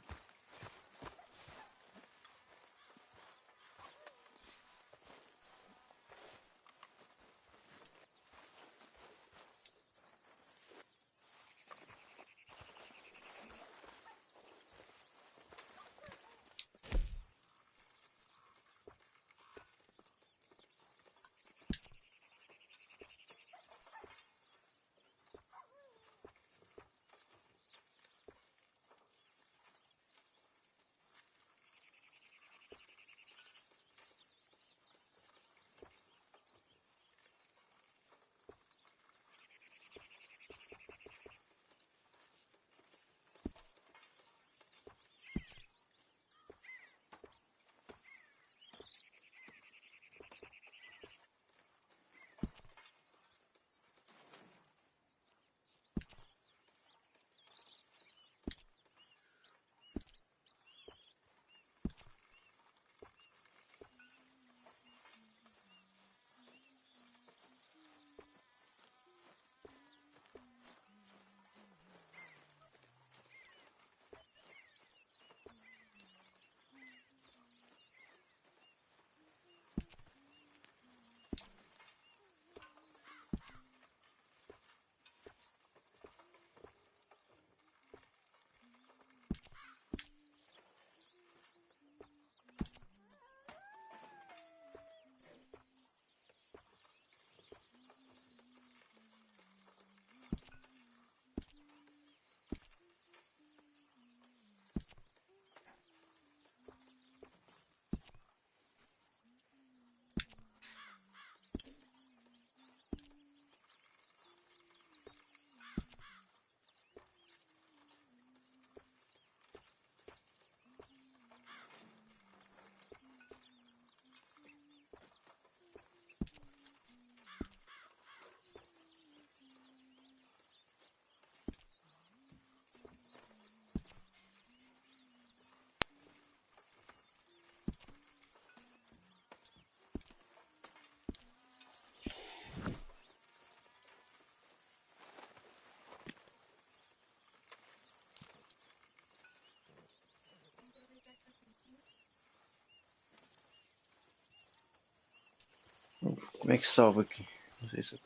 Como é que sobe aqui? Não sei se